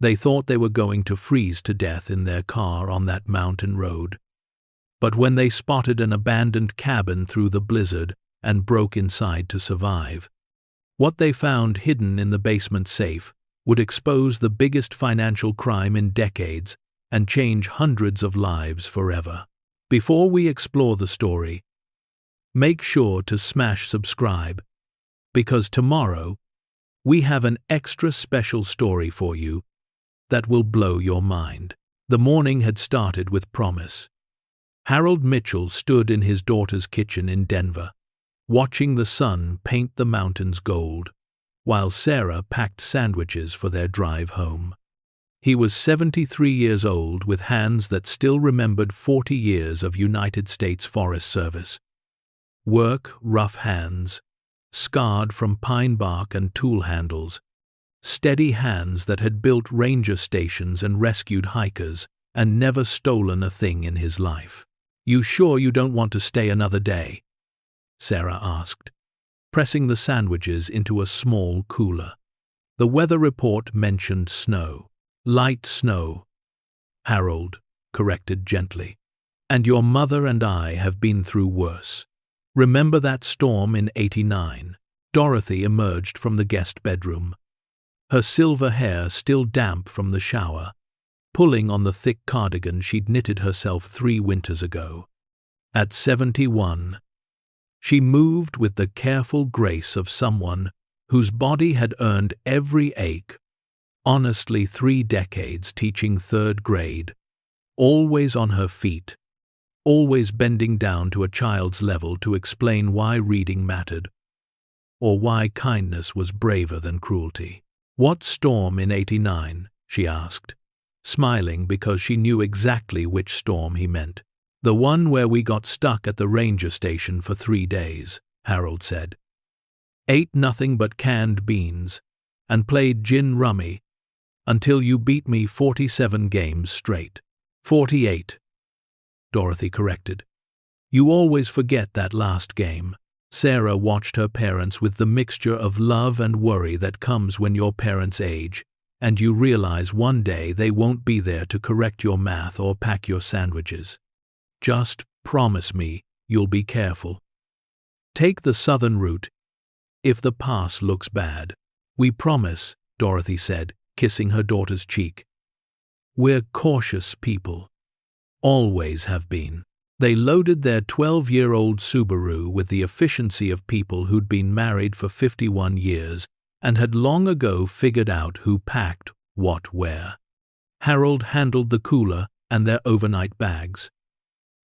They thought they were going to freeze to death in their car on that mountain road. But when they spotted an abandoned cabin through the blizzard and broke inside to survive, what they found hidden in the basement safe would expose the biggest financial crime in decades and change hundreds of lives forever. Before we explore the story, make sure to smash subscribe, because tomorrow we have an extra special story for you that will blow your mind. The morning had started with promise. Harold Mitchell stood in his daughter's kitchen in Denver, watching the sun paint the mountains gold, while Sarah packed sandwiches for their drive home. He was 73 years old with hands that still remembered 40 years of United States Forest Service. Work, rough hands, scarred from pine bark and tool handles, steady hands that had built ranger stations and rescued hikers and never stolen a thing in his life. "You sure you don't want to stay another day?" Sarah asked, pressing the sandwiches into a small cooler. The weather report mentioned snow. "Light snow," Harold corrected gently. "And your mother and I have been through worse. Remember that storm in '89? Dorothy emerged from the guest bedroom, her silver hair still damp from the shower, pulling on the thick cardigan she'd knitted herself 3 winters ago. At 71, she moved with the careful grace of someone whose body had earned every ache. Honestly, 3 decades teaching 3rd grade, always on her feet, always bending down to a child's level to explain why reading mattered, or why kindness was braver than cruelty. "What storm in '89? She asked, smiling because she knew exactly which storm he meant. "The one where we got stuck at the ranger station for 3 days, Harold said. "Ate nothing but canned beans, and played gin rummy, until you beat me 47 games straight." 48, Dorothy corrected. "You always forget that last game." Sarah watched her parents with the mixture of love and worry that comes when your parents age, and you realize one day they won't be there to correct your math or pack your sandwiches. "Just promise me you'll be careful. Take the southern route if the pass looks bad." "We promise," Dorothy said, kissing her daughter's cheek. "We're cautious people. Always have been." They loaded their 12-year-old Subaru with the efficiency of people who'd been married for 51 years and had long ago figured out who packed what where. Harold handled the cooler and their overnight bags.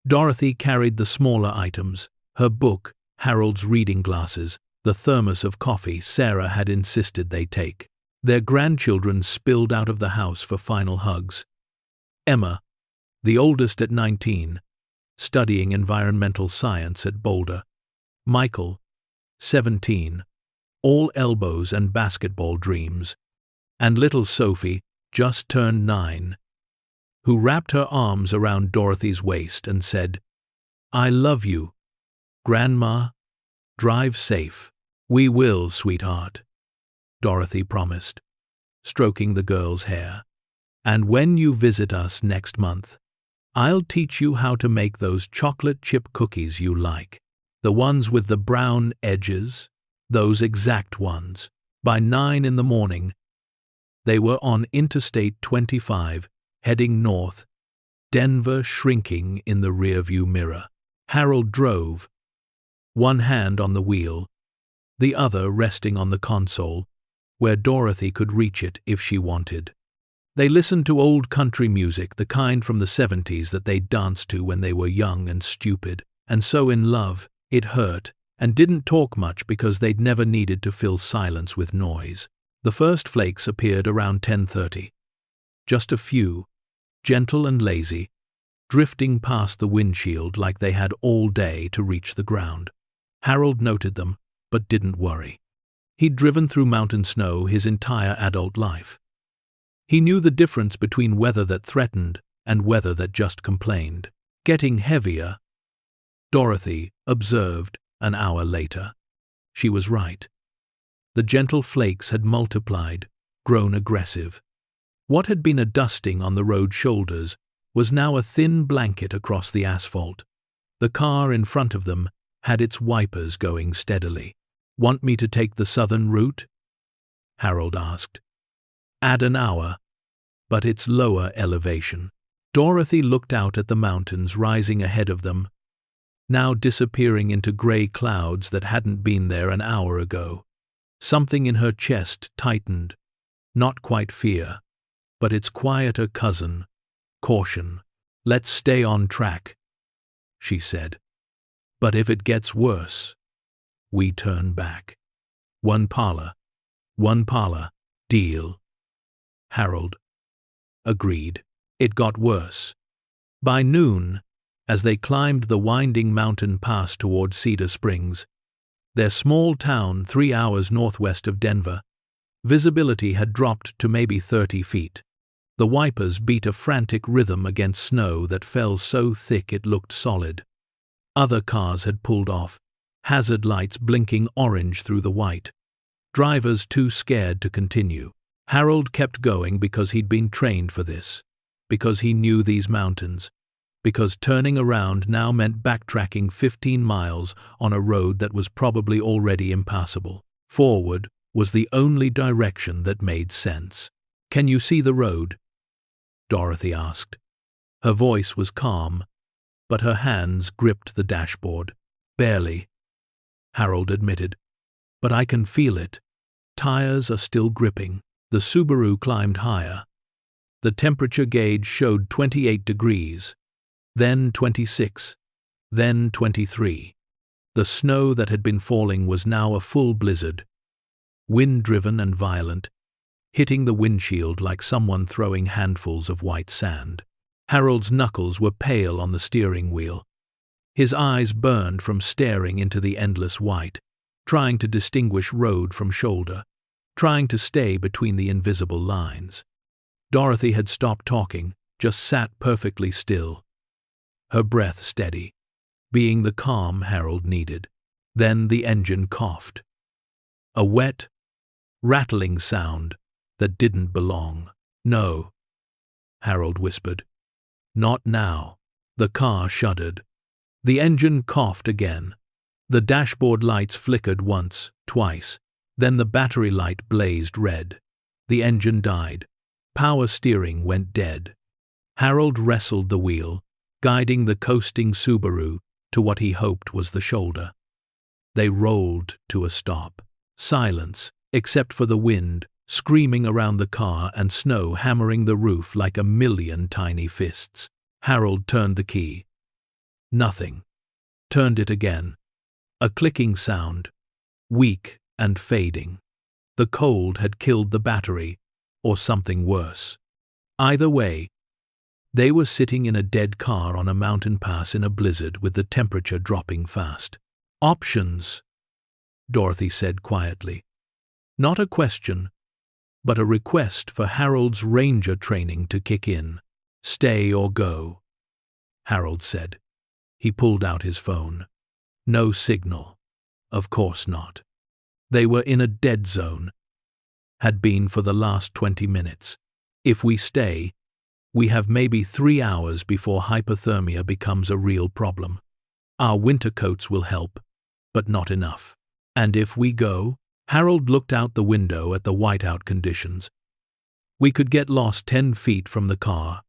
Dorothy carried the smaller items, her book, Harold's reading glasses, the thermos of coffee Sarah had insisted they take. Their grandchildren spilled out of the house for final hugs. Emma, the oldest at 19, studying environmental science at Boulder. Michael, 17, all elbows and basketball dreams. And little Sophie, just turned 9, who wrapped her arms around Dorothy's waist and said, "I love you, Grandma. Drive safe." "We will, sweetheart," Dorothy promised, stroking the girl's hair. "And when you visit us next month, I'll teach you how to make those chocolate chip cookies you like. The ones with the brown edges, those exact ones." By 9 in the morning, they were on Interstate 25, heading north, Denver shrinking in the rearview mirror. Harold drove, one hand on the wheel, the other resting on the console, where Dorothy could reach it if she wanted. They listened to old country music, the kind from the 70s that they danced to when they were young and stupid, and so in love, it hurt, and didn't talk much because they'd never needed to fill silence with noise. The first flakes appeared around 10:30. Just a few, gentle and lazy, drifting past the windshield like they had all day to reach the ground. Harold noted them, but didn't worry. He'd driven through mountain snow his entire adult life. He knew the difference between weather that threatened and weather that just complained. "Getting heavier," Dorothy observed an hour later. She was right. The gentle flakes had multiplied, grown aggressive. What had been a dusting on the road shoulders was now a thin blanket across the asphalt. The car in front of them had its wipers going steadily. "Want me to take the southern route?" Harold asked. "Add an hour, but it's lower elevation." Dorothy looked out at the mountains rising ahead of them, now disappearing into grey clouds that hadn't been there an hour ago. Something in her chest tightened, not quite fear, but its quieter cousin, caution. "Let's stay on track," she said. "But if it gets worse, we turn back. One parlor, deal." Harold agreed. It got worse. By noon, as they climbed the winding mountain pass toward Cedar Springs, their small town 3 hours northwest of Denver, visibility had dropped to maybe 30 feet. The wipers beat a frantic rhythm against snow that fell so thick it looked solid. Other cars had pulled off, hazard lights blinking orange through the white. Drivers too scared to continue. Harold kept going because he'd been trained for this, because he knew these mountains, because turning around now meant backtracking 15 miles on a road that was probably already impassable. Forward was the only direction that made sense. "Can you see the road?" Dorothy asked. Her voice was calm, but her hands gripped the dashboard. "Barely," Harold admitted. "But I can feel it. Tires are still gripping." The Subaru climbed higher. The temperature gauge showed 28 degrees, then 26, then 23. The snow that had been falling was now a full blizzard, wind-driven and violent, hitting the windshield like someone throwing handfuls of white sand. Harold's knuckles were pale on the steering wheel. His eyes burned from staring into the endless white, trying to distinguish road from shoulder, trying to stay between the invisible lines. Dorothy had stopped talking, just sat perfectly still, her breath steady, being the calm Harold needed. Then the engine coughed. A wet, rattling sound that didn't belong. "No," Harold whispered. "Not now." The car shuddered. The engine coughed again. The dashboard lights flickered once, twice. Then the battery light blazed red. The engine died. Power steering went dead. Harold wrestled the wheel, guiding the coasting Subaru to what he hoped was the shoulder. They rolled to a stop. Silence, except for the wind, screaming around the car and snow hammering the roof like a million tiny fists. Harold turned the key. Nothing. Turned it again. A clicking sound, weak and fading. The cold had killed the battery, or something worse. Either way, they were sitting in a dead car on a mountain pass in a blizzard with the temperature dropping fast. "Options," Dorothy said quietly. Not a question, but a request for Harold's ranger training to kick in. "Stay or go," Harold said. He pulled out his phone. No signal. Of course not. They were in a dead zone. Had been for the last 20 minutes. "If we stay, we have maybe 3 hours before hypothermia becomes a real problem. Our winter coats will help, but not enough. And if we go," Harold looked out the window at the whiteout conditions. "We could get lost 10 feet from the car,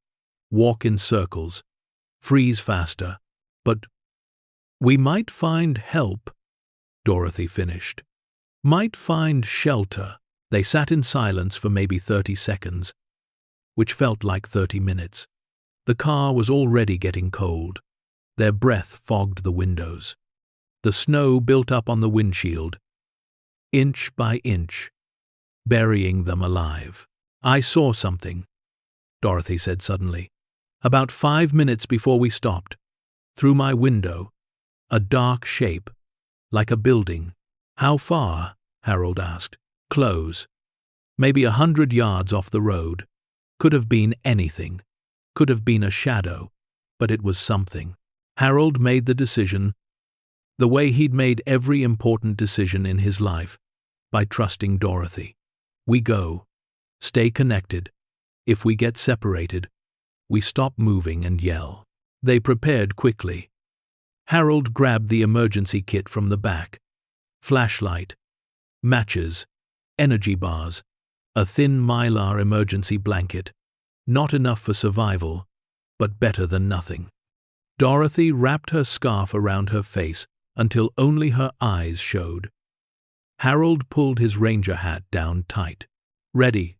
walk in circles, freeze faster, but we might find help," Dorothy finished. "Might find shelter." They sat in silence for maybe 30 seconds, which felt like 30 minutes. The car was already getting cold. Their breath fogged the windows. The snow built up on the windshield, inch by inch, burying them alive. "I saw something," Dorothy said suddenly. "About 5 minutes before we stopped. Through my window. A dark shape, like a building." "How far?" Harold asked. "Close. Maybe 100 yards off the road. Could have been anything. Could have been a shadow, but it was something." Harold made the decision, the way he'd made every important decision in his life, by trusting Dorothy. "We go. Stay connected. If we get separated, we stop moving and yell." They prepared quickly. Harold grabbed the emergency kit from the back. Flashlight, matches, energy bars, a thin mylar emergency blanket. Not enough for survival, but better than nothing. Dorothy wrapped her scarf around her face until only her eyes showed. Harold pulled his ranger hat down tight. "Ready?"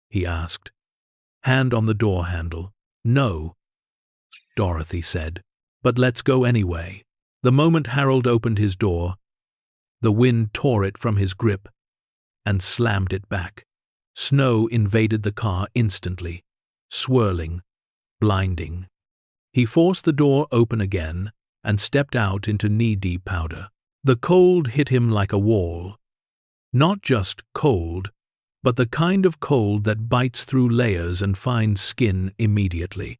he asked. Hand on the door handle. "No," Dorothy said, "but let's go anyway." The moment Harold opened his door, the wind tore it from his grip and slammed it back. Snow invaded the car instantly, swirling, blinding. He forced the door open again and stepped out into knee-deep powder. The cold hit him like a wall. Not just cold, but the kind of cold that bites through layers and finds skin immediately.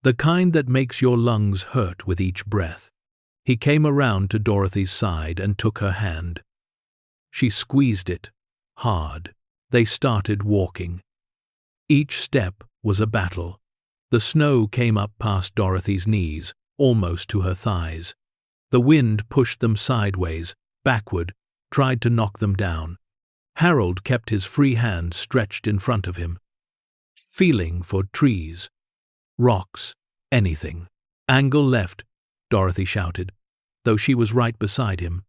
The kind that makes your lungs hurt with each breath. He came around to Dorothy's side and took her hand. She squeezed it, hard. They started walking. Each step was a battle. The snow came up past Dorothy's knees, almost to her thighs. The wind pushed them sideways, backward, tried to knock them down. Harold kept his free hand stretched in front of him, feeling for trees, rocks, anything. "Angle left," Dorothy shouted, though she was right beside him.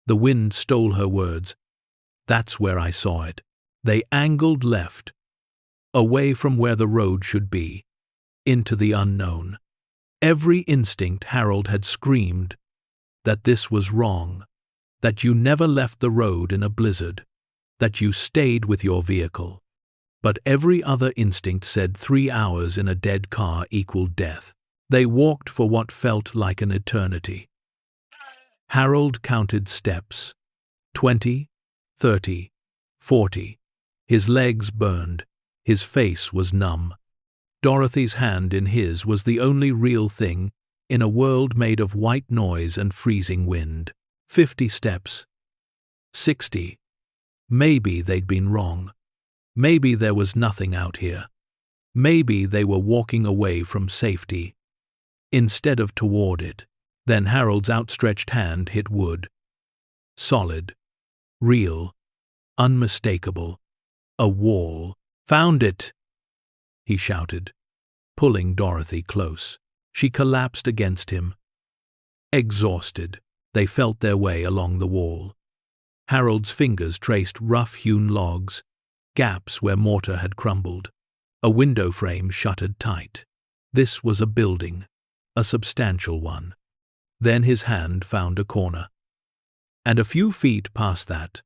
The wind stole her words. "That's where I saw it." They angled left, away from where the road should be, into the unknown. Every instinct Harold had screamed that this was wrong, that you never left the road in a blizzard, that you stayed with your vehicle. But every other instinct said 3 hours in a dead car equaled death. They walked for what felt like an eternity. Harold counted steps. 20, 30, 40. His legs burned. His face was numb. Dorothy's hand in his was the only real thing in a world made of white noise and freezing wind. 50 steps. 60. Maybe they'd been wrong. Maybe there was nothing out here. Maybe they were walking away from safety, instead of toward it. Then Harold's outstretched hand hit wood. Solid. Real. Unmistakable. A wall. "Found it!" he shouted, pulling Dorothy close. She collapsed against him. Exhausted, they felt their way along the wall. Harold's fingers traced rough-hewn logs, gaps where mortar had crumbled. A window frame shuttered tight. This was a building, a substantial one. Then his hand found a corner. And a few feet past that,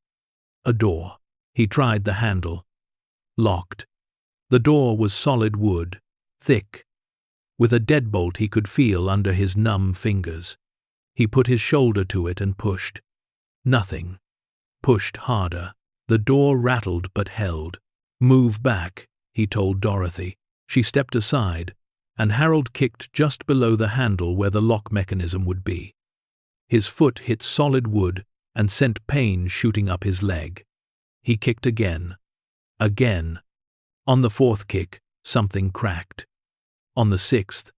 a door. He tried the handle. Locked. The door was solid wood, thick, with a deadbolt he could feel under his numb fingers. He put his shoulder to it and pushed. Nothing. Pushed harder. The door rattled but held. "Move back," he told Dorothy. She stepped aside, and Harold kicked just below the handle where the lock mechanism would be. His foot hit solid wood and sent pain shooting up his leg. He kicked again. Again. On the 4th kick, something cracked. On the 6th,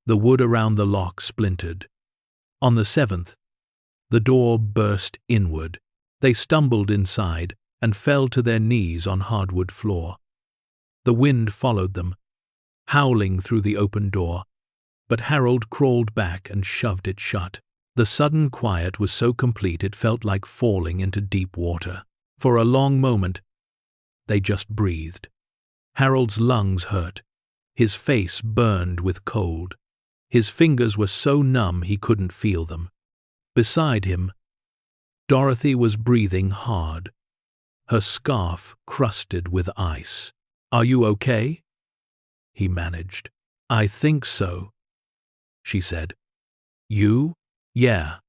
the wood around the lock splintered. On the 7th, the door burst inward. They stumbled inside and fell to their knees on hardwood floor. The wind followed them, howling through the open door, but Harold crawled back and shoved it shut. The sudden quiet was so complete it felt like falling into deep water. For a long moment, they just breathed. Harold's lungs hurt. His face burned with cold. His fingers were so numb he couldn't feel them. Beside him, Dorothy was breathing hard, her scarf crusted with ice. "Are you okay?" he managed. "I think so," she said. "You?" "Yeah.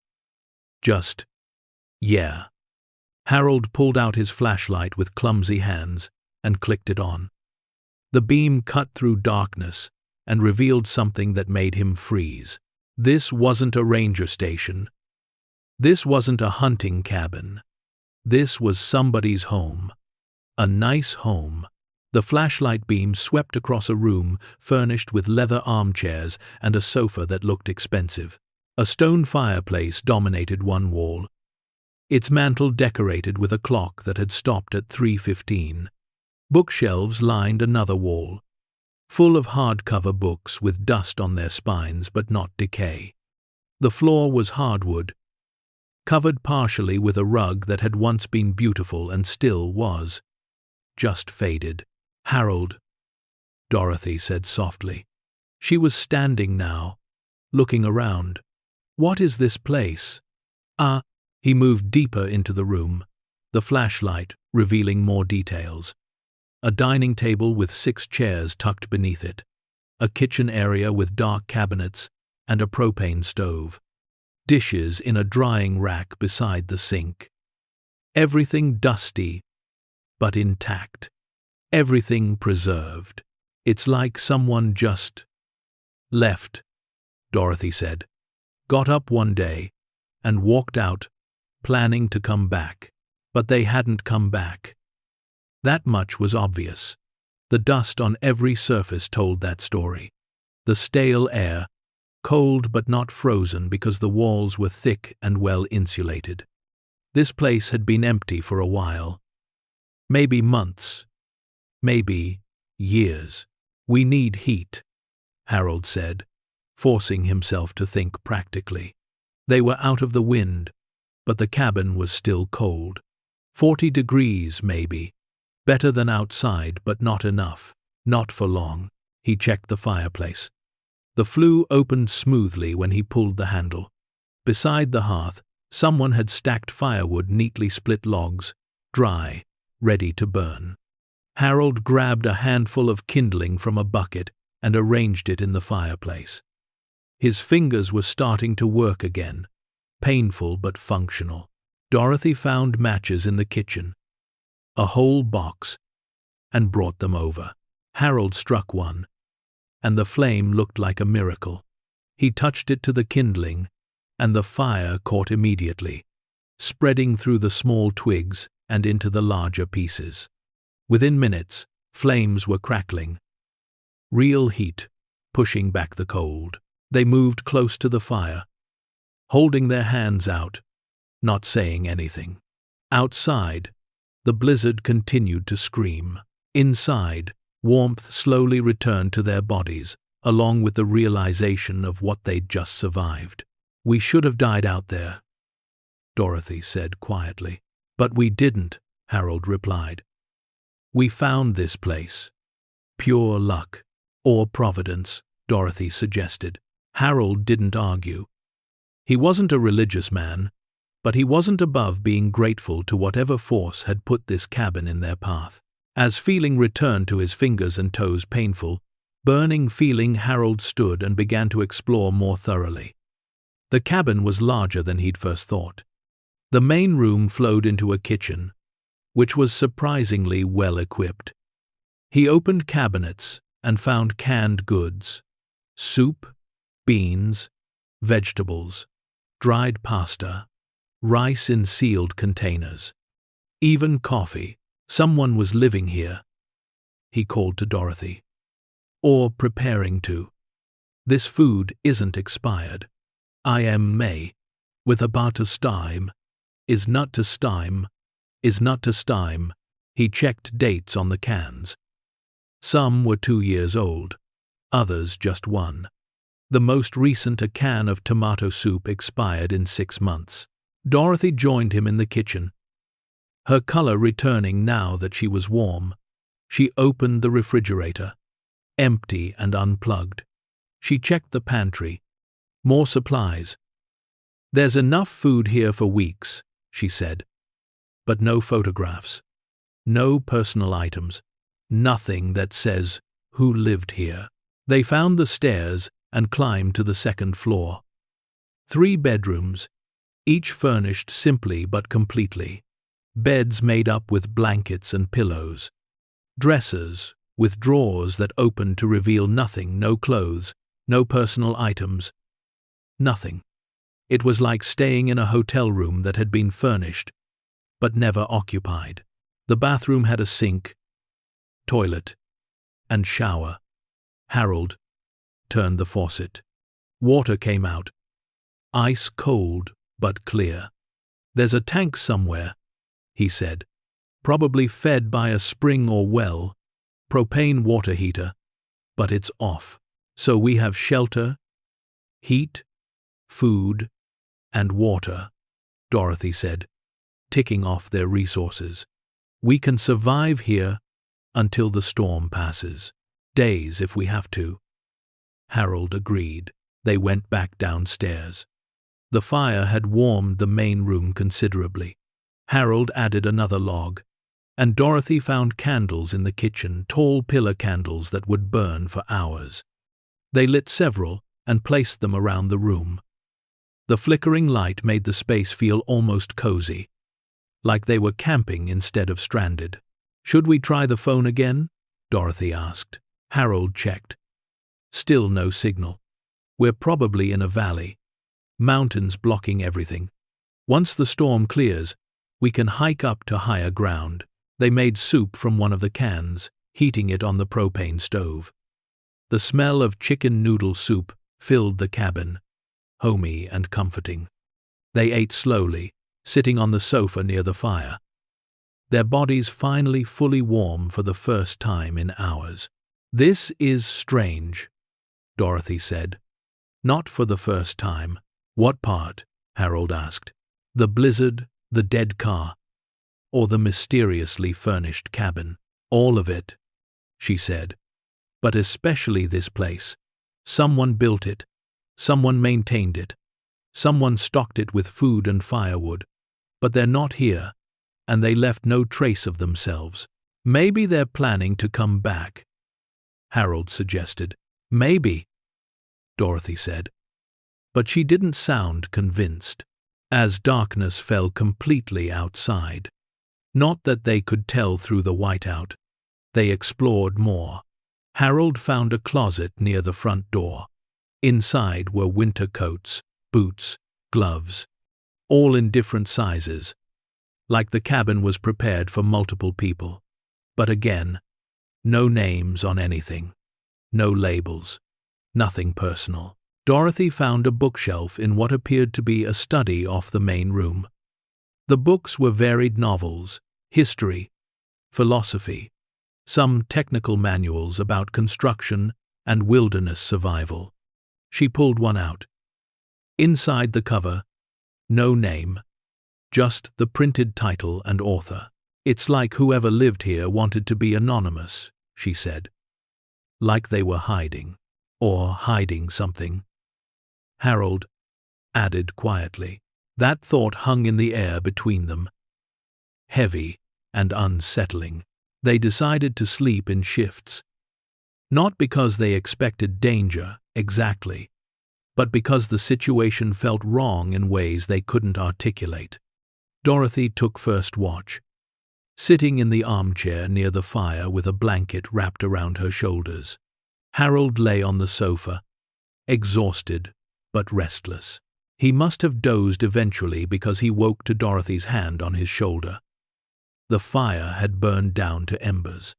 Just, yeah." Harold pulled out his flashlight with clumsy hands and clicked it on. The beam cut through darkness and revealed something that made him freeze. This wasn't a ranger station. This wasn't a hunting cabin. This was somebody's home. A nice home. The flashlight beam swept across a room furnished with leather armchairs and a sofa that looked expensive. A stone fireplace dominated one wall, its mantel decorated with a clock that had stopped at 3:15. Bookshelves lined another wall, full of hardcover books with dust on their spines but not decay. The floor was hardwood, covered partially with a rug that had once been beautiful and still was, just faded. "Harold," Dorothy said softly. She was standing now, looking around. "What is this place?" He moved deeper into the room, the flashlight revealing more details. A dining table with 6 chairs tucked beneath it, a kitchen area with dark cabinets and a propane stove, dishes in a drying rack beside the sink. Everything dusty, but intact. Everything preserved. "It's like someone just left," Dorothy said. "Got up one day and walked out, planning to come back. But they hadn't come back." That much was obvious. The dust on every surface told that story. The stale air, cold but not frozen because the walls were thick and well insulated. This place had been empty for a while. Maybe months. Maybe years. "We need heat," Harold said, forcing himself to think practically. They were out of the wind, but the cabin was still cold. 40 degrees, maybe. Better than outside, but not enough. Not for long. He checked the fireplace. The flue opened smoothly when he pulled the handle. Beside the hearth, someone had stacked firewood, neatly split logs, dry, ready to burn. Harold grabbed a handful of kindling from a bucket and arranged it in the fireplace. His fingers were starting to work again, painful but functional. Dorothy found matches in the kitchen, a whole box, and brought them over. Harold struck one, and the flame looked like a miracle. He touched it to the kindling, and the fire caught immediately, spreading through the small twigs and into the larger pieces. Within minutes, flames were crackling. Real heat, pushing back the cold. They moved close to the fire, holding their hands out, not saying anything. Outside, the blizzard continued to scream. Inside, warmth slowly returned to their bodies, along with the realization of what they'd just survived. "We should have died out there," Dorothy said quietly. "But we didn't," Harold replied. "We found this place. Pure luck. Or providence," Dorothy suggested. Harold didn't argue. He wasn't a religious man, but he wasn't above being grateful to whatever force had put this cabin in their path. As feeling returned to his fingers and toes, painful, burning feeling, Harold stood and began to explore more thoroughly. The cabin was larger than he'd first thought. The main room flowed into a kitchen, which was surprisingly well equipped. He opened cabinets and found canned goods, soup, beans, vegetables, dried pasta, rice in sealed containers, even coffee. Someone was living here, he called to Dorothy. Or preparing to. "This food isn't expired. I am May, with about to stime, is not to stime, is not to stime." He checked dates on the cans. Some were 2 years old, others just 1. The most recent, a can of tomato soup, expired in 6 months. Dorothy joined him in the kitchen, her color returning now that she was warm. She opened the refrigerator, empty and unplugged. She checked the pantry. More supplies. "There's enough food here for weeks," she said. But no photographs. No personal items. Nothing that says who lived here. They found the stairs and climbed to the second floor. 3 bedrooms, each furnished simply but completely. Beds made up with blankets and pillows. Dressers with drawers that opened to reveal nothing, no clothes, no personal items. Nothing. It was like staying in a hotel room that had been furnished, but never occupied. The bathroom had a sink, toilet, and shower. Harold turned the faucet. Water came out. Ice cold, but clear. "There's a tank somewhere," he said. "Probably fed by a spring or well, propane water heater, but it's off. So we have shelter, heat, food, and water," Dorothy said, ticking off their resources. "We can survive here until the storm passes. Days if we have to." Harold agreed. They went back downstairs. The fire had warmed the main room considerably. Harold added another log, and Dorothy found candles in the kitchen, tall pillar candles that would burn for hours. They lit several and placed them around the room. The flickering light made the space feel almost cozy, like they were camping instead of stranded. "Should we try the phone again?" Dorothy asked. Harold checked. Still no signal. "We're probably in a valley. Mountains blocking everything. Once the storm clears, we can hike up to higher ground." They made soup from one of the cans, heating it on the propane stove. The smell of chicken noodle soup filled the cabin, homey and comforting. They ate slowly, sitting on the sofa near the fire, their bodies finally fully warm for the first time in hours. "This is strange," Dorothy said. "Not for the first time." "What part?" Harold asked. "The blizzard, the dead car, or the mysteriously furnished cabin?" "All of it," she said. "But especially this place. Someone built it. Someone maintained it. Someone stocked it with food and firewood. But they're not here, and they left no trace of themselves. Maybe they're planning to come back," Harold suggested. "Maybe," Dorothy said. But she didn't sound convinced. As darkness fell completely outside, not that they could tell through the whiteout, they explored more. Harold found a closet near the front door. Inside were winter coats, boots, gloves, all in different sizes, like the cabin was prepared for multiple people. But again, no names on anything, no labels, nothing personal. Dorothy found a bookshelf in what appeared to be a study off the main room. The books were varied novels, history, philosophy, some technical manuals about construction and wilderness survival. She pulled one out. Inside the cover, no name, just the printed title and author. "It's like whoever lived here wanted to be anonymous," she said. "Like they were hiding, or hiding something," Harold added quietly. That thought hung in the air between them, heavy and unsettling. They decided to sleep in shifts, not because they expected danger, exactly, but because the situation felt wrong in ways they couldn't articulate. Dorothy took first watch, sitting in the armchair near the fire with a blanket wrapped around her shoulders. Harold lay on the sofa, exhausted but restless. He must have dozed eventually because he woke to Dorothy's hand on his shoulder. The fire had burned down to embers.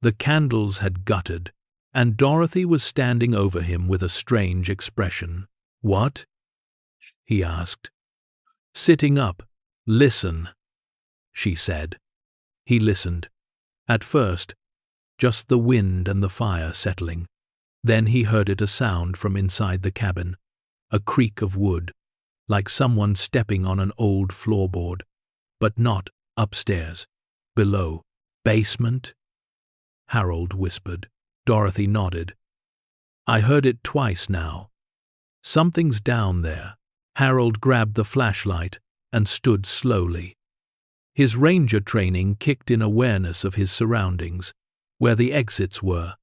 The candles had guttered, and Dorothy was standing over him with a strange expression. "What?" he asked. Sitting up. "Listen," she said. He listened. At first, just the wind and the fire settling. Then he heard it, a sound from inside the cabin, a creak of wood, like someone stepping on an old floorboard, but not upstairs. "Below. Basement?" Harold whispered. Dorothy nodded. "I heard it twice now. Something's down there." Harold grabbed the flashlight and stood slowly. His ranger training kicked in awareness of his surroundings, where the exits were,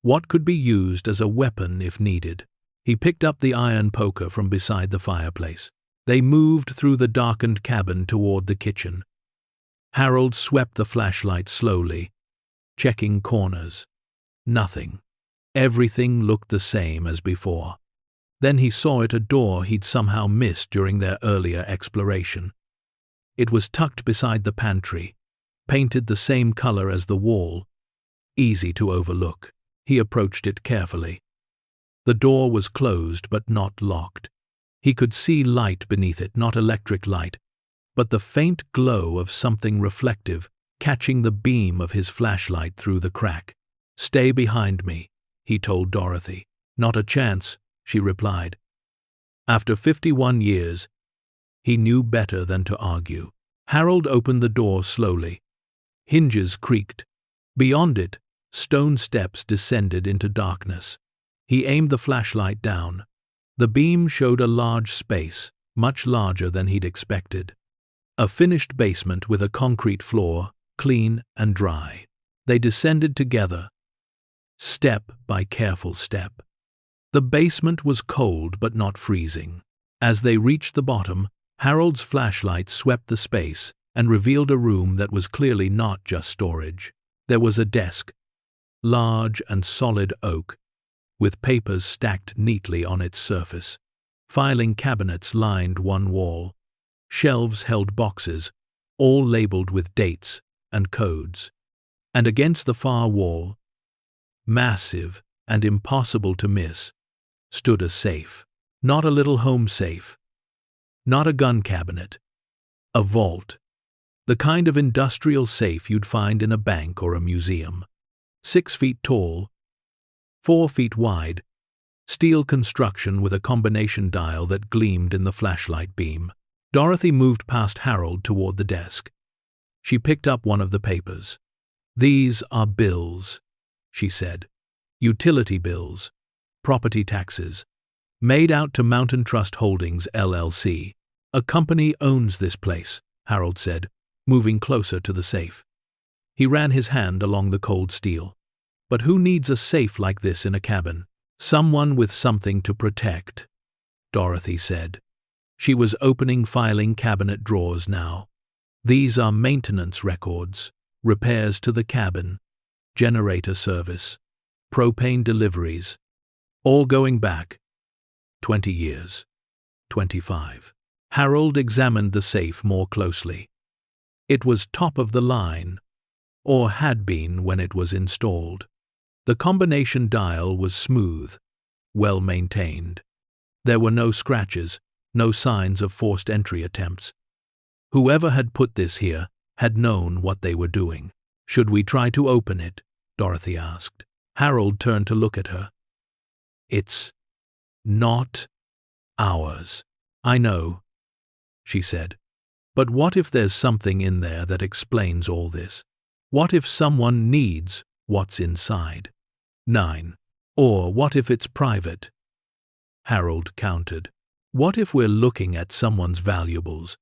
what could be used as a weapon if needed. He picked up the iron poker from beside the fireplace. They moved through the darkened cabin toward the kitchen. Harold swept the flashlight slowly, checking corners. Nothing. Everything looked the same as before. Then he saw it, a door he'd somehow missed during their earlier exploration. It was tucked beside the pantry, painted the same color as the wall, easy to overlook. He approached it carefully. The door was closed but not locked. He could see light beneath it, not electric light, but the faint glow of something reflective, catching the beam of his flashlight through the crack. "Stay behind me," he told Dorothy. "Not a chance," she replied. After 51 years, he knew better than to argue. Harold opened the door slowly. Hinges creaked. Beyond it, stone steps descended into darkness. He aimed the flashlight down. The beam showed a large space, much larger than he'd expected. A finished basement with a concrete floor, clean and dry. They descended together, step by careful step. The basement was cold but not freezing. As they reached the bottom, Harold's flashlight swept the space and revealed a room that was clearly not just storage. There was a desk, large and solid oak, with papers stacked neatly on its surface. Filing cabinets lined one wall. Shelves held boxes, all labeled with dates and codes. And against the far wall, massive and impossible to miss, stood a safe. Not a little home safe. Not a gun cabinet. A vault. The kind of industrial safe you'd find in a bank or a museum. 6 feet tall, 4 feet wide, steel construction with a combination dial that gleamed in the flashlight beam. Dorothy moved past Harold toward the desk. She picked up one of the papers. "These are bills," she said. "Utility bills, property taxes, made out to Mountain Trust Holdings, LLC. A company owns this place," Harold said, moving closer to the safe. He ran his hand along the cold steel. "But who needs a safe like this in a cabin?" "Someone with something to protect," Dorothy said. She was opening filing cabinet drawers now. "These are maintenance records, repairs to the cabin, generator service, propane deliveries, all going back 20 years. 25. Harold examined the safe more closely. It was top of the line, or had been when it was installed. The combination dial was smooth, well maintained. There were no scratches, no signs of forced entry attempts. Whoever had put this here had known what they were doing. "Should we try to open it?" Dorothy asked. Harold turned to look at her. "It's not ours." "I know," she said. "But what if there's something in there that explains all this? What if someone needs what's inside?" 9. Or what if it's private? Harold countered. What if we're looking at someone's valuables,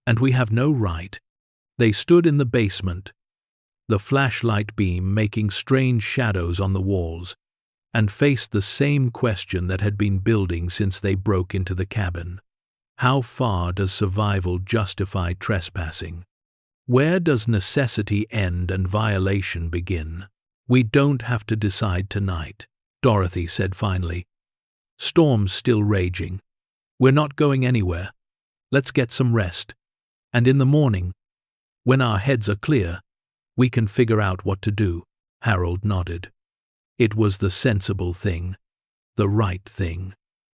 and we have no right? They stood in the basement, the flashlight beam making strange shadows on the walls, and faced the same question that had been building since they broke into the cabin. How far does survival justify trespassing? Where does necessity end and violation begin? "We don't have to decide tonight," Dorothy said finally. "Storm's still raging. We're not going anywhere. Let's get some rest. And in the morning, when our heads are clear, we can figure out what to do." Harold nodded. It was the sensible thing, the right thing.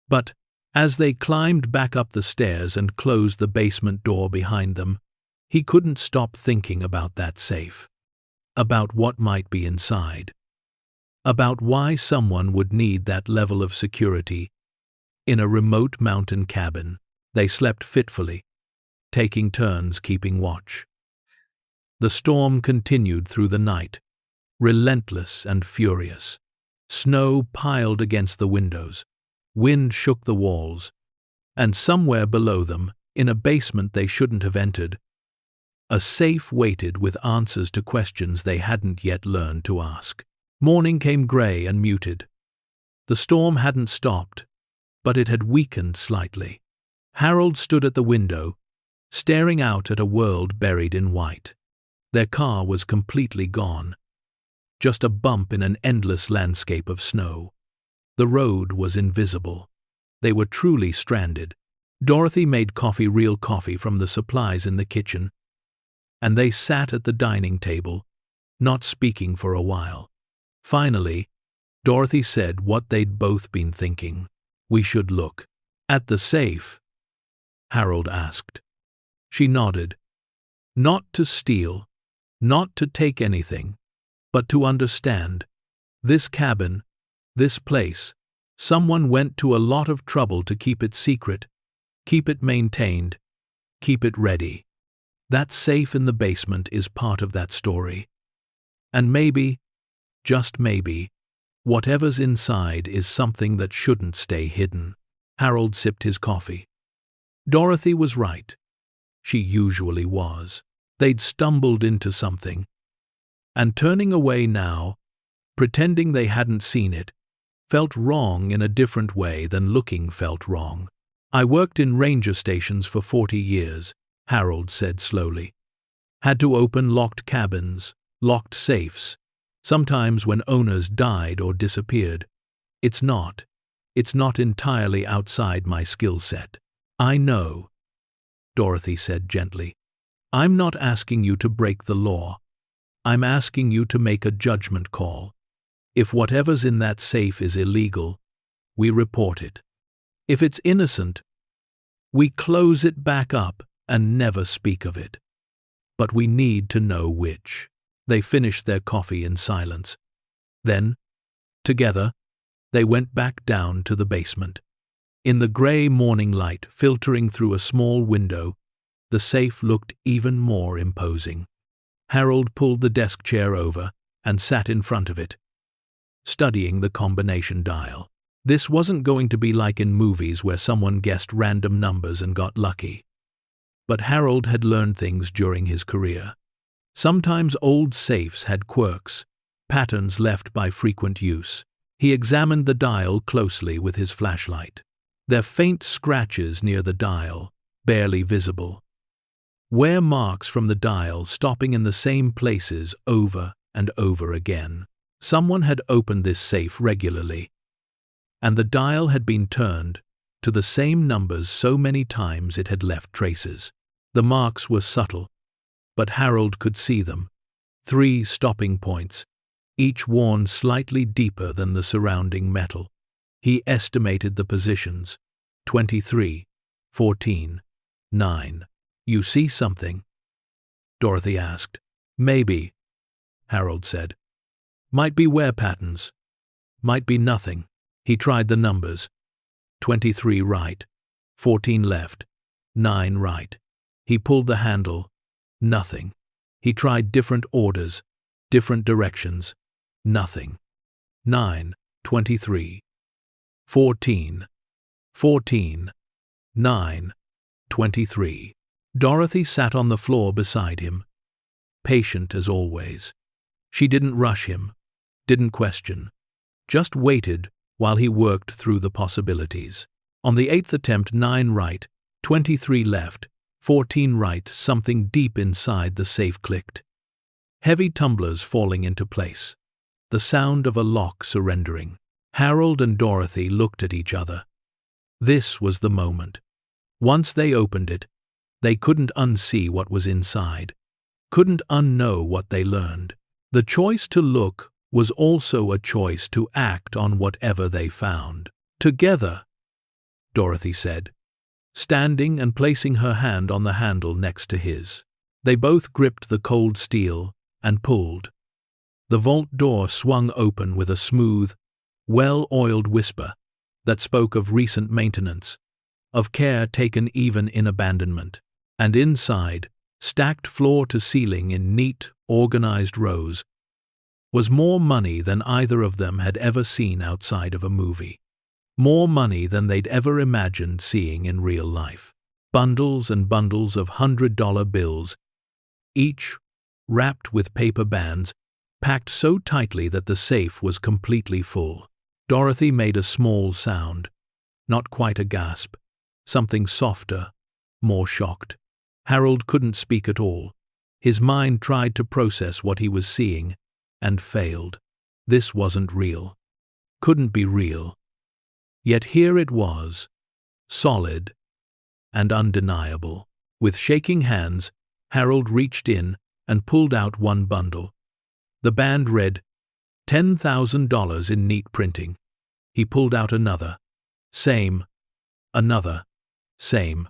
But as they climbed back up the stairs and closed the basement door behind them, he couldn't stop thinking about that safe. About what might be inside. About why someone would need that level of security. In a remote mountain cabin, they slept fitfully, taking turns keeping watch. The storm continued through the night, relentless and furious. Snow piled against the windows. Wind shook the walls. And somewhere below them, in a basement they shouldn't have entered, a safe waited with answers to questions they hadn't yet learned to ask. Morning came gray and muted. The storm hadn't stopped, but it had weakened slightly. Harold stood at the window, staring out at a world buried in white. Their car was completely gone, just a bump in an endless landscape of snow. The road was invisible. They were truly stranded. Dorothy made real coffee from the supplies in the kitchen, and they sat at the dining table, not speaking for a while. Finally, Dorothy said what they'd both been thinking. "We should look at the safe," Harold asked. She nodded. "Not to steal, not to take anything, but to understand. This cabin, this place, someone went to a lot of trouble to keep it secret, keep it maintained, keep it ready. That safe in the basement is part of that story. And maybe, just maybe, whatever's inside is something that shouldn't stay hidden." Harold sipped his coffee. Dorothy was right. She usually was. They'd stumbled into something. And turning away now, pretending they hadn't seen it, felt wrong in a different way than looking felt wrong. "I worked in ranger stations for 40 years, Harold said slowly. "Had to open locked cabins, locked safes, sometimes when owners died or disappeared. It's not entirely outside my skill set." "I know," Dorothy said gently. "I'm not asking you to break the law. I'm asking you to make a judgment call. If whatever's in that safe is illegal, we report it. If it's innocent, we close it back up and never speak of it. But we need to know which." They finished their coffee in silence. Then, together, they went back down to the basement. In the grey morning light filtering through a small window, the safe looked even more imposing. Harold pulled the desk chair over and sat in front of it, studying the combination dial. This wasn't going to be like in movies where someone guessed random numbers and got lucky. But Harold had learned things during his career. Sometimes old safes had quirks, patterns left by frequent use. He examined the dial closely with his flashlight. There were faint scratches near the dial, barely visible. Wear marks from the dial stopping in the same places over and over again. Someone had opened this safe regularly, and the dial had been turned to the same numbers so many times it had left traces. The marks were subtle, but Harold could see them. 3 stopping points, each worn slightly deeper than the surrounding metal. He estimated the positions. 23, 14, 9. "You see something?" Dorothy asked. "Maybe," Harold said. "Might be wear patterns. Might be nothing." He tried the numbers. 23 right, 14 left, 9 right. He pulled the handle. Nothing. He tried different orders, different directions. Nothing. 9, 23. 14. 14. 9. 23. Dorothy sat on the floor beside him, patient as always. She didn't rush him, didn't question, just waited while he worked through the possibilities. On the 8th attempt, 9 right, 23 left, 14 right, something deep inside the safe clicked. Heavy tumblers falling into place. The sound of a lock surrendering. Harold and Dorothy looked at each other. This was the moment. Once they opened it, they couldn't unsee what was inside, couldn't unknow what they learned. The choice to look was also a choice to act on whatever they found. "Together," Dorothy said, standing and placing her hand on the handle next to his. They both gripped the cold steel and pulled. The vault door swung open with a smooth, well-oiled whisper that spoke of recent maintenance, of care taken even in abandonment. And inside, stacked floor to ceiling in neat, organized rows, was more money than either of them had ever seen outside of a movie. More money than they'd ever imagined seeing in real life. Bundles and bundles of $100 bills, each wrapped with paper bands, packed so tightly that the safe was completely full. Dorothy made a small sound, not quite a gasp, something softer, more shocked. Harold couldn't speak at all. His mind tried to process what he was seeing, and failed. This wasn't real. Couldn't be real. Yet here it was, solid and undeniable. With shaking hands, Harold reached in and pulled out one bundle. The band read, $10,000 in neat printing. He pulled out another. Same. Another. Same.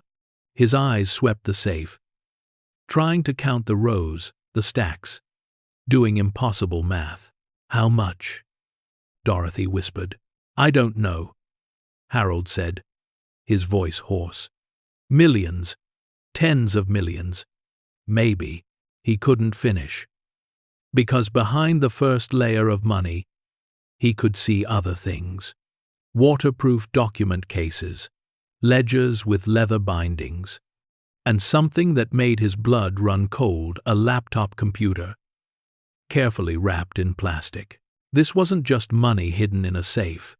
His eyes swept the safe, trying to count the rows, the stacks, doing impossible math. How much? Dorothy whispered. I don't know, Harold said, his voice hoarse. Millions. Tens of millions. Maybe. He couldn't finish. Because behind the first layer of money, he could see other things. Waterproof document cases, ledgers with leather bindings, and something that made his blood run cold, a laptop computer, carefully wrapped in plastic. This wasn't just money hidden in a safe.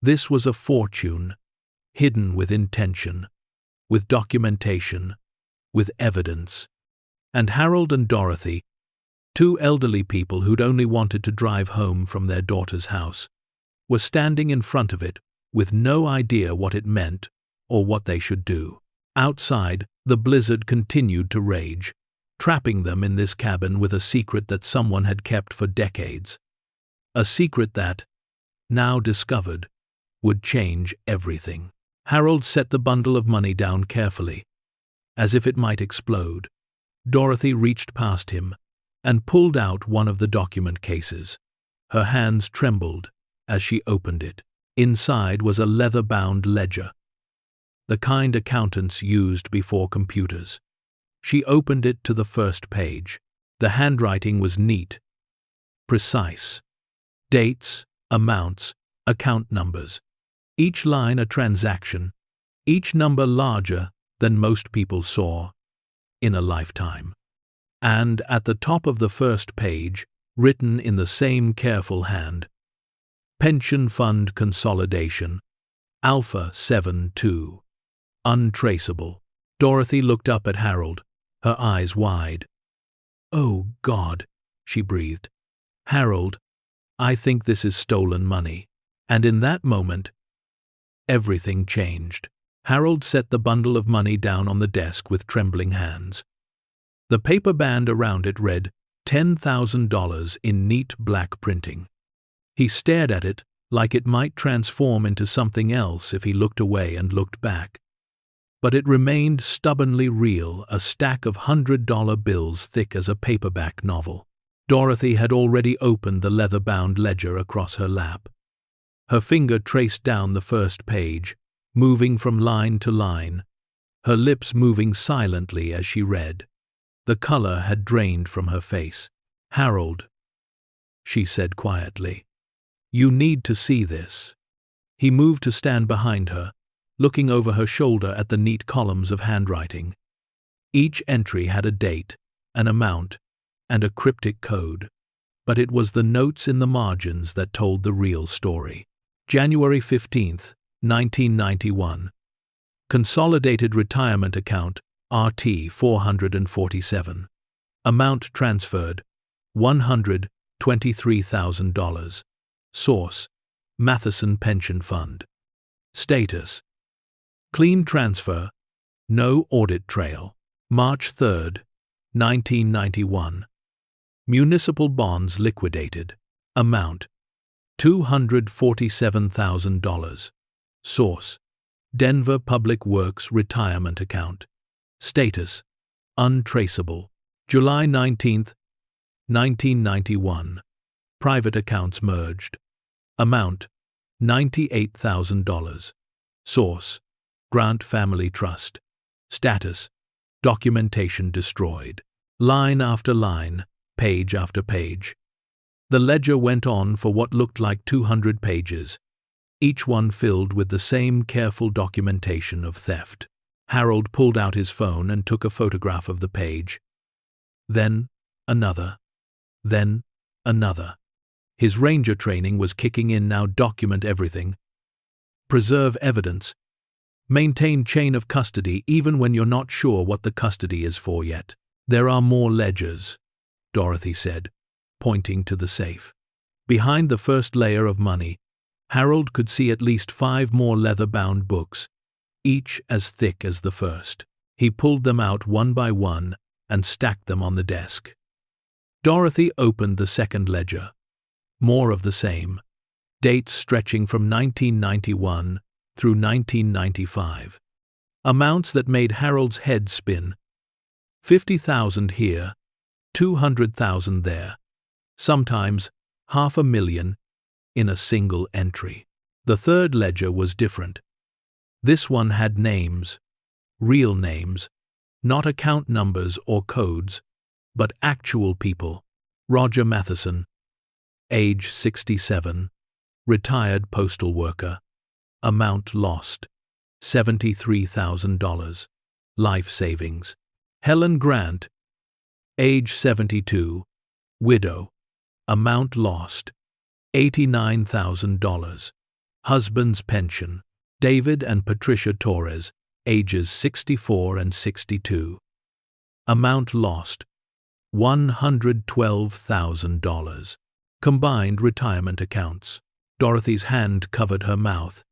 This was a fortune, hidden with intention, with documentation, with evidence. And Harold and Dorothy, two elderly people who'd only wanted to drive home from their daughter's house, were standing in front of it with no idea what it meant or what they should do. Outside, the blizzard continued to rage, trapping them in this cabin with a secret that someone had kept for decades. A secret that, now discovered, would change everything. Harold set the bundle of money down carefully, as if it might explode. Dorothy reached past him and pulled out one of the document cases. Her hands trembled as she opened it. Inside was a leather-bound ledger, the kind accountants used before computers. She opened it to the first page. The handwriting was neat, precise. Dates, amounts, account numbers. Each line a transaction, each number larger than most people saw in a lifetime. And at the top of the first page, written in the same careful hand, Pension Fund Consolidation, Alpha 7-2. Untraceable. Dorothy looked up at Harold, her eyes wide. Oh, God, she breathed. Harold, I think this is stolen money. And in that moment, everything changed. Harold set the bundle of money down on the desk with trembling hands. The paper band around it read $10,000 in neat black printing. He stared at it like it might transform into something else if he looked away and looked back. But it remained stubbornly real, a stack of $100 bills thick as a paperback novel. Dorothy had already opened the leather-bound ledger across her lap. Her finger traced down the first page, moving from line to line, her lips moving silently as she read. The color had drained from her face. Harold, she said quietly, you need to see this. He moved to stand behind her, looking over her shoulder at the neat columns of handwriting. Each entry had a date, an amount, and a cryptic code. But it was the notes in the margins that told the real story. January 15, 1991. Consolidated Retirement Account, RT 447. Amount transferred, $123,000. Source, Matheson Pension Fund. Status, clean transfer, no audit trail. March 3, 1991. Municipal bonds liquidated. Amount, $247,000. Source, Denver Public Works Retirement Account. Status, untraceable. July 19, 1991. Private accounts merged. Amount, $98,000. Source, Grant Family Trust. Status, documentation destroyed. Line after line, page after page. The ledger went on for what looked like 200 pages, each one filled with the same careful documentation of theft. Harold pulled out his phone and took a photograph of the page. Then another. Then another. His ranger training was kicking in now. Document everything. Preserve evidence. Maintain chain of custody even when you're not sure what the custody is for yet. There are more ledgers, Dorothy said, pointing to the safe. Behind the first layer of money, Harold could see at least 5 more leather-bound books, each as thick as the first. He pulled them out one by one and stacked them on the desk. Dorothy opened the second ledger. More of the same. Dates stretching from 1991 through 1995. Amounts that made Harold's head spin. 50,000 here, 200,000 there. Sometimes $500,000 in a single entry. The third ledger was different. This one had names, real names, not account numbers or codes, but actual people. Roger Matheson, age 67, retired postal worker, amount lost, $73,000, life savings. Helen Grant, age 72, widow, amount lost, $89,000, husband's pension. David and Patricia Torres, ages 64 and 62, amount lost, $112,000. Combined retirement accounts. Dorothy's hand covered her mouth.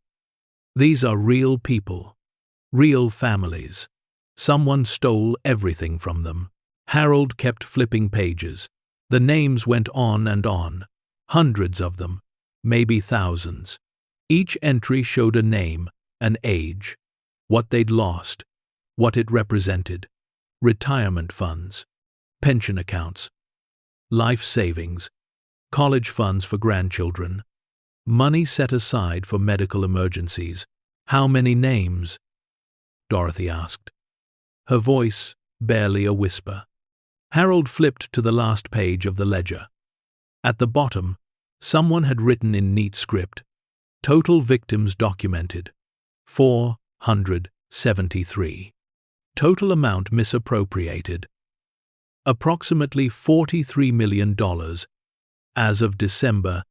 These are real people, real families. Someone stole everything from them. Harold kept flipping pages. The names went on and on, hundreds of them, maybe thousands. Each entry showed a name, an age, what they'd lost, what it represented. Retirement funds, pension accounts, life savings, college funds for grandchildren, money set aside for medical emergencies. How many names? Dorothy asked. Her voice barely a whisper. Harold flipped to the last page of the ledger. At the bottom, someone had written in neat script, total victims documented, 473. Total amount misappropriated, approximately $43 million as of December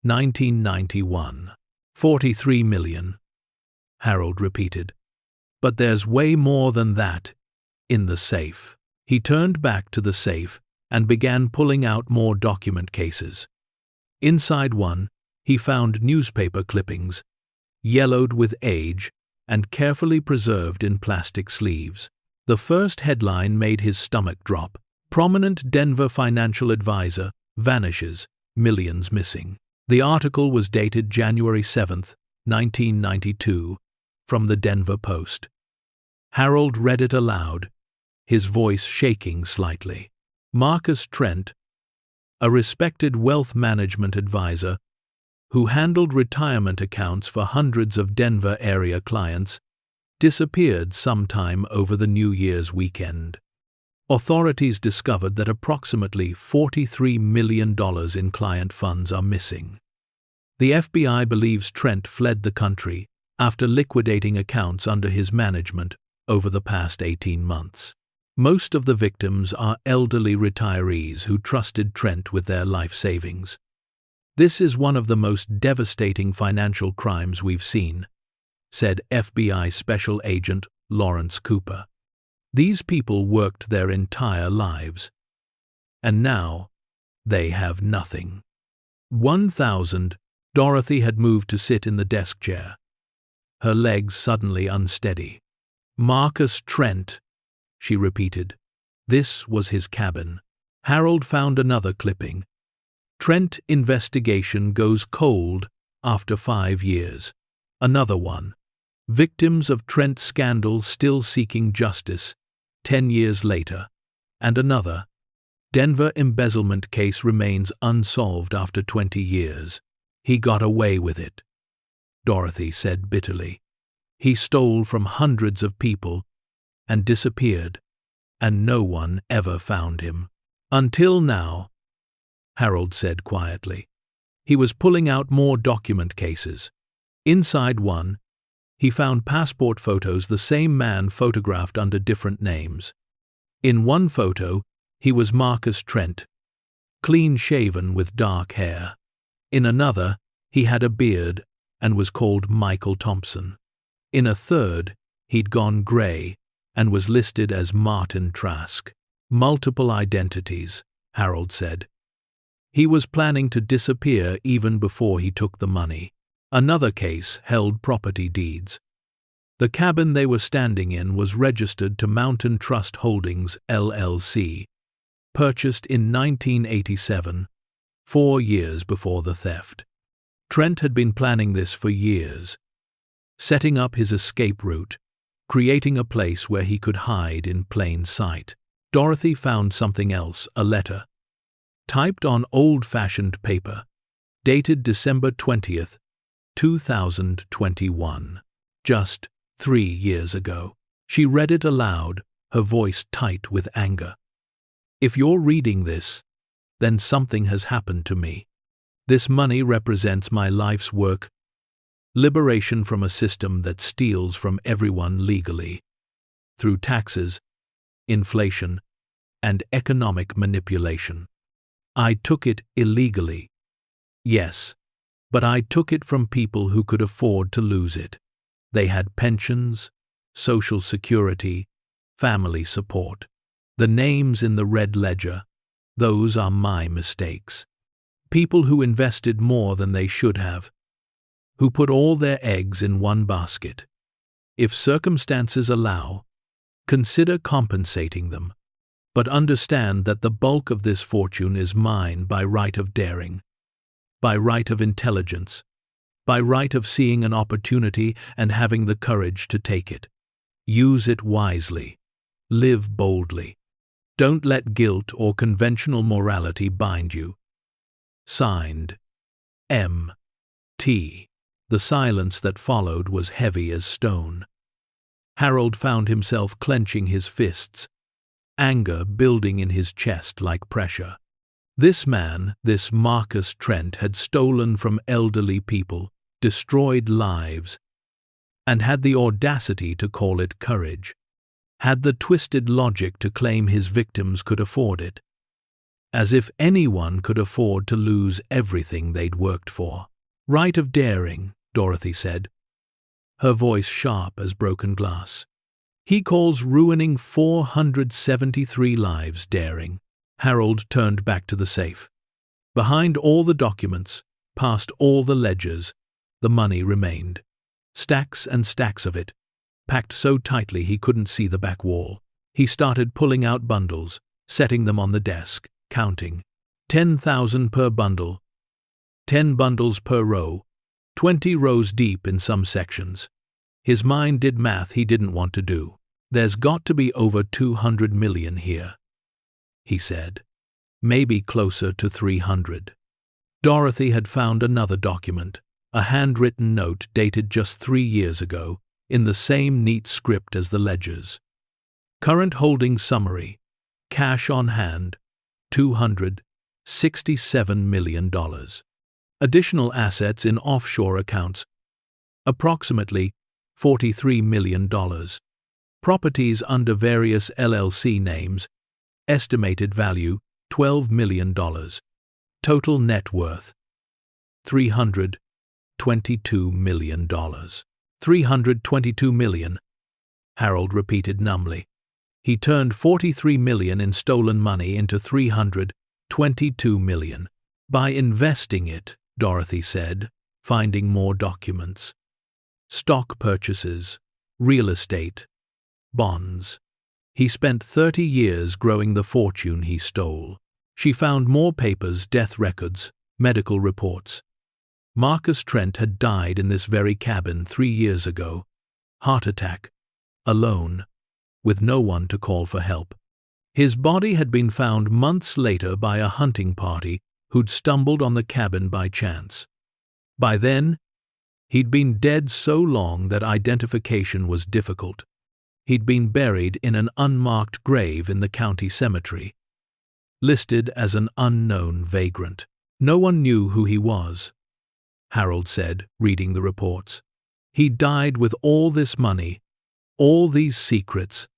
1991. 43 million, Harold repeated. But there's way more than that in the safe. He turned back to the safe and began pulling out more document cases. Inside one, he found newspaper clippings, yellowed with age and carefully preserved in plastic sleeves. The first headline made his stomach drop. Prominent Denver financial advisor vanishes, millions missing. The article was dated January 7, 1992, from the Denver Post. Harold read it aloud, his voice shaking slightly. Marcus Trent, a respected wealth management advisor who handled retirement accounts for hundreds of Denver area clients, disappeared sometime over the New Year's weekend. Authorities discovered that approximately $43 million in client funds are missing. The FBI believes Trent fled the country after liquidating accounts under his management over the past 18 months. Most of the victims are elderly retirees who trusted Trent with their life savings. This is one of the most devastating financial crimes we've seen, said FBI Special Agent Lawrence Cooper. These people worked their entire lives, and now they have nothing. 1,000. Dorothy had moved to sit in the desk chair, her legs suddenly unsteady. Marcus Trent, she repeated. This was his cabin. Harold found another clipping. Trent investigation goes cold after 5 years. Another one. Victims of Trent scandal still seeking justice 10 years later. And another. Denver embezzlement case remains unsolved after 20 years. He got away with it, Dorothy said bitterly. He stole from hundreds of people and disappeared, and no one ever found him. Until now, Harold said quietly. He was pulling out more document cases. Inside one, he found passport photos the same man photographed under different names. In one photo, he was Marcus Trent, clean-shaven with dark hair. In another, he had a beard and was called Michael Thompson. In a third, he'd gone gray and was listed as Martin Trask. Multiple identities, Harold said. He was planning to disappear even before he took the money. Another case held property deeds. The cabin they were standing in was registered to Mountain Trust Holdings, LLC, purchased in 1987, 4 years before the theft. Trent had been planning this for years, setting up his escape route, creating a place where he could hide in plain sight. Dorothy found something else, a letter, typed on old-fashioned paper, dated December 20th, 2021, just 3 years ago. She read it aloud, her voice tight with anger. "If you're reading this, then something has happened to me. This money represents my life's work, liberation from a system that steals from everyone legally, through taxes, inflation, and economic manipulation. I took it illegally. Yes, but I took it from people who could afford to lose it. They had pensions, social security, family support. The names in the red ledger, those are my mistakes. People who invested more than they should have, who put all their eggs in one basket. If circumstances allow, consider compensating them. But understand that the bulk of this fortune is mine by right of daring, by right of intelligence, by right of seeing an opportunity and having the courage to take it. Use it wisely. Live boldly. Don't let guilt or conventional morality bind you." Signed, M.T. The silence that followed was heavy as stone. Harold found himself clenching his fists, anger building in his chest like pressure. This man, this Marcus Trent, had stolen from elderly people, destroyed lives, and had the audacity to call it courage, had the twisted logic to claim his victims could afford it. As if anyone could afford to lose everything they'd worked for. "Right of daring," Dorothy said, her voice sharp as broken glass. "He calls ruining 473 lives daring." Harold turned back to the safe. Behind all the documents, past all the ledgers, the money remained. Stacks and stacks of it, packed so tightly he couldn't see the back wall. He started pulling out bundles, setting them on the desk, counting. 10,000 per bundle, 10 bundles per row, 20 rows deep in some sections. His mind did math he didn't want to do. "There's got to be over 200 million here," he said. "Maybe closer to 300. Dorothy had found another document, a handwritten note dated just 3 years ago, in the same neat script as the ledgers. Current holdings summary. Cash on hand, $267 million. Additional assets in offshore accounts, approximately $43 million. Properties under various LLC names, estimated value $12 million. Total net worth $322 million. $322 million, Harold repeated numbly. He turned $43 million in stolen money into $322 million. By investing it, Dorothy said, finding more documents. Stock purchases, real estate, bonds. He spent 30 years growing the fortune he stole. She found more papers, death records, medical reports. Marcus Trent had died in this very cabin 3 years ago. Heart attack. Alone. With no one to call for help. His body had been found months later by a hunting party who'd stumbled on the cabin by chance. By then, he'd been dead so long that identification was difficult. He'd been buried in an unmarked grave in the county cemetery, listed as an unknown vagrant. No one knew who he was, Harold said, reading the reports. He died with all this money, all these secrets,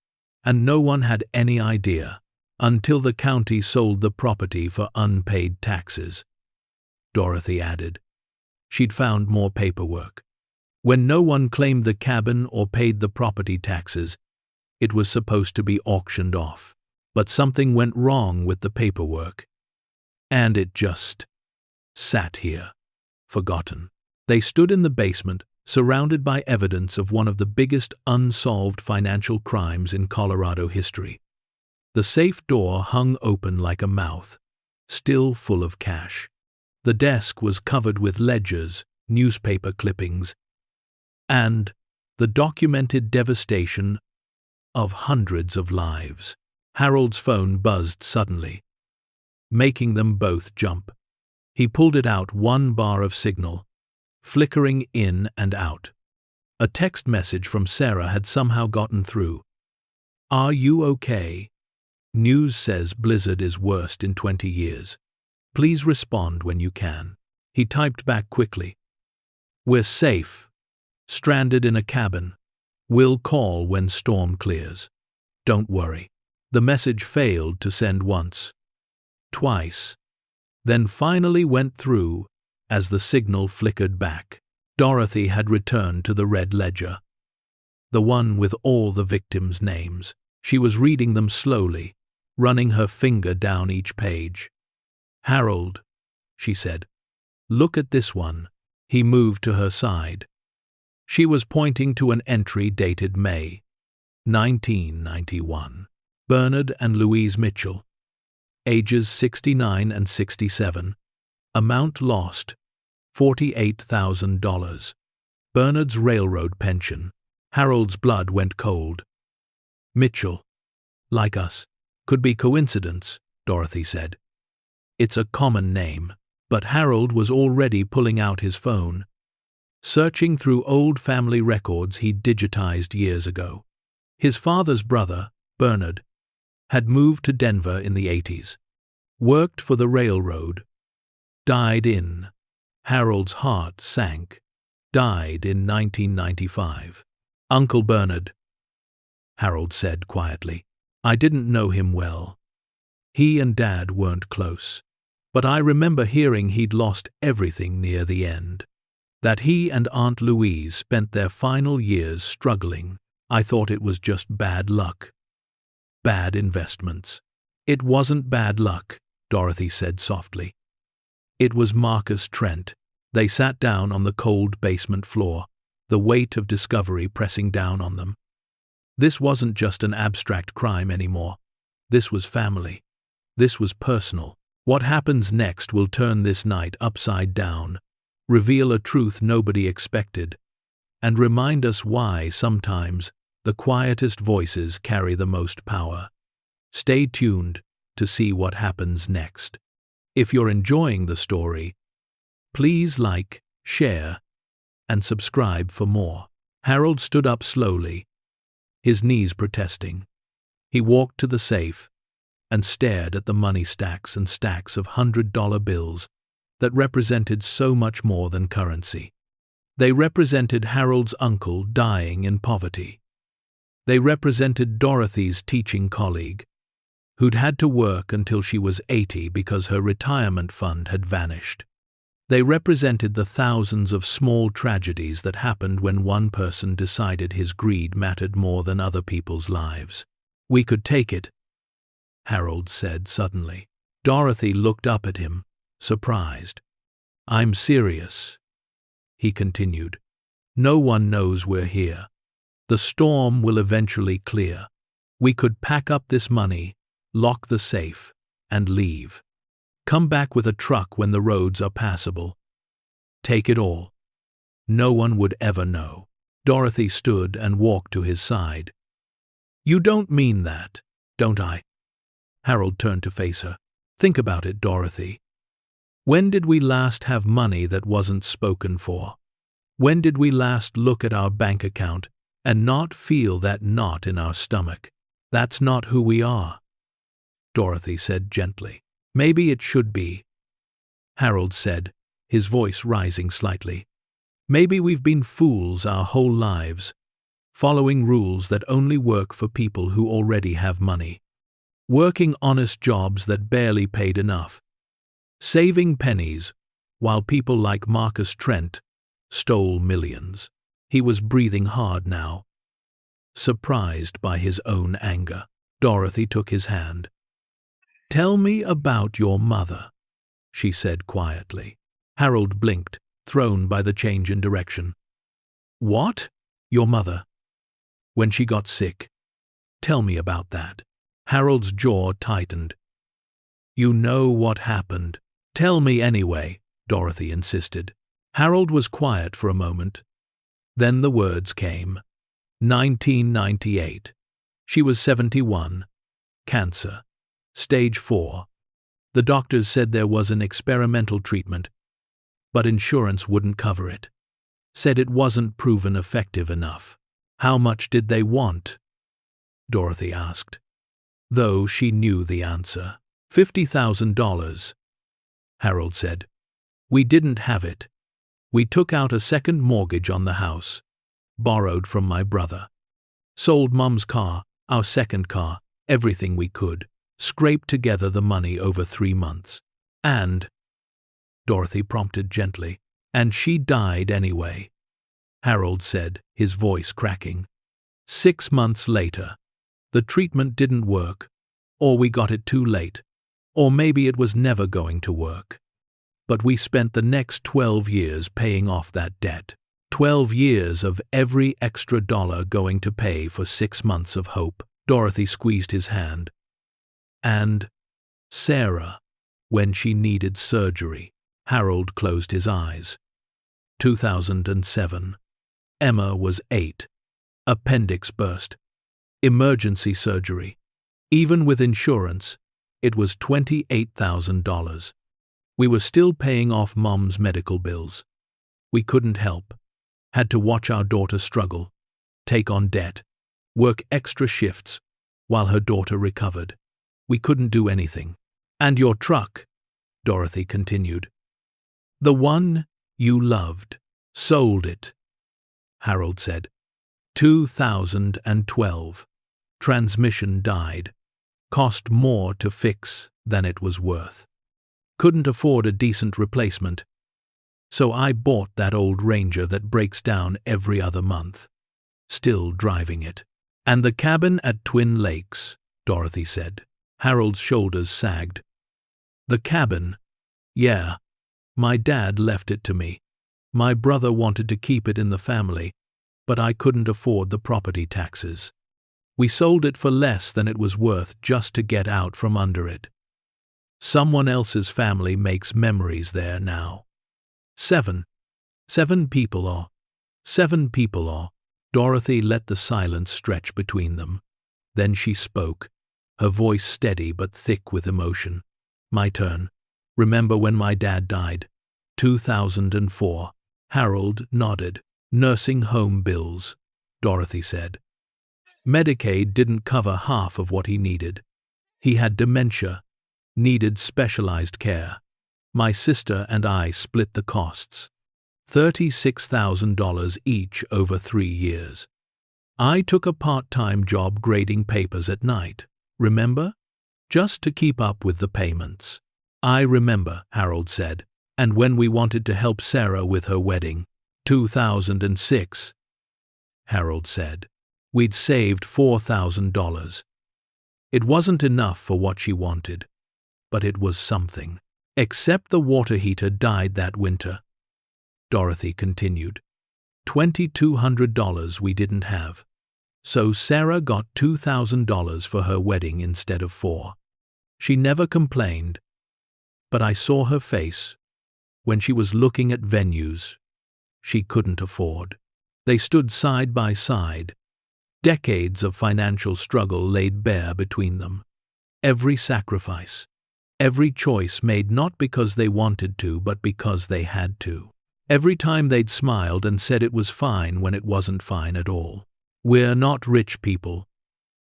and no one had any idea, until the county sold the property for unpaid taxes. Dorothy added. She'd found more paperwork. When no one claimed the cabin or paid the property taxes, it was supposed to be auctioned off. But something went wrong with the paperwork. And it just sat here, forgotten. They stood in the basement, surrounded by evidence of one of the biggest unsolved financial crimes in Colorado history. The safe door hung open like a mouth, still full of cash. The desk was covered with ledgers, newspaper clippings, and the documented devastation of hundreds of lives. Harold's phone buzzed suddenly, making them both jump. He pulled it out, one bar of signal, flickering in and out. A text message from Sarah had somehow gotten through. "Are you okay? News says blizzard is worst in 20 years. Please respond when you can." He typed back quickly. "We're safe. Stranded in a cabin. We'll call when storm clears. Don't worry." The message failed to send once, twice, then finally went through as the signal flickered back. Dorothy had returned to the red ledger, the one with all the victims' names. She was reading them slowly, running her finger down each page. "Harold," she said, "look at this one." He moved to her side. She was pointing to an entry dated May 1991. Bernard and Louise Mitchell, ages 69 and 67. Amount lost, $48,000. Bernard's railroad pension. Harold's blood went cold. "Mitchell, like us, could be coincidence," Dorothy said. "It's a common name." But Harold was already pulling out his phone, searching through old family records he'd digitized years ago. His father's brother, Bernard, had moved to Denver in the 80s, worked for the railroad, died in. Harold's heart sank. Died in 1995. "Uncle Bernard," Harold said quietly. "I didn't know him well. He and Dad weren't close. But I remember hearing he'd lost everything near the end. That he and Aunt Louise spent their final years struggling. I thought it was just bad luck. Bad investments." "It wasn't bad luck," Dorothy said softly. "It was Marcus Trent." They sat down on the cold basement floor, the weight of discovery pressing down on them. This wasn't just an abstract crime anymore. This was family. This was personal. What happens next will turn this night upside down, reveal a truth nobody expected, and remind us why sometimes the quietest voices carry the most power. Stay tuned to see what happens next. If you're enjoying the story, please like, share, and subscribe for more. Harold stood up slowly, his knees protesting. He walked to the safe and stared at the money stacks and stacks of $100 bills that represented so much more than currency. They represented Harold's uncle dying in poverty. They represented Dorothy's teaching colleague, who'd had to work until she was 80 because her retirement fund had vanished. They represented the thousands of small tragedies that happened when one person decided his greed mattered more than other people's lives. "We could take it," Harold said suddenly. Dorothy looked up at him, surprised. "I'm serious," he continued. "No one knows we're here. The storm will eventually clear. We could pack up this money, lock the safe, and leave. Come back with a truck when the roads are passable. Take it all. No one would ever know." Dorothy stood and walked to his side. "You don't mean that, don't I?" Harold turned to face her. "Think about it, Dorothy. When did we last have money that wasn't spoken for? When did we last look at our bank account and not feel that knot in our stomach? That's not who we are," Dorothy said gently. "Maybe it should be," Harold said, his voice rising slightly. "Maybe we've been fools our whole lives, following rules that only work for people who already have money, working honest jobs that barely paid enough, saving pennies while people like Marcus Trent stole millions." He was breathing hard now, surprised by his own anger. Dorothy took his hand. "Tell me about your mother," she said quietly. Harold blinked, thrown by the change in direction. "What? Your mother? When she got sick? Tell me about that." Harold's jaw tightened. You know what happened. Tell me anyway, Dorothy insisted. Harold was quiet for a moment. Then the words came. 1998. She was 71. Cancer. Stage 4. The doctors said there was an experimental treatment, but insurance wouldn't cover it. Said it wasn't proven effective enough. How much did they want? Dorothy asked, though she knew the answer. $50,000. Harold said. We didn't have it. We took out a second mortgage on the house, borrowed from my brother. Sold Mum's car, our second car, everything we could, scraped together the money over 3 months. And, Dorothy prompted gently, and she died anyway, Harold said, his voice cracking. 6 months later. The treatment didn't work, or we got it too late, or maybe it was never going to work. But we spent the next 12 years paying off that debt. 12 years of every extra dollar going to pay for 6 months of hope. Dorothy squeezed his hand. And Sarah, when she needed surgery. Harold closed his eyes. 2007. Emma was 8. Appendix burst. Emergency surgery. Even with insurance, it was $28,000. We were still paying off Mom's medical bills. We couldn't help. Had to watch our daughter struggle, take on debt, work extra shifts, while her daughter recovered. We couldn't do anything. And your truck, Dorothy continued. The one you loved, sold it, Harold said. 2012. Transmission died. Cost more to fix than it was worth. Couldn't afford a decent replacement. So I bought that old Ranger that breaks down every other month. Still driving it. And the cabin at Twin Lakes, Dorothy said. Harold's shoulders sagged. The cabin? Yeah. My dad left it to me. My brother wanted to keep it in the family, but I couldn't afford the property taxes. We sold it for less than it was worth just to get out from under it. Someone else's family makes memories there now. 7 people or. Dorothy let the silence stretch between them. Then she spoke, her voice steady but thick with emotion. My turn. Remember when my dad died? 2004. Harold nodded. Nursing home bills, Dorothy said. Medicaid didn't cover half of what he needed. He had dementia, needed specialized care. My sister and I split the costs. $36,000 each over 3 years. I took a part-time job grading papers at night, remember? Just to keep up with the payments. I remember, Harold said, and when we wanted to help Sarah with her wedding, 2006, Harold said, we'd saved $4,000. It wasn't enough for what she wanted, but it was something. Except the water heater died that winter, Dorothy continued. $2,200 we didn't have. So Sarah got $2,000 for her wedding instead of $4,000. She never complained, but I saw her face when she was looking at venues she couldn't afford. They stood side by side. Decades of financial struggle laid bare between them. Every sacrifice, every choice made not because they wanted to, but because they had to. Every time they'd smiled and said it was fine when it wasn't fine at all. We're not rich people,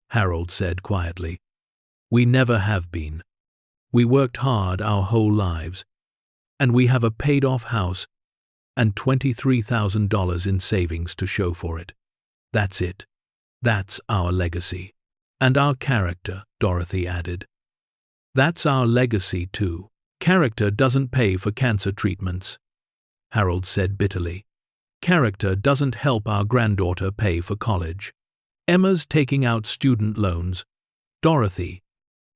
Harold said quietly. We never have been. We worked hard our whole lives, and we have a paid-off house and $23,000 in savings to show for it. That's it. That's our legacy. And our character, Dorothy added. That's our legacy too. Character doesn't pay for cancer treatments, Harold said bitterly. Character doesn't help our granddaughter pay for college. Emma's taking out student loans. Dorothy,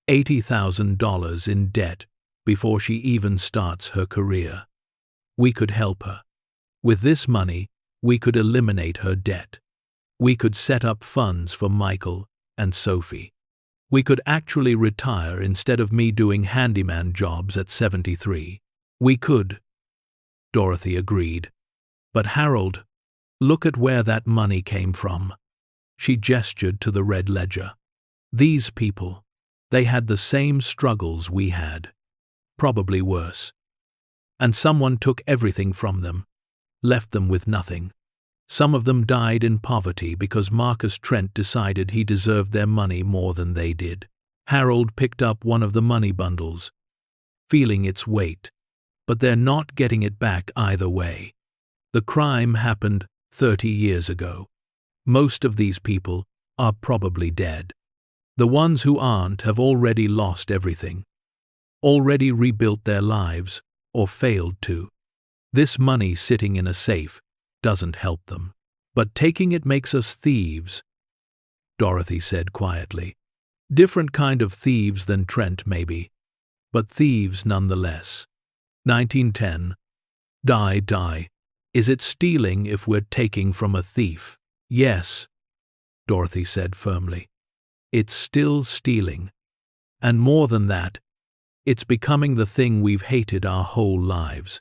$80,000 in debt before she even starts her career. We could help her. With this money, we could eliminate her debt. We could set up funds for Michael and Sophie. We could actually retire instead of me doing handyman jobs at 73. We could, Dorothy agreed. But Harold, look at where that money came from. She gestured to the red ledger. These people, they had the same struggles we had. Probably worse. And someone took everything from them, left them with nothing. Some of them died in poverty because Marcus Trent decided he deserved their money more than they did. Harold picked up one of the money bundles, feeling its weight, but they're not getting it back either way. The crime happened 30 years ago. Most of these people are probably dead. The ones who aren't have already lost everything, already rebuilt their lives, or failed to. This money sitting in a safe doesn't help them. But taking it makes us thieves, Dorothy said quietly. Different kind of thieves than Trent, maybe, but thieves nonetheless. 1910. Die. Is it stealing if we're taking from a thief? Yes, Dorothy said firmly. It's still stealing. And more than that, it's becoming the thing we've hated our whole lives.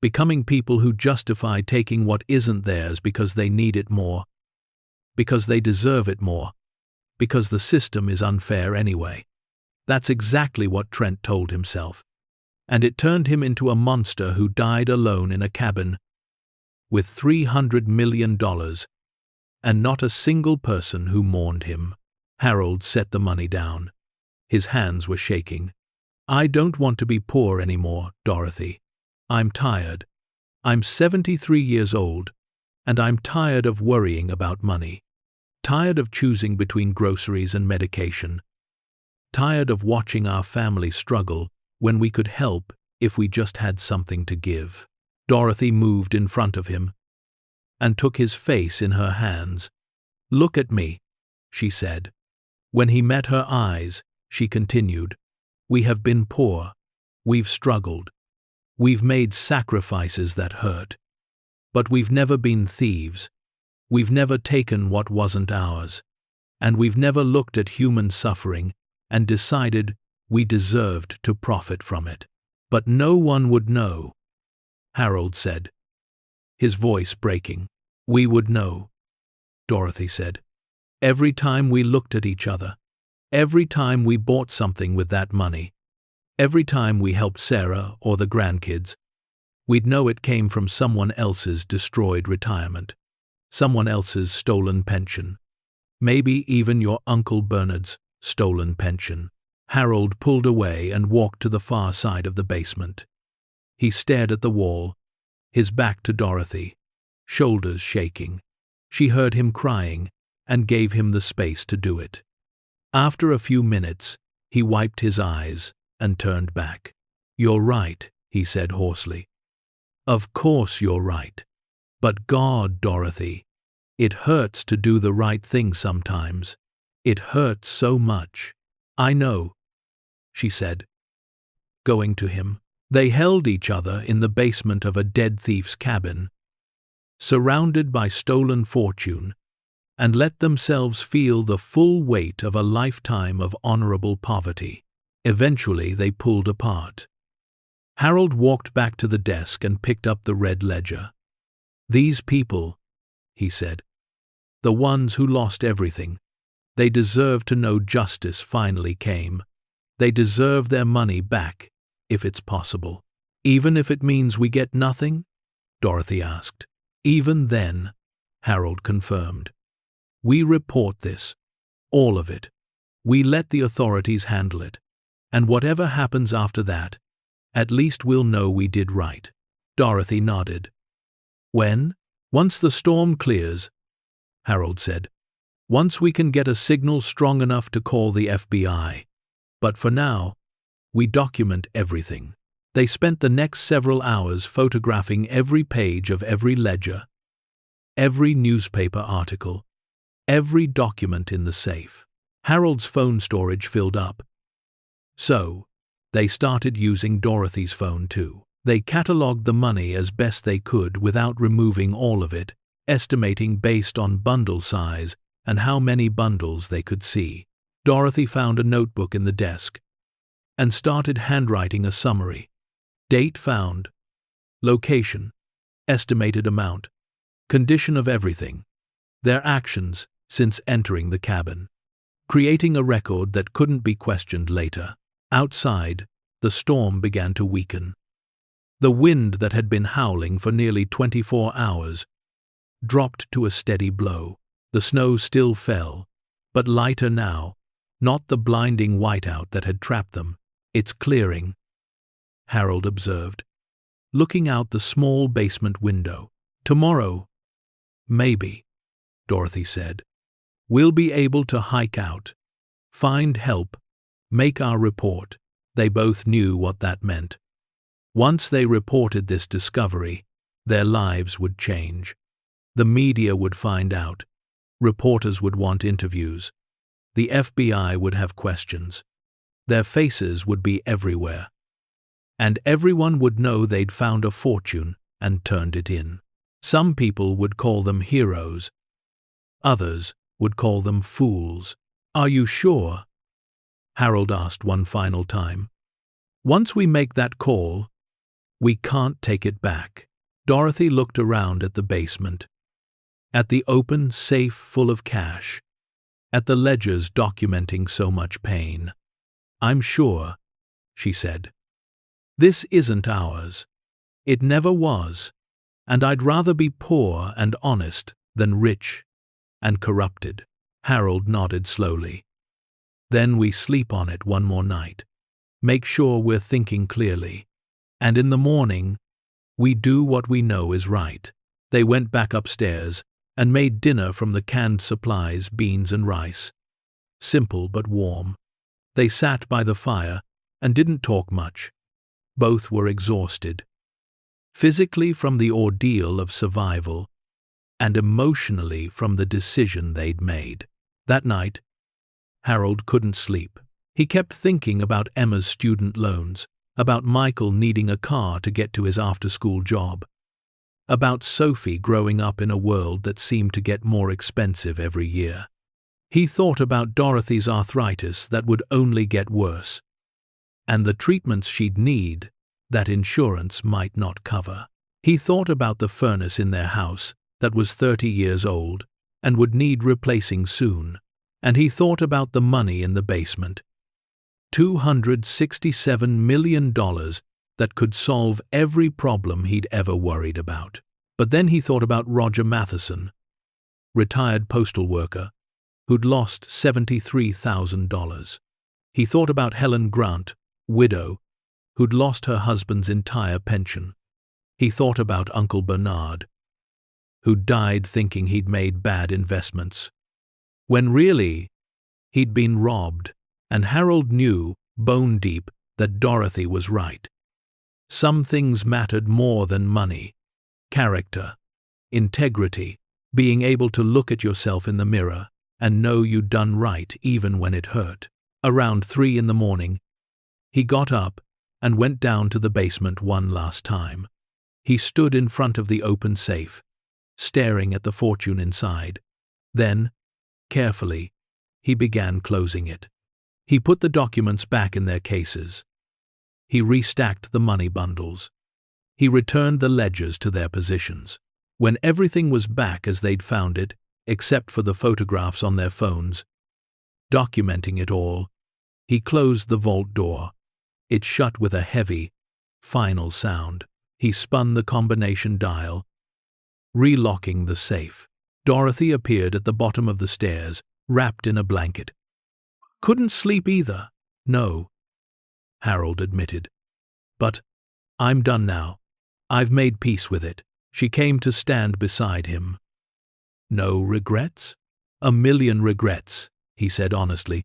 Becoming people who justify taking what isn't theirs because they need it more, because they deserve it more, because the system is unfair anyway. That's exactly what Trent told himself. And it turned him into a monster who died alone in a cabin with $300 million, and not a single person who mourned him. Harold set the money down. His hands were shaking. I don't want to be poor anymore, Dorothy. I'm tired. I'm 73 years old, and I'm tired of worrying about money. Tired of choosing between groceries and medication. Tired of watching our family struggle when we could help if we just had something to give. Dorothy moved in front of him and took his face in her hands. Look at me, she said. When he met her eyes, she continued, we have been poor. We've struggled. We've made sacrifices that hurt. But we've never been thieves. We've never taken what wasn't ours. And we've never looked at human suffering and decided we deserved to profit from it. But no one would know, Harold said, his voice breaking. We would know, Dorothy said. Every time we looked at each other, every time we bought something with that money, every time we helped Sarah or the grandkids, we'd know it came from someone else's destroyed retirement, someone else's stolen pension, maybe even your Uncle Bernard's stolen pension. Harold pulled away and walked to the far side of the basement. He stared at the wall, his back to Dorothy, shoulders shaking. She heard him crying and gave him the space to do it. After a few minutes, he wiped his eyes and turned back. You're right, he said hoarsely. Of course you're right. But God, Dorothy, it hurts to do the right thing sometimes. It hurts so much. I know, she said, going to him. They held each other in the basement of a dead thief's cabin, surrounded by stolen fortune, and let themselves feel the full weight of a lifetime of honorable poverty. Eventually they pulled apart. Harold walked back to the desk and picked up the red ledger. These people, he said, the ones who lost everything, they deserve to know justice finally came. They deserve their money back, if it's possible. Even if it means we get nothing? Dorothy asked. Even then, Harold confirmed. We report this, all of it. We let the authorities handle it. And whatever happens after that, at least we'll know we did right. Dorothy nodded. When? Once the storm clears, Harold said. Once we can get a signal strong enough to call the FBI. But for now, we document everything. They spent the next several hours photographing every page of every ledger, every newspaper article, every document in the safe. Harold's phone storage filled up. So, they started using Dorothy's phone too. They catalogued the money as best they could without removing all of it, estimating based on bundle size and how many bundles they could see. Dorothy found a notebook in the desk and started handwriting a summary. Date found, location, estimated amount, condition of everything, their actions since entering the cabin, creating a record that couldn't be questioned later. Outside, the storm began to weaken. The wind that had been howling for nearly 24 hours dropped to a steady blow. The snow still fell, but lighter now, not the blinding whiteout that had trapped them. It's clearing, Harold observed, looking out the small basement window. Tomorrow, maybe, Dorothy said, we'll be able to hike out, find help, make our report. They both knew what that meant. Once they reported this discovery, their lives would change. The media would find out. Reporters would want interviews. The FBI would have questions. Their faces would be everywhere. And everyone would know they'd found a fortune and turned it in. Some people would call them heroes. Others would call them fools. Are you sure? Harold asked one final time. Once we make that call, we can't take it back. Dorothy looked around at the basement, at the open safe full of cash, at the ledgers documenting so much pain. I'm sure, she said. This isn't ours. It never was, and I'd rather be poor and honest than rich and corrupted. Harold nodded slowly. Then we sleep on it one more night. Make sure we're thinking clearly. And in the morning, we do what we know is right. They went back upstairs and made dinner from the canned supplies, beans and rice. Simple but warm. They sat by the fire and didn't talk much. Both were exhausted. Physically from the ordeal of survival, and emotionally from the decision they'd made. That night, Harold couldn't sleep. He kept thinking about Emma's student loans, about Michael needing a car to get to his after-school job, about Sophie growing up in a world that seemed to get more expensive every year. He thought about Dorothy's arthritis that would only get worse, and the treatments she'd need that insurance might not cover. He thought about the furnace in their house that was 30 years old and would need replacing soon, and he thought about the money in the basement. $267 million that could solve every problem he'd ever worried about. But then he thought about Roger Matheson, retired postal worker, who'd lost $73,000. He thought about Helen Grant, widow, who'd lost her husband's entire pension. He thought about Uncle Bernard, who died thinking he'd made bad investments, when really he'd been robbed, and Harold knew, bone deep, that Dorothy was right. Some things mattered more than money. Character, integrity, being able to look at yourself in the mirror and know you'd done right even when it hurt. Around 3 in the morning, he got up and went down to the basement one last time. He stood in front of the open safe, staring at the fortune inside. Then, carefully, he began closing it. He put the documents back in their cases. He restacked the money bundles. He returned the ledgers to their positions. When everything was back as they'd found it, except for the photographs on their phones, documenting it all, he closed the vault door. It shut with a heavy, final sound. He spun the combination dial, relocking the safe. Dorothy appeared at the bottom of the stairs, wrapped in a blanket. Couldn't sleep either. No, Harold admitted. But I'm done now. I've made peace with it. She came to stand beside him. No regrets? A million regrets, he said honestly.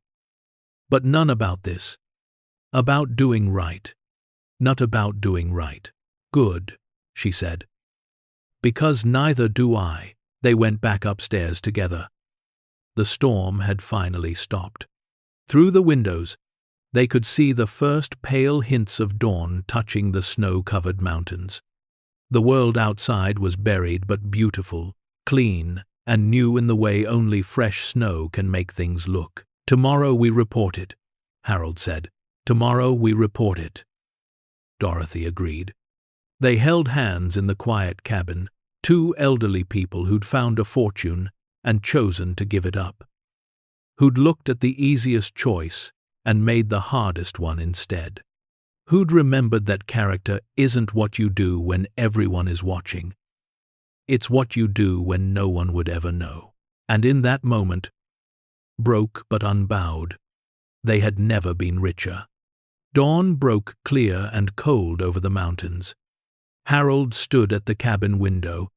But none about this. About doing right. Not about doing right. Good, she said. Because neither do I. They went back upstairs together. The storm had finally stopped. Through the windows, they could see the first pale hints of dawn touching the snow-covered mountains. The world outside was buried but beautiful, clean, and new in the way only fresh snow can make things look. Tomorrow we report it, Harold said. Tomorrow we report it. Dorothy agreed. They held hands in the quiet cabin, two elderly people who'd found a fortune and chosen to give it up. Who'd looked at the easiest choice and made the hardest one instead. Who'd remembered that character isn't what you do when everyone is watching. It's what you do when no one would ever know. And in that moment, broke but unbowed, they had never been richer. Dawn broke clear and cold over the mountains. Harold stood at the cabin window,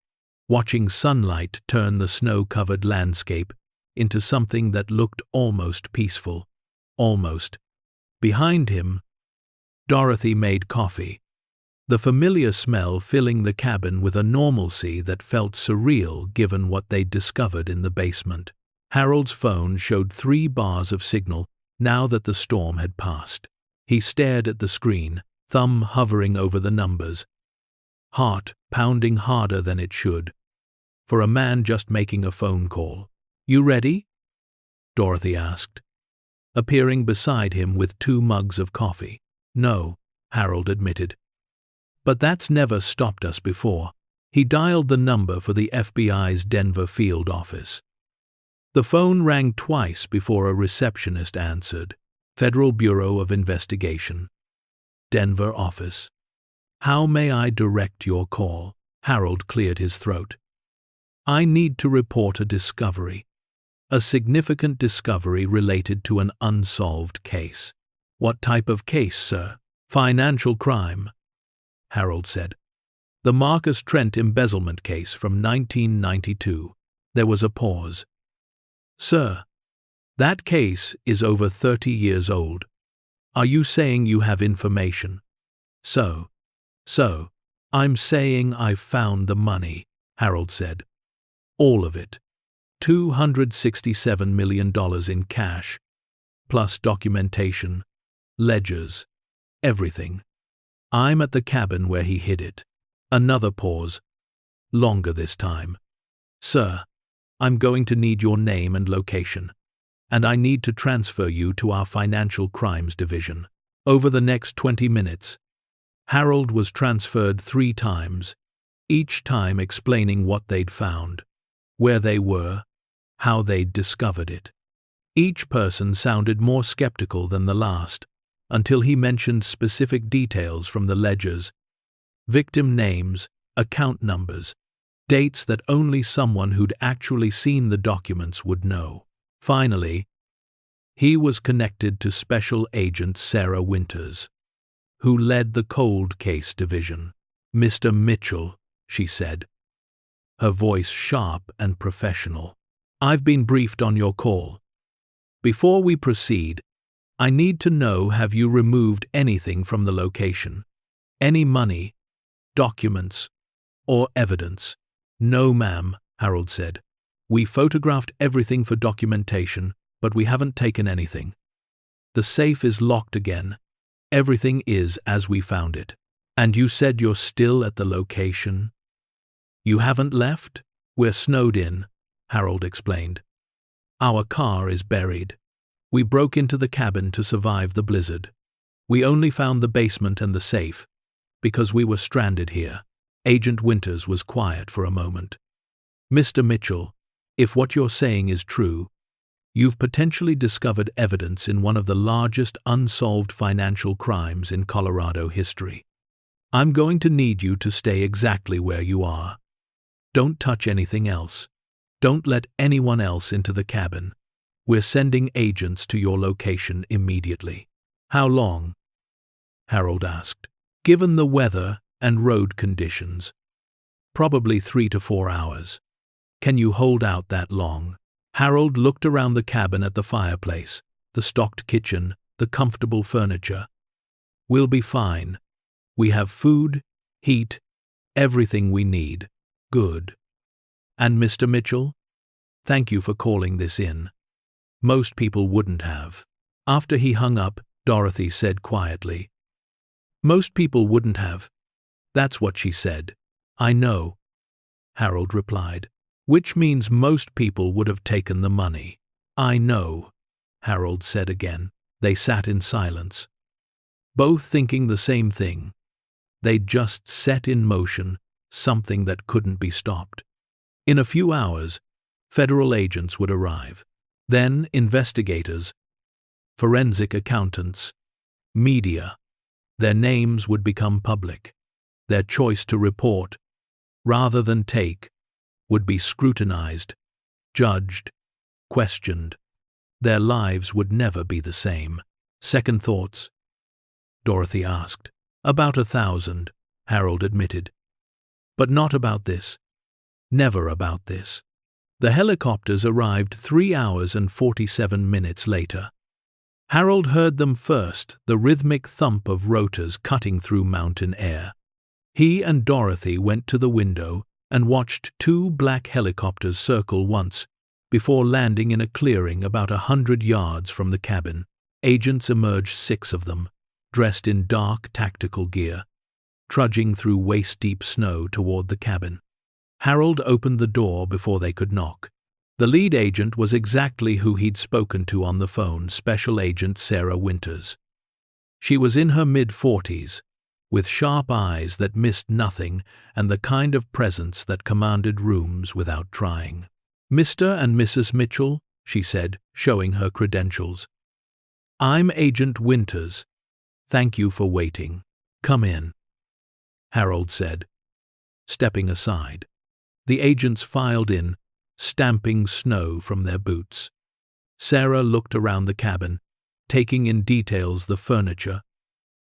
watching sunlight turn the snow-covered landscape into something that looked almost peaceful. Almost. Behind him, Dorothy made coffee, the familiar smell filling the cabin with a normalcy that felt surreal given what they'd discovered in the basement. Harold's phone showed 3 bars of signal now that the storm had passed. He stared at the screen, thumb hovering over the numbers, heart pounding harder than it should, for a man just making a phone call. "You ready?" Dorothy asked, appearing beside him with 2 mugs of coffee. "No," Harold admitted. "But that's never stopped us before." He dialed the number for the FBI's Denver field office. The phone rang twice before a receptionist answered. Federal Bureau of Investigation. Denver office. "How may I direct your call?" Harold cleared his throat. "I need to report a discovery. A significant discovery related to an unsolved case." "What type of case, sir?" "Financial crime," Harold said. "The Marcus Trent embezzlement case from 1992. There was a pause. "Sir, that case is over 30 years old. Are you saying you have information?" So, I'm saying I've found the money," Harold said. "All of it. $267 million in cash, plus documentation, ledgers, everything. I'm at the cabin where he hid it." Another pause. Longer this time. "Sir, I'm going to need your name and location, and I need to transfer you to our Financial Crimes Division." Over the next 20 minutes, Harold was transferred 3 times, each time explaining what they'd found, where they were, how they'd discovered it. Each person sounded more skeptical than the last, until he mentioned specific details from the ledgers, victim names, account numbers, dates that only someone who'd actually seen the documents would know. Finally, he was connected to Special Agent Sarah Winters, who led the Cold Case Division. "Mr. Mitchell," she said, her voice sharp and professional. "I've been briefed on your call. Before we proceed, I need to know, have you removed anything from the location? Any money, documents, or evidence?" "No, ma'am," Harold said. "We photographed everything for documentation, but we haven't taken anything. The safe is locked again. Everything is as we found it." "And you said you're still at the location?" "You haven't left? We're snowed in," Harold explained. "Our car is buried. We broke into the cabin to survive the blizzard. We only found the basement and the safe, because we were stranded here." Agent Winters was quiet for a moment. "Mr. Mitchell, if what you're saying is true, you've potentially discovered evidence in one of the largest unsolved financial crimes in Colorado history. I'm going to need you to stay exactly where you are. Don't touch anything else. Don't let anyone else into the cabin. We're sending agents to your location immediately." "How long?" Harold asked. "Given the weather and road conditions, probably 3 to 4 hours. Can you hold out that long?" Harold looked around the cabin at the fireplace, the stocked kitchen, the comfortable furniture. "We'll be fine. We have food, heat, everything we need." "Good. And Mr. Mitchell, thank you for calling this in. Most people wouldn't have." After he hung up, Dorothy said quietly, "Most people wouldn't have. That's what she said." "I know," Harold replied. "Which means most people would have taken the money." "I know." Harold said again. They sat in silence, both thinking the same thing. They'd just set in motion something that couldn't be stopped. In a few hours, federal agents would arrive. Then investigators, forensic accountants, media. Their names would become public. Their choice to report, rather than take, would be scrutinized, judged, questioned. Their lives would never be the same. Second thoughts? Dorothy asked. About 1,000, Harold admitted. But not about this. Never about this. The helicopters arrived 3 hours and 47 minutes later. Harold heard them first, the rhythmic thump of rotors cutting through mountain air. He and Dorothy went to the window and watched 2 black helicopters circle once, before landing in a clearing about 100 yards from the cabin. Agents emerged, 6 of them, dressed in dark tactical gear, trudging through waist-deep snow toward the cabin. Harold opened the door before they could knock. The lead agent was exactly who he'd spoken to on the phone, Special Agent Sarah Winters. She was in her mid-40s, with sharp eyes that missed nothing and the kind of presence that commanded rooms without trying. "Mr. and Mrs. Mitchell," she said, showing her credentials. "I'm Agent Winters. Thank you for waiting. Come in," Harold said, stepping aside. The agents filed in, stamping snow from their boots. Sarah looked around the cabin, taking in details the furniture,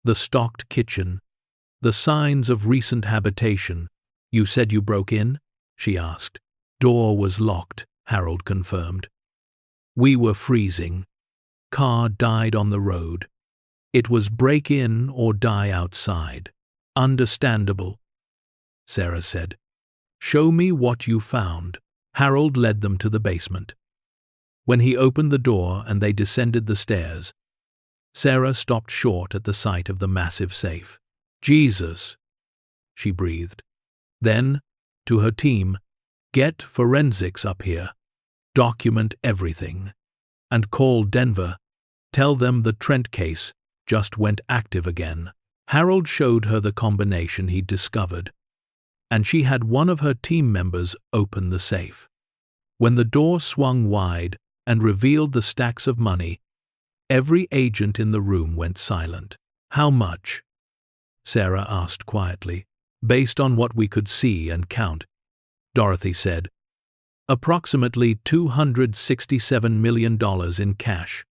the stocked kitchen, the signs of recent habitation. "You said you broke in?" she asked. "Door was locked," Harold confirmed. "We were freezing. Car died on the road. It was break in or die outside." "Understandable," Sarah said. "Show me what you found." Harold led them to the basement. When he opened the door and they descended the stairs, Sarah stopped short at the sight of the massive safe. "Jesus," she breathed. Then, to her team, "Get forensics up here. Document everything. And call Denver. Tell them the Trent case just went active again." Harold showed her the combination he'd discovered, and she had one of her team members open the safe. When the door swung wide and revealed the stacks of money, every agent in the room went silent. "How much?" Sarah asked quietly. "Based on what we could see and count," Dorothy said. "Approximately $267 million in cash,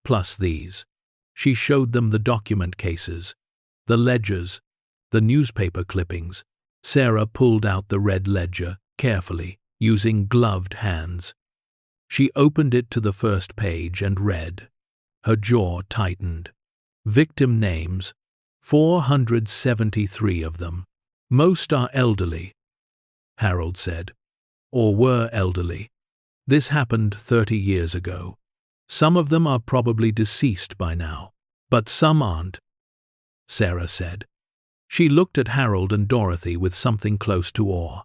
plus these." She showed them the document cases, the ledgers, the newspaper clippings. Sarah pulled out the red ledger, carefully, using gloved hands. She opened it to the first page and read. Her jaw tightened. Victim names, 473 of them. "Most are elderly," Harold said. "Or were elderly. This happened 30 years ago. Some of them are probably deceased by now. But some aren't," Sarah said. She looked at Harold and Dorothy with something close to awe.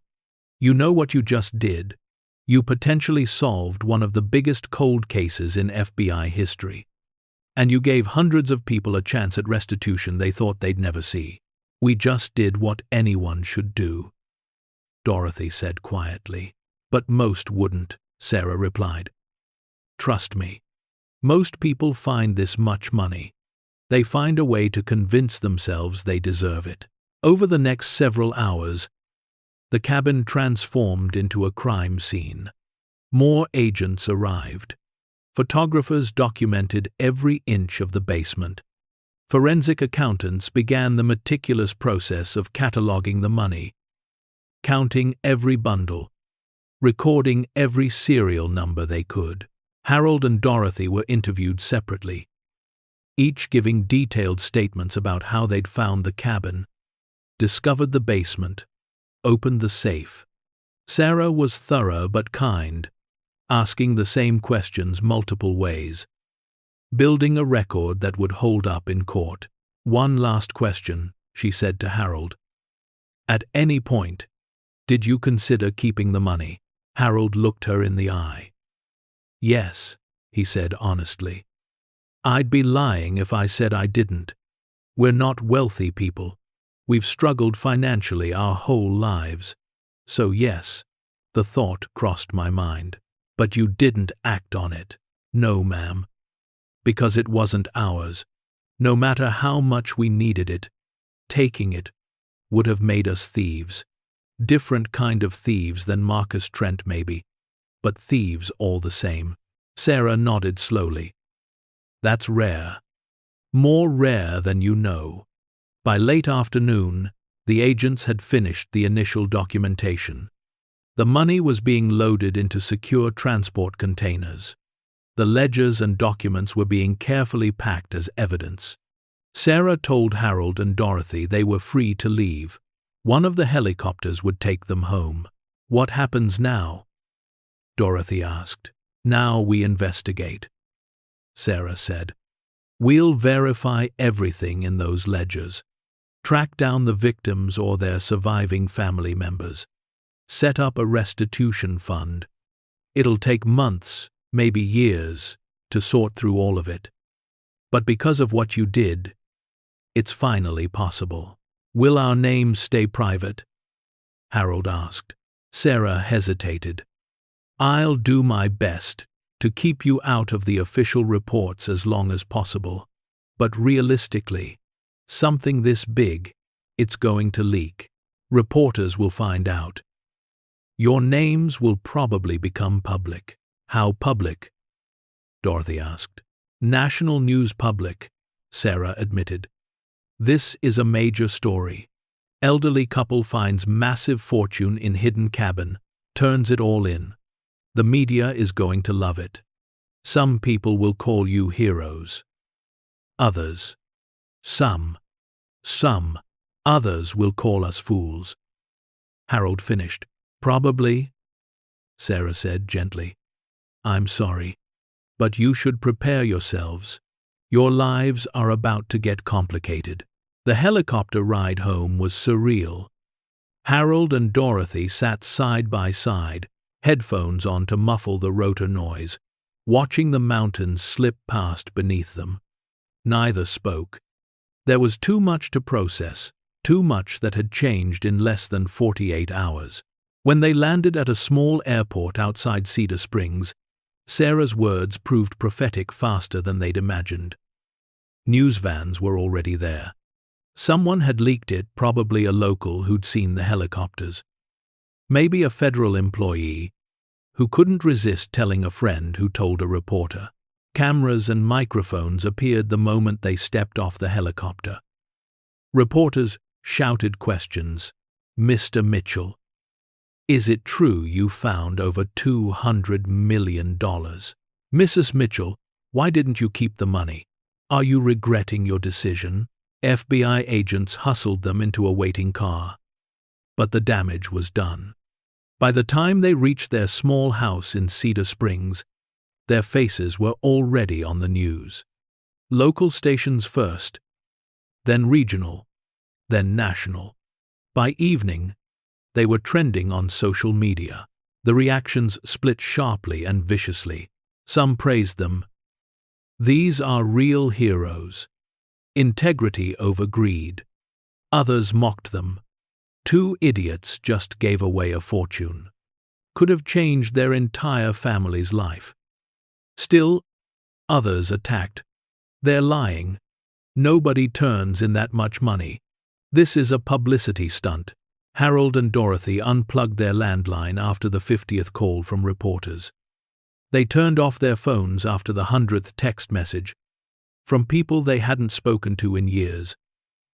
"You know what you just did? You potentially solved one of the biggest cold cases in FBI history. And you gave hundreds of people a chance at restitution they thought they'd never see. We just did what anyone should do," Dorothy said quietly. "But most wouldn't," Sarah replied. "Trust me. Most people find this much money. They find a way to convince themselves they deserve it." Over the next several hours, the cabin transformed into a crime scene. More agents arrived. Photographers documented every inch of the basement. Forensic accountants began the meticulous process of cataloging the money, counting every bundle, recording every serial number they could. Harold and Dorothy were interviewed separately, each giving detailed statements about how they'd found the cabin, discovered the basement, opened the safe. Sarah was thorough but kind, asking the same questions multiple ways, building a record that would hold up in court. "One last question," she said to Harold. "At any point, did you consider keeping the money?" Harold looked her in the eye. "Yes," he said honestly. I'd be lying if I said I didn't. We're not wealthy people. We've struggled financially our whole lives. So yes, the thought crossed my mind. But you didn't act on it. No, ma'am. Because it wasn't ours. No matter how much we needed it, taking it would have made us thieves. Different kind of thieves than Marcus Trent maybe, but thieves all the same. Sarah nodded slowly. That's rare. More rare than you know. By late afternoon, the agents had finished the initial documentation. The money was being loaded into secure transport containers. The ledgers and documents were being carefully packed as evidence. Sarah told Harold and Dorothy they were free to leave. One of the helicopters would take them home. What happens now? Dorothy asked. Now we investigate, Sarah said. We'll verify everything in those ledgers. Track down the victims or their surviving family members. Set up a restitution fund. It'll take months, maybe years, to sort through all of it. But because of what you did, it's finally possible. Will our names stay private? Harold asked. Sarah hesitated. I'll do my best to keep you out of the official reports as long as possible. But realistically, something this big, it's going to leak. Reporters will find out. Your names will probably become public. How public? Dorothy asked. National news public, Sarah admitted. This is a major story. Elderly couple finds massive fortune in hidden cabin, turns it all in. The media is going to love it. Some people will call you heroes. Others. Some others will call us fools. Harold finished. Probably, Sarah said gently. I'm sorry, but you should prepare yourselves. Your lives are about to get complicated. The helicopter ride home was surreal. Harold and Dorothy sat side by side, headphones on to muffle the rotor noise, watching the mountains slip past beneath them. Neither spoke. There was too much to process, too much that had changed in less than 48 hours. When they landed at a small airport outside Cedar Springs, Sarah's words proved prophetic faster than they'd imagined. News vans were already there. Someone had leaked it, probably a local who'd seen the helicopters. Maybe a federal employee who couldn't resist telling a friend who told a reporter. Cameras and microphones appeared the moment they stepped off the helicopter. Reporters shouted questions. Mr. Mitchell, is it true you found over $200 million? Mrs. Mitchell, why didn't you keep the money? Are you regretting your decision? FBI agents hustled them into a waiting car. But the damage was done. By the time they reached their small house in Cedar Springs, their faces were already on the news. Local stations first, then regional, then national. By evening, they were trending on social media. The reactions split sharply and viciously. Some praised them. These are real heroes. Integrity over greed. Others mocked them. Two idiots just gave away a fortune. Could have changed their entire family's life. Still, others attacked. They're lying. Nobody turns in that much money. This is a publicity stunt. Harold and Dorothy unplugged their landline after the 50th call from reporters. They turned off their phones after the 100th text message, from people they hadn't spoken to in years,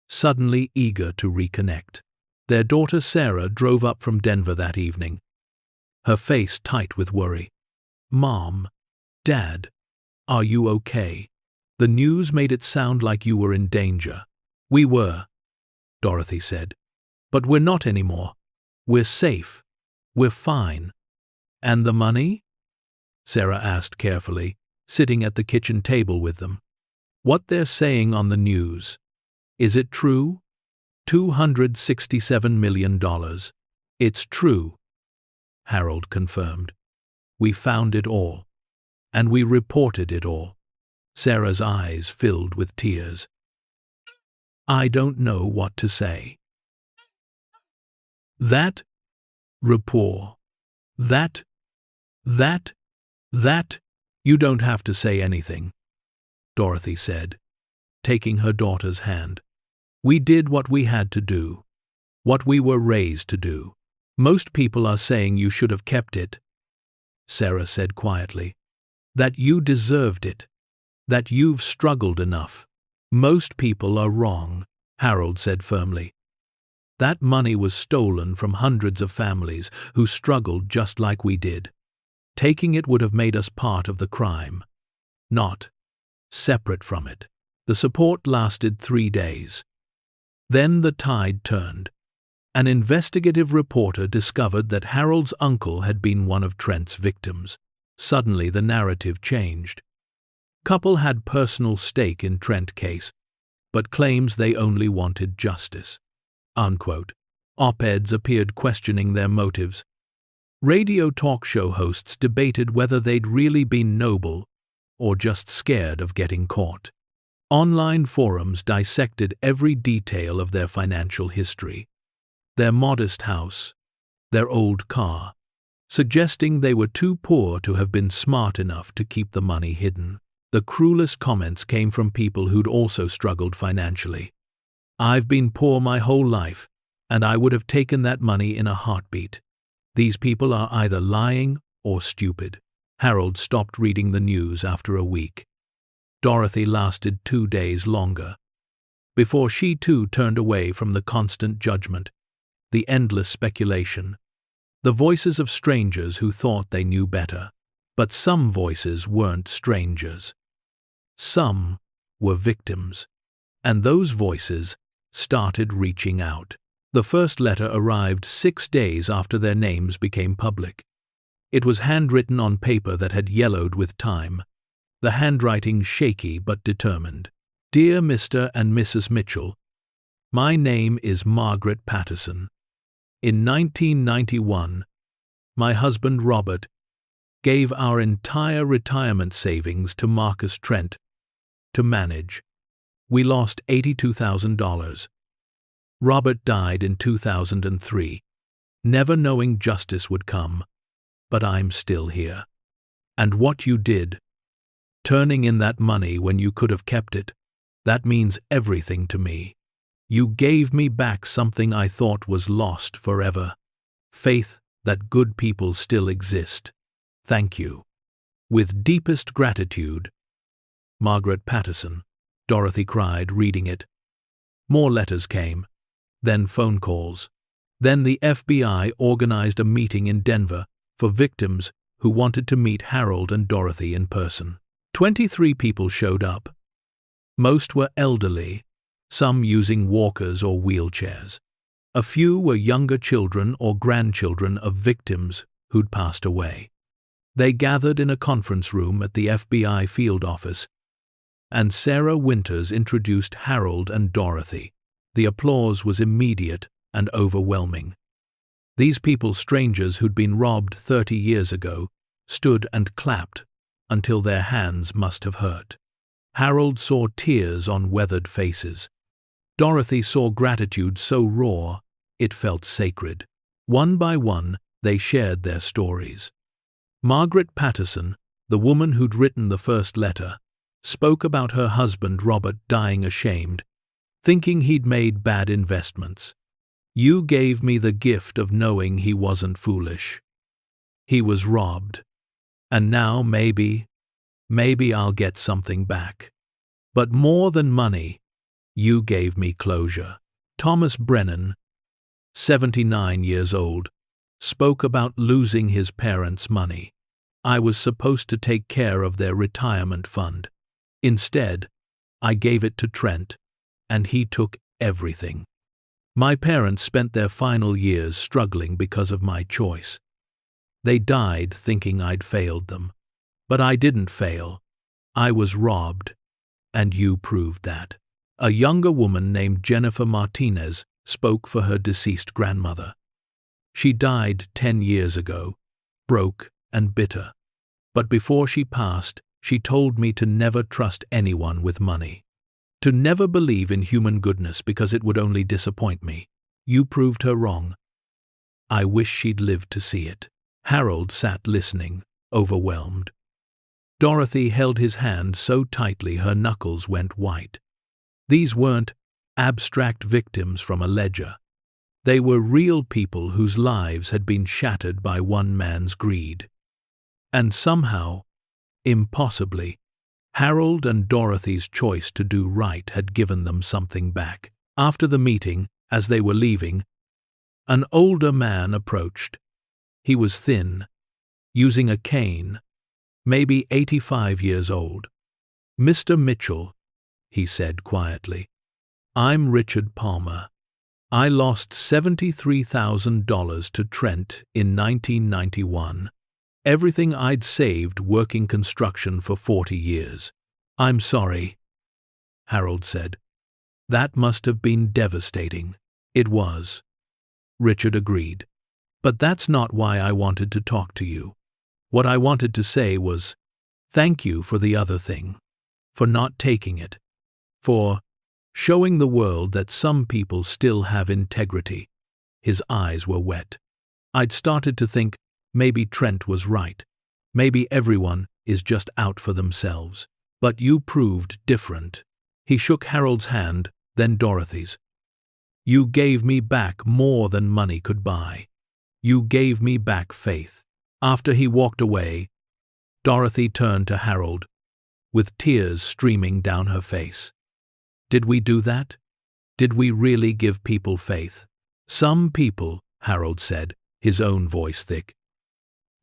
suddenly eager to reconnect. Their daughter Sarah drove up from Denver that evening, her face tight with worry. Mom, Dad, are you okay? The news made it sound like you were in danger. We were, Dorothy said. But we're not anymore. We're safe. We're fine. And the money? Sarah asked carefully, sitting at the kitchen table with them. What they're saying on the news. Is it true? $267 million. It's true, Harold confirmed. We found it all. And we reported it all. Sarah's eyes filled with tears. I don't know what to say. That report. That. You don't have to say anything, Dorothy said, taking her daughter's hand. We did what we had to do, what we were raised to do. Most people are saying you should have kept it, Sarah said quietly. That you deserved it, that you've struggled enough. Most people are wrong, Harold said firmly. That money was stolen from hundreds of families who struggled just like we did. Taking it would have made us part of the crime, not separate from it. The support lasted 3 days. Then the tide turned. An investigative reporter discovered that Harold's uncle had been one of Trent's victims. Suddenly the narrative changed. Couple had personal stake in Trent case, but claims they only wanted justice. Unquote. Op-eds appeared questioning their motives. Radio talk show hosts debated whether they'd really been noble or just scared of getting caught. Online forums dissected every detail of their financial history. Their modest house, their old car, suggesting they were too poor to have been smart enough to keep the money hidden. The cruelest comments came from people who'd also struggled financially. I've been poor my whole life, and I would have taken that money in a heartbeat. These people are either lying or stupid. Harold stopped reading the news after a week. Dorothy lasted 2 days longer, before she too turned away from the constant judgment, the endless speculation, the voices of strangers who thought they knew better. But some voices weren't strangers. Some were victims, and those voices started reaching out. The first letter arrived 6 days after their names became public. It was handwritten on paper that had yellowed with time, the handwriting shaky but determined. Dear Mr. and Mrs. Mitchell, my name is Margaret Patterson. In 1991, my husband Robert gave our entire retirement savings to Marcus Trent to manage. We lost $82,000. Robert died in 2003, never knowing justice would come, but I'm still here. And what you did, turning in that money when you could have kept it, that means everything to me. You gave me back something I thought was lost forever. Faith that good people still exist. Thank you. With deepest gratitude, Margaret Patterson, Dorothy cried, reading it. More letters came, then phone calls. Then the FBI organized a meeting in Denver for victims who wanted to meet Harold and Dorothy in person. 23 people showed up. Most were elderly, some using walkers or wheelchairs. A few were younger children or grandchildren of victims who'd passed away. They gathered in a conference room at the FBI field office, and Sarah Winters introduced Harold and Dorothy. The applause was immediate and overwhelming. These people, strangers who'd been robbed 30 years ago, stood and clapped until their hands must have hurt. Harold saw tears on weathered faces. Dorothy saw gratitude so raw it felt sacred. One by one, they shared their stories. Margaret Patterson, the woman who'd written the first letter, spoke about her husband Robert dying ashamed, thinking he'd made bad investments. You gave me the gift of knowing he wasn't foolish. He was robbed. And now maybe I'll get something back. But more than money, you gave me closure. Thomas Brennan, 79 years old, spoke about losing his parents' money. I was supposed to take care of their retirement fund. Instead, I gave it to Trent, and he took everything. My parents spent their final years struggling because of my choice. They died thinking I'd failed them. But I didn't fail. I was robbed, and you proved that. A younger woman named Jennifer Martinez spoke for her deceased grandmother. She died 10 years ago, broke and bitter. But before she passed, she told me to never trust anyone with money. To never believe in human goodness because it would only disappoint me. You proved her wrong. I wish she'd lived to see it." Harold sat listening, overwhelmed. Dorothy held his hand so tightly her knuckles went white. These weren't abstract victims from a ledger. They were real people whose lives had been shattered by one man's greed. And somehow, impossibly, Harold and Dorothy's choice to do right had given them something back. After the meeting, as they were leaving, an older man approached. He was thin, using a cane, maybe 85 years old. "Mr. Mitchell," he said quietly, "I'm Richard Palmer. I lost $73,000 to Trent in 1991. Everything I'd saved working construction for 40 years. I'm sorry," Harold said. "That must have been devastating." "It was," Richard agreed. "But that's not why I wanted to talk to you. What I wanted to say was, thank you for the other thing, for not taking it, for showing the world that some people still have integrity." His eyes were wet. "I'd started to think maybe Trent was right. Maybe everyone is just out for themselves. But you proved different." He shook Harold's hand, then Dorothy's. "You gave me back more than money could buy. You gave me back faith." After he walked away, Dorothy turned to Harold, with tears streaming down her face. "Did we do that? Did we really give people faith?" "Some people," Harold said, his own voice thick.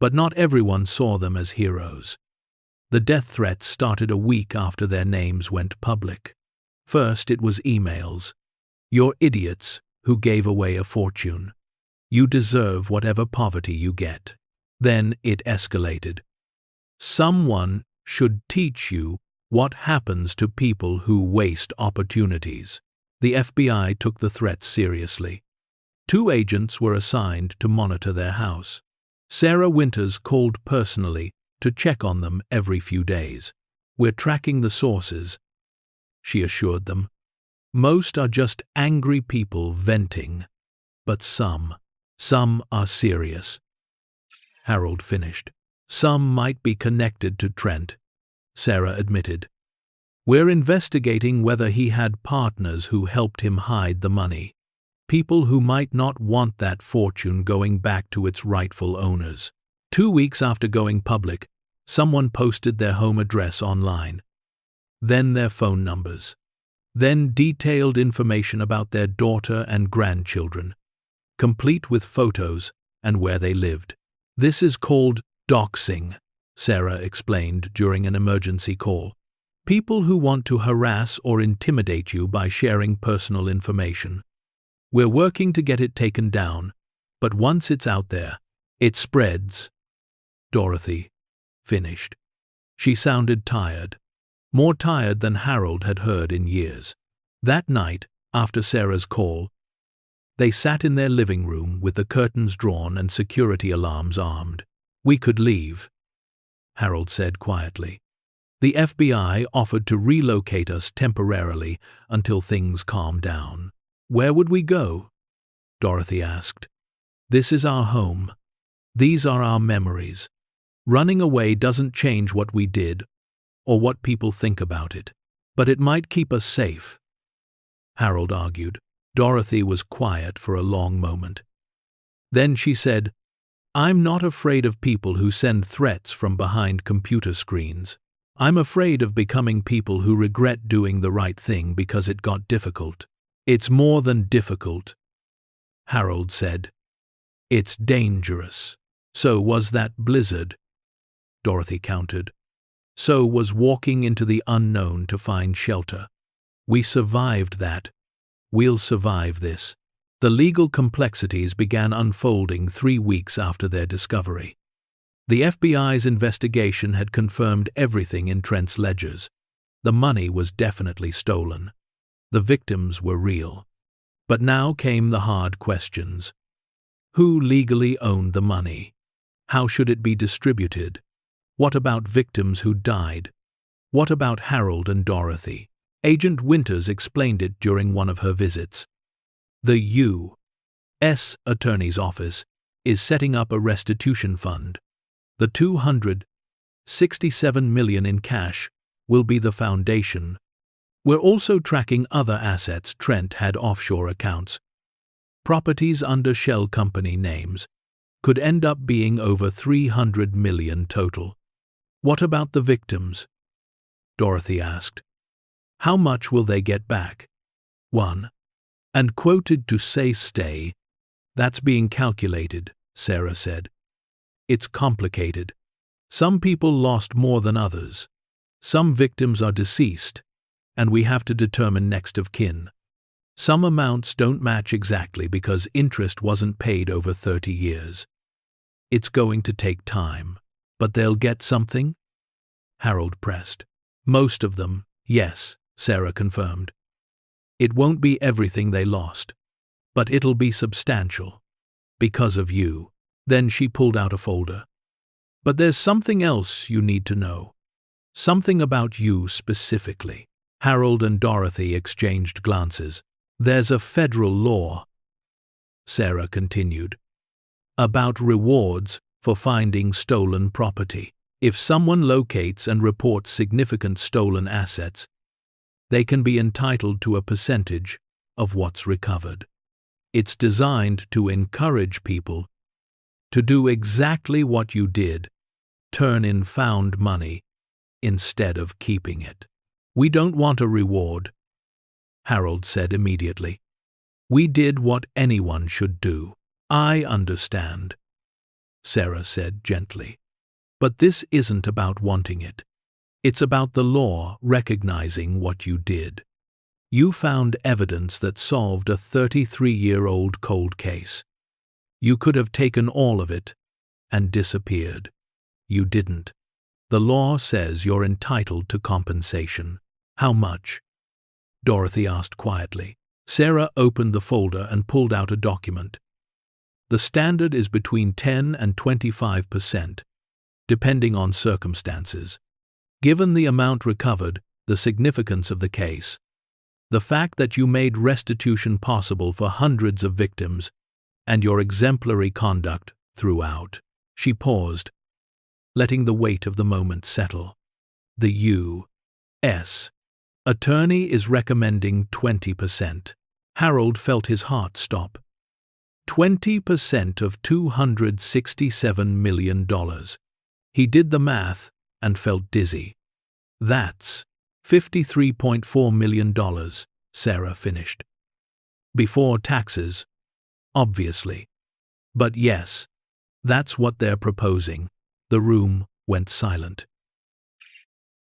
"But not everyone saw them as heroes." The death threats started a week after their names went public. First it was emails. "You're idiots who gave away a fortune. You deserve whatever poverty you get." Then it escalated. "Someone should teach you what happens to people who waste opportunities." The FBI took the threats seriously. 2 agents were assigned to monitor their house. Sarah Winters called personally to check on them every few days. "We're tracking the sources," she assured them. "Most are just angry people venting, but some are serious." Harold finished. "Some might be connected to Trent," Sarah admitted. "We're investigating whether he had partners who helped him hide the money. People who might not want that fortune going back to its rightful owners." 2 weeks after going public, someone posted their home address online. Then their phone numbers. Then detailed information about their daughter and grandchildren, complete with photos and where they lived. "This is called doxing," Sarah explained during an emergency call. "People who want to harass or intimidate you by sharing personal information. We're working to get it taken down, but once it's out there, it spreads." Dorothy finished. She sounded tired, more tired than Harold had heard in years. That night, after Sarah's call, they sat in their living room with the curtains drawn and security alarms armed. "We could leave," Harold said quietly. "The FBI offered to relocate us temporarily until things calm down." "Where would we go?" Dorothy asked. "This is our home. These are our memories. Running away doesn't change what we did or what people think about it, but it might keep us safe," Harold argued. Dorothy was quiet for a long moment. Then she said, "I'm not afraid of people who send threats from behind computer screens. I'm afraid of becoming people who regret doing the right thing because it got difficult." "It's more than difficult," Harold said. "It's dangerous." "So was that blizzard," Dorothy countered. "So was walking into the unknown to find shelter. We survived that. We'll survive this." The legal complexities began unfolding 3 weeks after their discovery. The FBI's investigation had confirmed everything in Trent's ledgers. The money was definitely stolen. The victims were real. But now came the hard questions. Who legally owned the money? How should it be distributed? What about victims who died? What about Harold and Dorothy? Agent Winters explained it during one of her visits. The U.S. Attorney's Office is setting up a restitution fund. The $267 million in cash will be the foundation. We're also tracking other assets Trent had offshore accounts. Properties under shell company names could end up being over $300 million total. What about the victims? Dorothy asked. How much will they get back? One. And quoted to say stay. That's being calculated, Sarah said. It's complicated. Some people lost more than others. Some victims are deceased, and we have to determine next of kin. Some amounts don't match exactly because interest wasn't paid over 30 years. It's going to take time, but they'll get something? Harold pressed. Most of them, yes, Sarah confirmed. It won't be everything they lost, but it'll be substantial. Because of you. Then she pulled out a folder. But there's something else you need to know. Something about you specifically. Harold and Dorothy exchanged glances. There's a federal law, Sarah continued, about rewards for finding stolen property. If someone locates and reports significant stolen assets, they can be entitled to a percentage of what's recovered. It's designed to encourage people to do exactly what you did, turn in found money instead of keeping it. We don't want a reward, Harold said immediately. We did what anyone should do. I understand, Sarah said gently. But this isn't about wanting it. It's about the law recognizing what you did. You found evidence that solved a 33-year-old cold case. You could have taken all of it and disappeared. You didn't. The law says you're entitled to compensation. How much? Dorothy asked quietly. Sarah opened the folder and pulled out a document. The standard is between 10 and 25%, depending on circumstances. Given the amount recovered, the significance of the case, the fact that you made restitution possible for hundreds of victims, and your exemplary conduct throughout. She paused, letting the weight of the moment settle. The U.S. Attorney is recommending 20%. Harold felt his heart stop. 20% of $267 million. He did the math and felt dizzy. That's $53.4 million, Sarah finished. Before taxes, obviously. But yes, that's what they're proposing. The room went silent.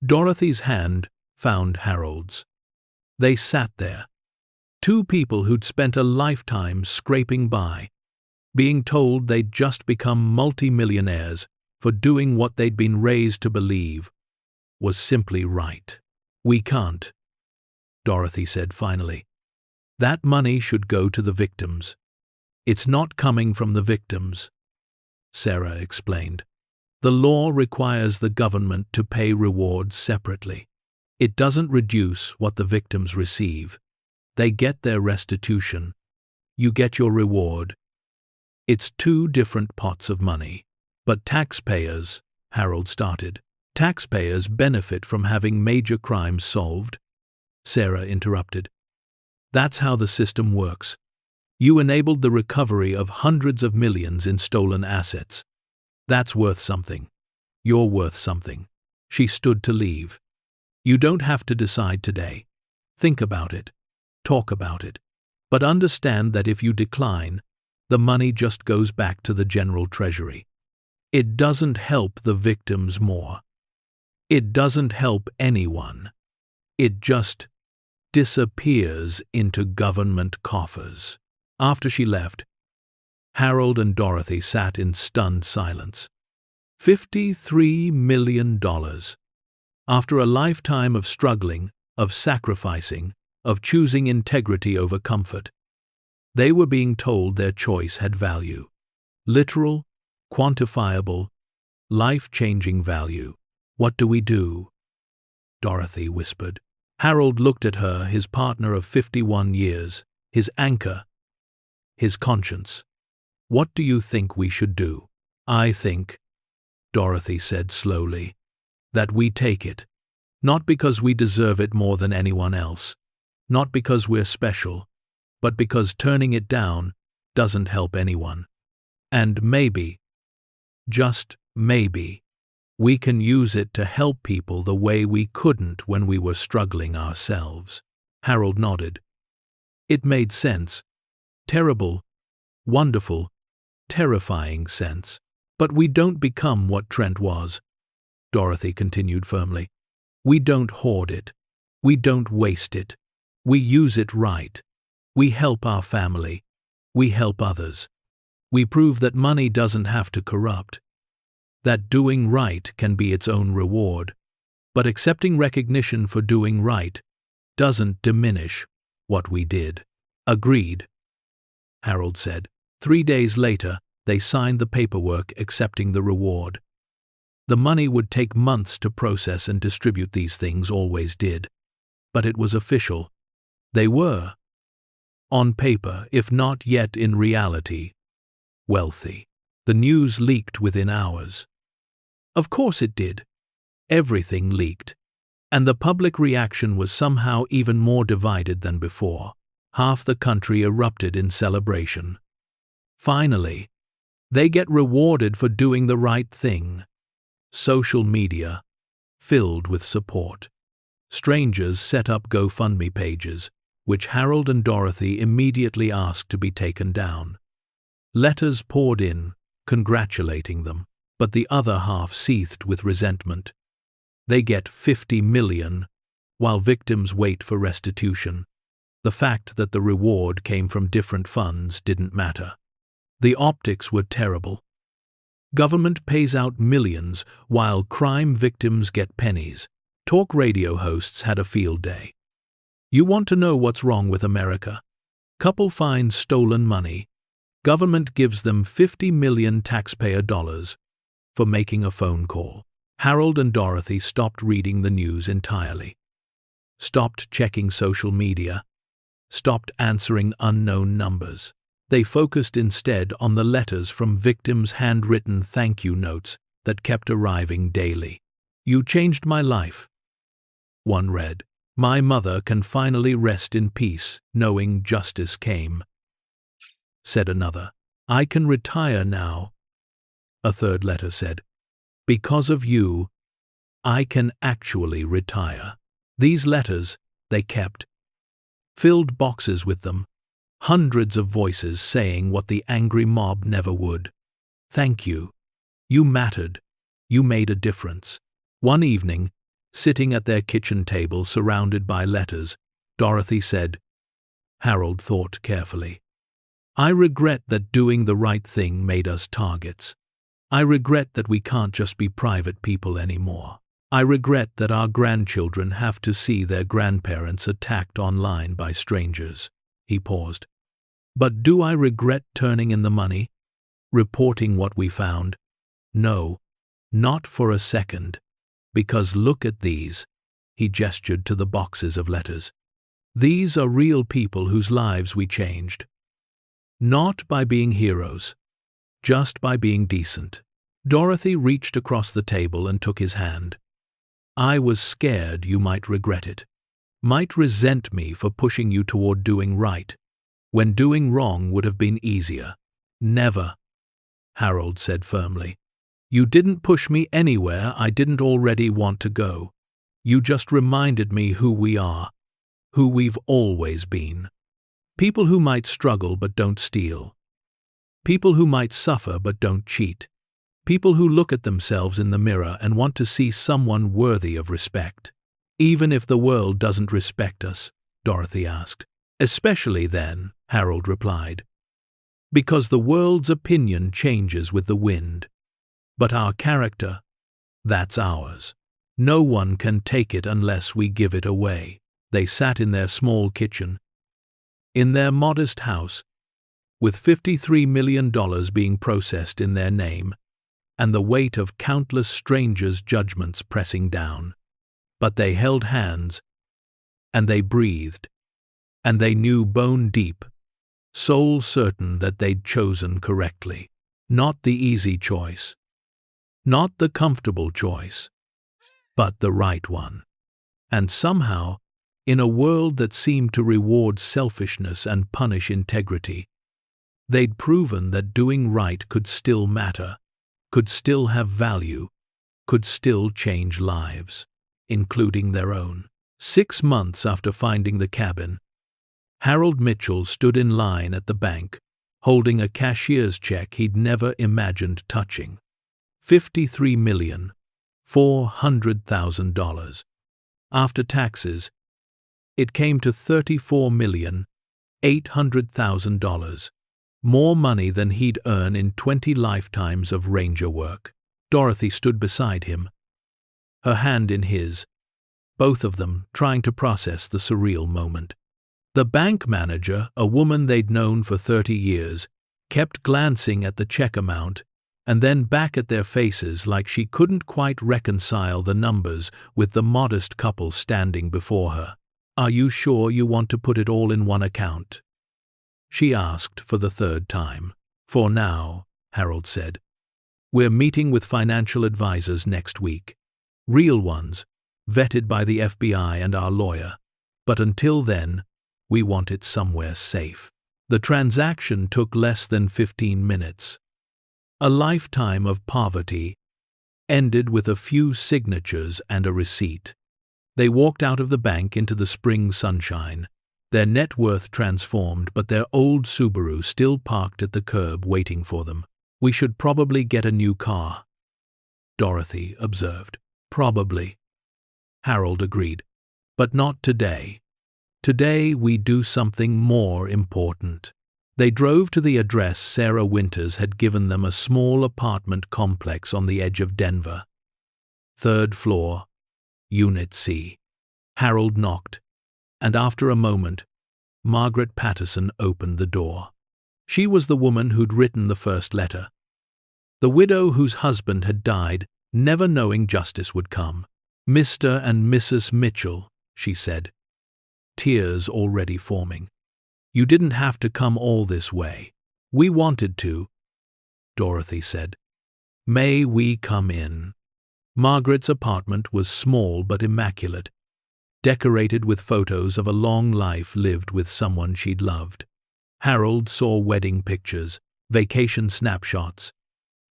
Dorothy's hand found Harold's. They sat there. Two people who'd spent a lifetime scraping by, being told they'd just become multimillionaires for doing what they'd been raised to believe was simply right. We can't, Dorothy said finally. That money should go to the victims. It's not coming from the victims, Sarah explained. The law requires the government to pay rewards separately. It doesn't reduce what the victims receive. They get their restitution. You get your reward. It's two different pots of money. But taxpayers, Harold started. Taxpayers benefit from having major crimes solved, Sarah interrupted. That's how the system works. You enabled the recovery of hundreds of millions in stolen assets. That's worth something. You're worth something. She stood to leave. You don't have to decide today. Think about it. Talk about it. But understand that if you decline, the money just goes back to the general treasury. It doesn't help the victims more. It doesn't help anyone. It just disappears into government coffers. After she left, Harold and Dorothy sat in stunned silence. $53 million. After a lifetime of struggling, of sacrificing, of choosing integrity over comfort, they were being told their choice had value. Literal, quantifiable, Life-changing value. What do we do? Dorothy whispered. Harold looked at her, his partner of 51 years, his anchor, his conscience. What do you think we should do? I think, Dorothy said slowly, that we take it. Not because we deserve it more than anyone else, not because we're special, but because turning it down doesn't help anyone. And maybe, just maybe, we can use it to help people the way we couldn't when we were struggling ourselves. Harold nodded. It made sense. Terrible, wonderful, terrifying sense. But we don't become what Trent was, Dorothy continued firmly. We don't hoard it. We don't waste it. We use it right. We help our family. We help others. We prove that money doesn't have to corrupt, that doing right can be its own reward, but accepting recognition for doing right doesn't diminish what we did. Agreed, Harold said. 3 days later, they signed the paperwork accepting the reward. The money would take months to process and distribute. These things always did. But it was official. They were, on paper, if not yet in reality, wealthy. The news leaked within hours. Of course it did. Everything leaked. And the public reaction was somehow even more divided than before. Half the country erupted in celebration. Finally, they get rewarded for doing the right thing. Social media filled with support. Strangers set up GoFundMe pages, which Harold and Dorothy immediately asked to be taken down. Letters poured in, congratulating them, but the other half seethed with resentment. They get $50 million, while victims wait for restitution. The fact that the reward came from different funds didn't matter. The optics were terrible. Government pays out millions, while crime victims get pennies. Talk radio hosts had a field day. You want to know what's wrong with America? Couple finds stolen money. Government gives them 50 million taxpayer dollars for making a phone call. Harold and Dorothy stopped reading the news entirely. Stopped checking social media. Stopped answering unknown numbers. They focused instead on the letters from victims' handwritten thank you notes that kept arriving daily. You changed my life. One read, My mother can finally rest in peace knowing justice came. Said another, I can retire now. A third letter said, Because of you, I can actually retire. These letters, they kept. Filled boxes with them. Hundreds of voices saying what the angry mob never would. Thank you. You mattered. You made a difference. One evening, sitting at their kitchen table surrounded by letters, Dorothy said, Harold thought carefully. I regret that doing the right thing made us targets. I regret that we can't just be private people anymore. I regret that our grandchildren have to see their grandparents attacked online by strangers. He paused. But do I regret turning in the money? Reporting what we found? No, not for a second. Because look at these. He gestured to the boxes of letters. These are real people whose lives we changed. Not by being heroes, just by being decent. Dorothy reached across the table and took his hand. I was scared you might regret it. Might resent me for pushing you toward doing right, when doing wrong would have been easier. Never, Harold said firmly. You didn't push me anywhere I didn't already want to go. You just reminded me who we are, who we've always been. People who might struggle but don't steal. People who might suffer but don't cheat. People who look at themselves in the mirror and want to see someone worthy of respect. Even if the world doesn't respect us, Dorothy asked. Especially then, Harold replied. Because the world's opinion changes with the wind. But our character, that's ours. No one can take it unless we give it away. They sat in their small kitchen, in their modest house, with $53 million being processed in their name. and the weight of countless strangers' judgments pressing down. But they held hands, and they breathed, and they knew bone deep, soul certain that they'd chosen correctly. Not the easy choice, not the comfortable choice, but the right one. And somehow, in a world that seemed to reward selfishness and punish integrity, they'd proven that doing right could still matter, could still have value, could still change lives, including their own. 6 months after finding the cabin, Harold Mitchell stood in line at the bank, holding a cashier's check he'd never imagined touching. $53,400,000. After taxes, it came to $34,800,000, more money than he'd earn in 20 lifetimes of ranger work. Dorothy stood beside him, her hand in his, both of them trying to process the surreal moment. The bank manager, a woman they'd known for 30 years, kept glancing at the check amount and then back at their faces like she couldn't quite reconcile the numbers with the modest couple standing before her. "Are you sure you want to put it all in one account?" she asked for the 3rd time. "For now," Harold said. "We're meeting with financial advisors next week. Real ones, vetted by the FBI and our lawyer. But until then, we want it somewhere safe." The transaction took less than 15 minutes. A lifetime of poverty ended with a few signatures and a receipt. They walked out of the bank into the spring sunshine, their net worth transformed, but their old Subaru still parked at the curb waiting for them. "We should probably get a new car," Dorothy observed. "Probably," Harold agreed. "But not today. Today we do something more important." They drove to the address Sarah Winters had given them, a small apartment complex on the edge of Denver. 3rd floor, Unit C. Harold knocked, and after a moment, Margaret Patterson opened the door. She was the woman who'd written the first letter. The widow whose husband had died, never knowing justice would come. "Mr. and Mrs. Mitchell," she said, tears already forming. "You didn't have to come all this way." "We wanted to," Dorothy said. "May we come in?" Margaret's apartment was small but immaculate, decorated with photos of a long life lived with someone she'd loved. Harold saw wedding pictures, vacation snapshots,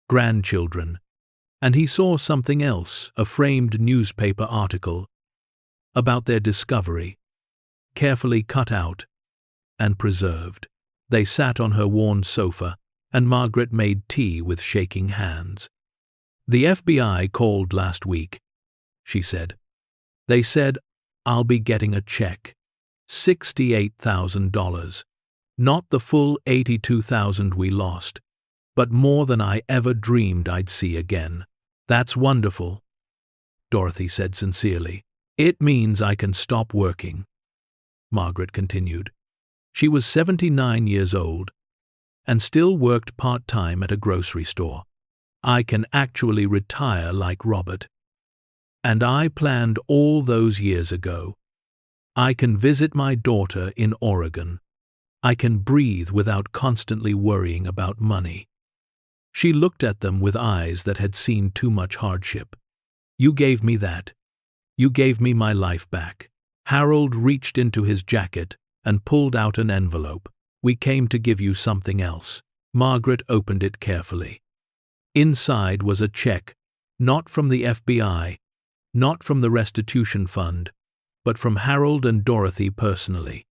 grandchildren, and he saw something else, a framed newspaper article about their discovery, carefully cut out and preserved. They sat on her worn sofa, and Margaret made tea with shaking hands. "The FBI called last week," she said. "They said I'll be getting a check. $68,000. Not the full $82,000 we lost, but more than I ever dreamed I'd see again." "That's wonderful," Dorothy said sincerely. "It means I can stop working," Margaret continued. She was 79 years old and still worked part-time at a grocery store. "I can actually retire like Robert. And I planned all those years ago. I can visit my daughter in Oregon. I can breathe without constantly worrying about money." She looked at them with eyes that had seen too much hardship. "You gave me that. You gave me my life back." Harold reached into his jacket and pulled out an envelope. "We came to give you something else." Margaret opened it carefully. Inside was a check, not from the FBI, not from the restitution fund, but from Harold and Dorothy personally.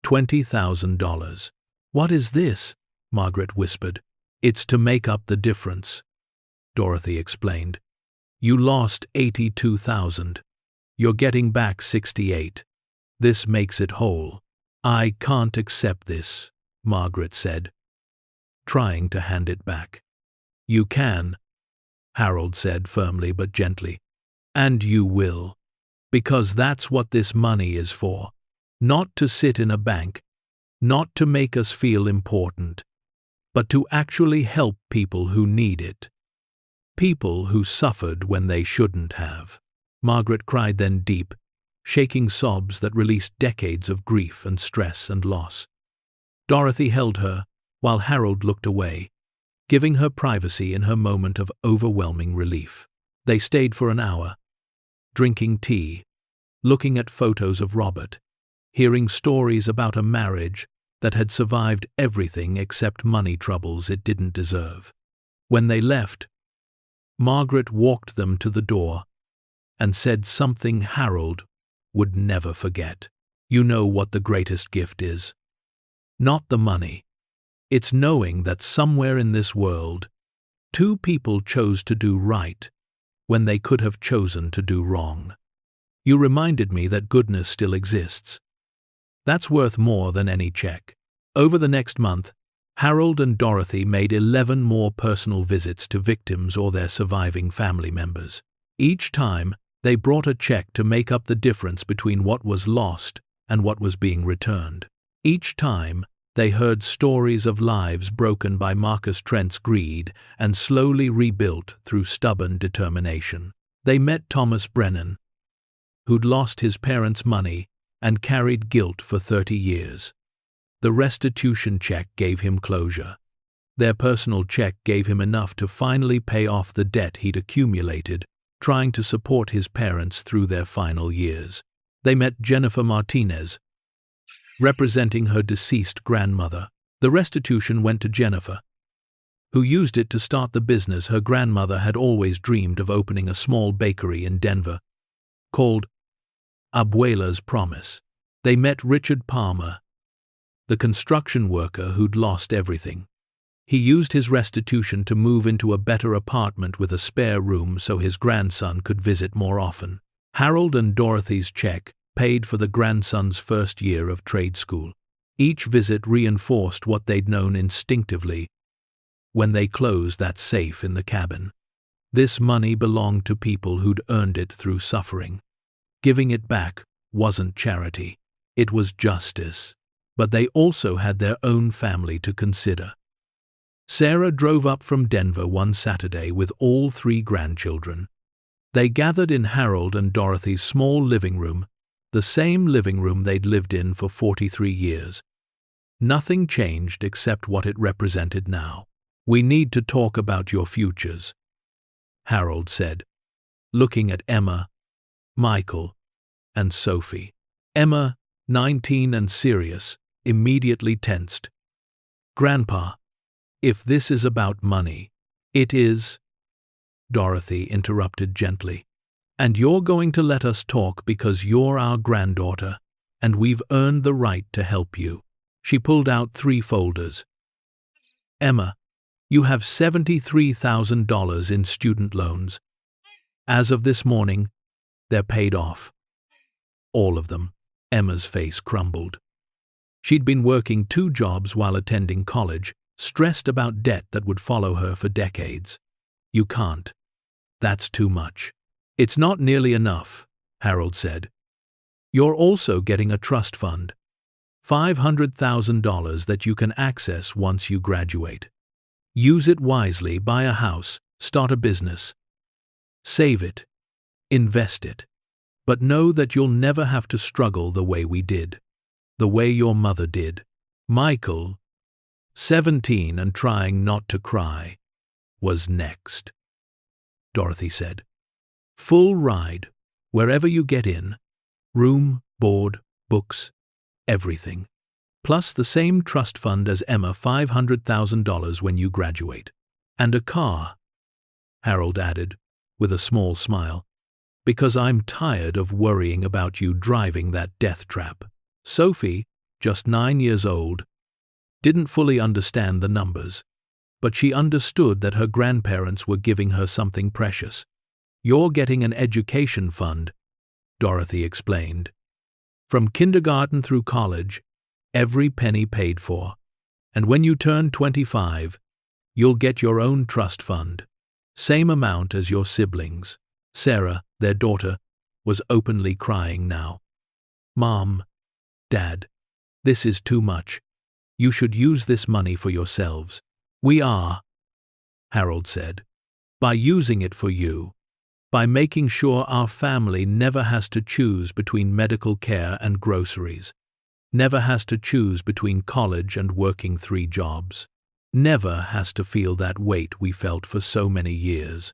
$20,000. "What is this?" Margaret whispered. "It's to make up the difference," Dorothy explained. "You lost $82,000. You're getting back 68. This makes it whole." "I can't accept this," Margaret said, trying to hand it back. "You can," Harold said firmly but gently. "And you will. Because that's what this money is for. Not to sit in a bank, not to make us feel important, but to actually help people who need it." People who suffered when they shouldn't have. Margaret cried then deep, shaking sobs that released decades of grief and stress and loss. Dorothy held her, while Harold looked away, giving her privacy in her moment of overwhelming relief. They stayed for an hour, drinking tea, looking at photos of Robert, hearing stories about a marriage that had survived everything except money troubles it didn't deserve. When they left, Margaret walked them to the door and said something Harold would never forget. You know what the greatest gift is? Not the money. It's knowing that somewhere in this world, two people chose to do right when they could have chosen to do wrong. You reminded me that goodness still exists. That's worth more than any check. Over the next month, Harold and Dorothy made 11 more personal visits to victims or their surviving family members. Each time, they brought a check to make up the difference between what was lost and what was being returned. Each time, they heard stories of lives broken by Marcus Trent's greed and slowly rebuilt through stubborn determination. They met Thomas Brennan, who'd lost his parents' money and carried guilt for 30 years. The restitution check gave him closure. Their personal check gave him enough to finally pay off the debt he'd accumulated, trying to support his parents through their final years. They met Jennifer Martinez, representing her deceased grandmother. The restitution went to Jennifer, who used it to start the business her grandmother had always dreamed of, opening a small bakery in Denver, called Abuela's Promise. They met Richard Palmer, the construction worker who'd lost everything. He used his restitution to move into a better apartment with a spare room so his grandson could visit more often. Harold and Dorothy's check paid for the grandson's first year of trade school. Each visit reinforced what they'd known instinctively when they closed that safe in the cabin. This money belonged to people who'd earned it through suffering. Giving it back wasn't charity, it was justice. But they also had their own family to consider. Sarah drove up from Denver one Saturday with all 3 grandchildren. They gathered in Harold and Dorothy's small living room, the same living room they'd lived in for 43 years. Nothing changed except what it represented now. We need to talk about your futures, Harold said, looking at Emma, Michael, and Sophie. Emma, 19 and serious, immediately tensed. Grandpa, if this is about money, it is, Dorothy interrupted gently. And you're going to let us talk because you're our granddaughter, and we've earned the right to help you. She pulled out 3 folders. Emma, you have $73,000 in student loans. As of this morning, they're paid off. All of them. Emma's face crumbled. She'd been working 2 jobs while attending college, stressed about debt that would follow her for decades. You can't. That's too much. It's not nearly enough, Harold said. You're also getting a trust fund. $500,000 that you can access once you graduate. Use it wisely, buy a house, start a business. Save it. Invest it. But know that you'll never have to struggle the way we did. The way your mother did. Michael, 17 and trying not to cry, was next. Dorothy said. Full ride, wherever you get in. Room, board, books, everything. Plus the same trust fund as Emma, $500,000 when you graduate. And a car, Harold added, with a small smile. Because I'm tired of worrying about you driving that death trap. Sophie, just 9 years old, didn't fully understand the numbers, but she understood that her grandparents were giving her something precious. You're getting an education fund, Dorothy explained. From kindergarten through college, every penny paid for. And when you turn 25, you'll get your own trust fund, same amount as your siblings. Sarah, their daughter, was openly crying now. Mom, Dad, this is too much. You should use this money for yourselves. We are, Harold said. by using it for you, by making sure our family never has to choose between medical care and groceries, never has to choose between college and working 3 jobs, never has to feel that weight we felt for so many years.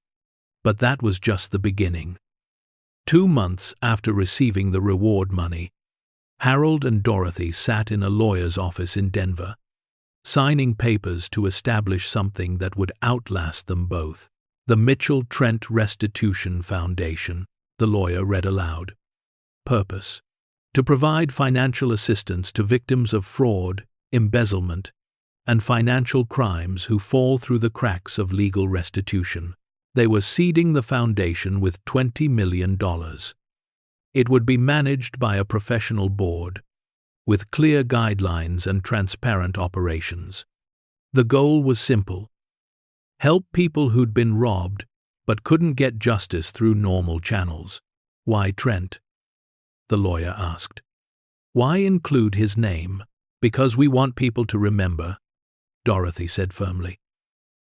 But that was just the beginning. 2 months after receiving the reward money, Harold and Dorothy sat in a lawyer's office in Denver, signing papers to establish something that would outlast them both. The Mitchell Trent Restitution Foundation, the lawyer read aloud. Purpose: to provide financial assistance to victims of fraud, embezzlement, and financial crimes who fall through the cracks of legal restitution. They were seeding the foundation with $20 million. It would be managed by a professional board, with clear guidelines and transparent operations. The goal was simple: help people who'd been robbed but couldn't get justice through normal channels. Why Trent? The lawyer asked. Why include his name? Because we want people to remember, Dorothy said firmly.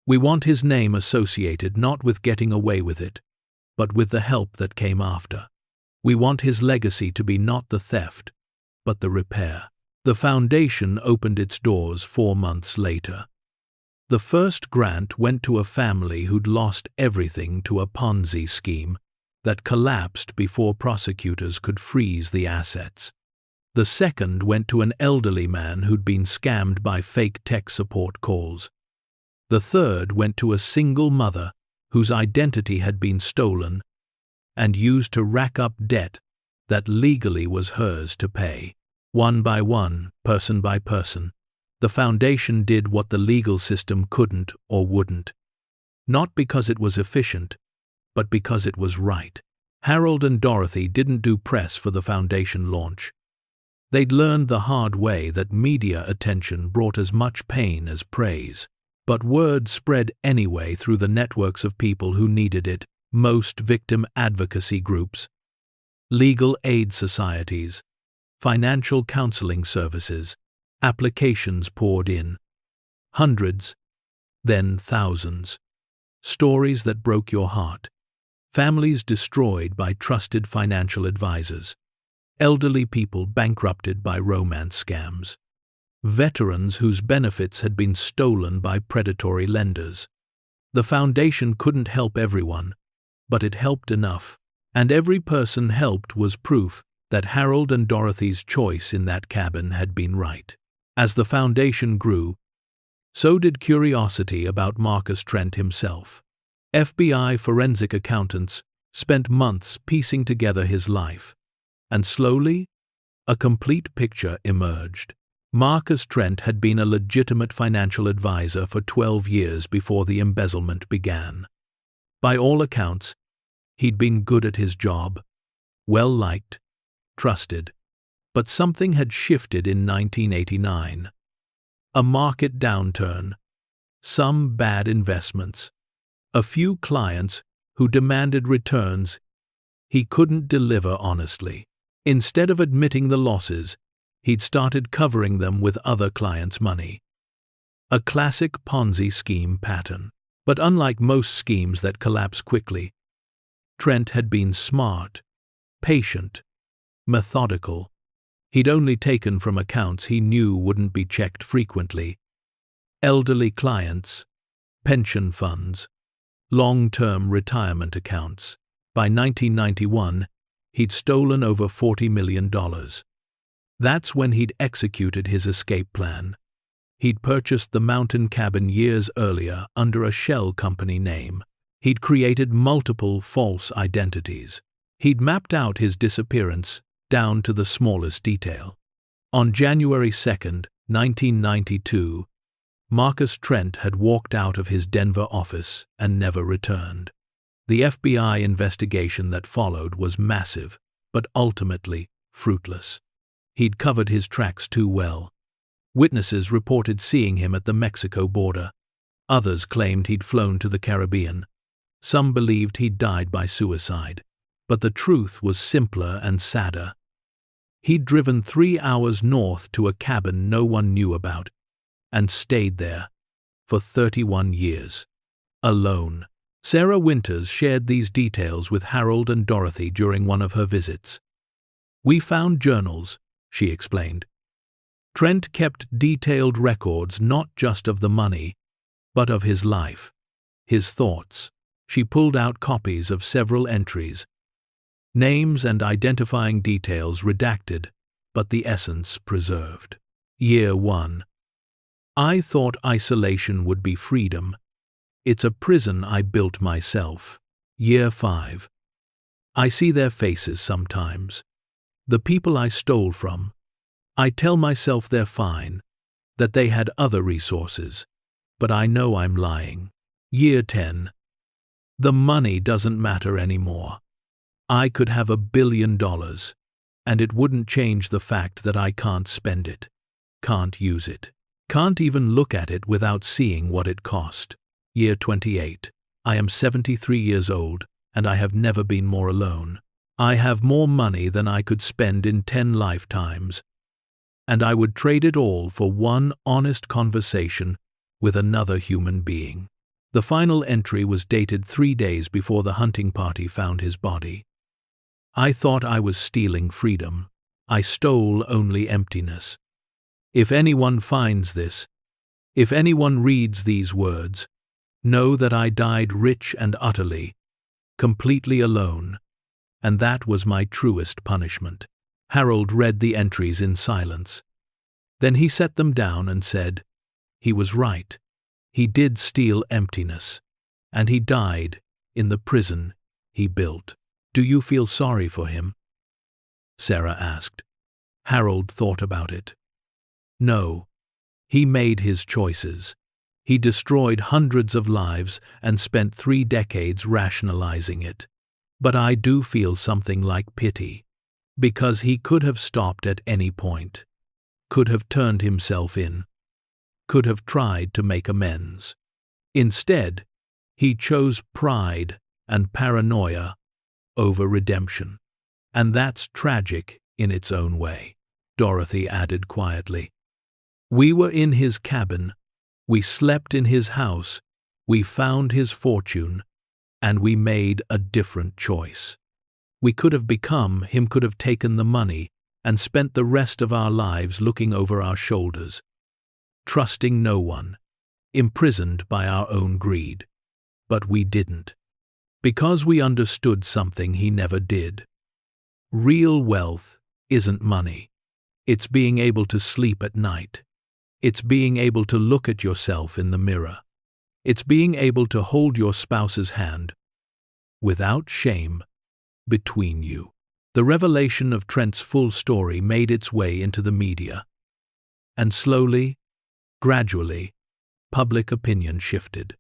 We want his name associated not with getting away with it, but with the help that came after. We want his legacy to be not the theft, but the repair. The foundation opened its doors 4 months later. The first grant went to a family who'd lost everything to a Ponzi scheme that collapsed before prosecutors could freeze the assets. The second went to an elderly man who'd been scammed by fake tech support calls. The third went to a single mother whose identity had been stolen and used to rack up debt that legally was hers to pay. One by one, person by person, the foundation did what the legal system couldn't or wouldn't. Not because it was efficient, but because it was right. Harold and Dorothy didn't do press for the foundation launch. They'd learned the hard way that media attention brought as much pain as praise. But word spread anyway through the networks of people who needed it, most victim advocacy groups, legal aid societies, financial counseling services. Applications poured in. Hundreds, then thousands. Stories that broke your heart. Families destroyed by trusted financial advisors. Elderly people bankrupted by romance scams. Veterans whose benefits had been stolen by predatory lenders. The foundation couldn't help everyone, but it helped enough, and every person helped was proof that Harold and Dorothy's choice in that cabin had been right. As the foundation grew, so did curiosity about Marcus Trent himself. FBI forensic accountants spent months piecing together his life, and slowly, a complete picture emerged. Marcus Trent had been a legitimate financial advisor for 12 years before the embezzlement began. By all accounts, he'd been good at his job, well-liked, trusted. But something had shifted in 1989. A market downturn, some bad investments, a few clients who demanded returns he couldn't deliver honestly. Instead of admitting the losses, he'd started covering them with other clients' money. A classic Ponzi scheme pattern. But unlike most schemes that collapse quickly, Trent had been smart, patient, methodical. He'd only taken from accounts he knew wouldn't be checked frequently. Elderly clients, pension funds, long-term retirement accounts. By 1991, he'd stolen over $40 million. That's when he'd executed his escape plan. He'd purchased the mountain cabin years earlier under a shell company name. He'd created multiple false identities. He'd mapped out his disappearance down to the smallest detail. On January 2, 1992, Marcus Trent had walked out of his Denver office and never returned. The FBI investigation that followed was massive, but ultimately fruitless. He'd covered his tracks too well. Witnesses reported seeing him at the Mexico border. Others claimed he'd flown to the Caribbean. Some believed he'd died by suicide. But the truth was simpler and sadder. He'd driven 3 hours north to a cabin no one knew about, and stayed there for 31 years. Alone. Sarah Winters shared these details with Harold and Dorothy during one of her visits. "We found journals," she explained. "Trent kept detailed records not just of the money, but of his life, his thoughts." She pulled out copies of several entries. Names and identifying details redacted, but the essence preserved. Year 1. "I thought isolation would be freedom. It's a prison I built myself." Year 5. "I see their faces sometimes. The people I stole from. I tell myself they're fine, that they had other resources, but I know I'm lying." Year 10. "The money doesn't matter anymore. I could have $1 billion, and it wouldn't change the fact that I can't spend it, can't use it, can't even look at it without seeing what it cost." Year 28. "I am 73 years old, and I have never been more alone. I have more money than I could spend in 10 lifetimes, and I would trade it all for one honest conversation with another human being." The final entry was dated 3 days before the hunting party found his body. "I thought I was stealing freedom. I stole only emptiness. If anyone finds this, if anyone reads these words, know that I died rich and utterly, completely alone, and that was my truest punishment." Harold read the entries in silence. Then he set them down and said, "He was right. He did steal emptiness, and he died in the prison he built." "Do you feel sorry for him?" Sarah asked. Harold thought about it. "No. He made his choices. He destroyed hundreds of lives and spent 3 decades rationalizing it. But I do feel something like pity, because he could have stopped at any point, could have turned himself in, could have tried to make amends. Instead, he chose pride and paranoia over redemption. And that's tragic in its own way." Dorothy added quietly. "We were in his cabin, we slept in his house, we found his fortune, and we made a different choice. We could have become him, could have taken the money, and spent the rest of our lives looking over our shoulders, trusting no one, imprisoned by our own greed. But we didn't. Because we understood something he never did. Real wealth isn't money. It's being able to sleep at night. It's being able to look at yourself in the mirror. It's being able to hold your spouse's hand, without shame, between you." The revelation of Trent's full story made its way into the media. And slowly, gradually, public opinion shifted.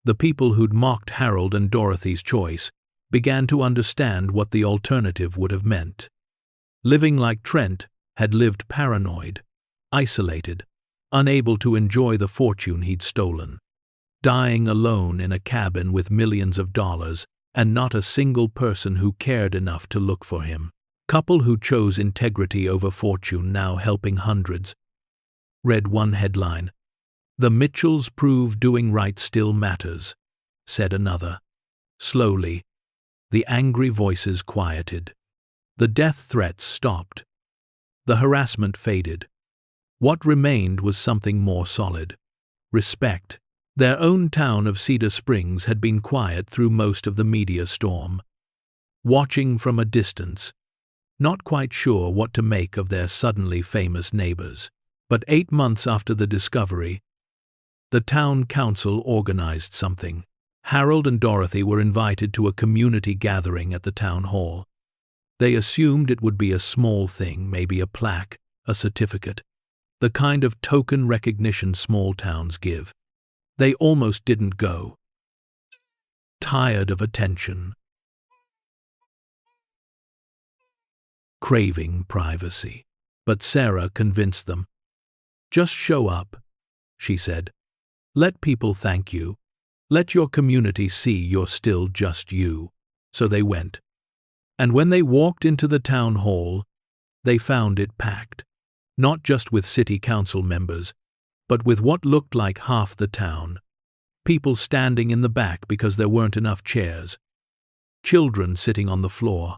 The people who'd mocked Harold and Dorothy's choice began to understand what the alternative would have meant. Living like Trent had lived paranoid, isolated, unable to enjoy the fortune he'd stolen. Dying alone in a cabin with millions of dollars and not a single person who cared enough to look for him. Couple who chose integrity over fortune now helping hundreds. Read one headline. "The Mitchells prove doing right still matters," said another. Slowly, the angry voices quieted. The death threats stopped. The harassment faded. What remained was something more solid. Respect. Their own town of Cedar Springs had been quiet through most of the media storm, watching from a distance, not quite sure what to make of their suddenly famous neighbors. But 8 months after the discovery, the town council organized something. Harold and Dorothy were invited to a community gathering at the town hall. They assumed it would be a small thing, maybe a plaque, a certificate, the kind of token recognition small towns give. They almost didn't go. Tired of attention. Craving privacy. But Sarah convinced them. "Just show up," she said. "Let people thank you. Let your community see you're still just you." So they went. And when they walked into the town hall, they found it packed. Not just with city council members, but with what looked like half the town. People standing in the back because there weren't enough chairs. Children sitting on the floor.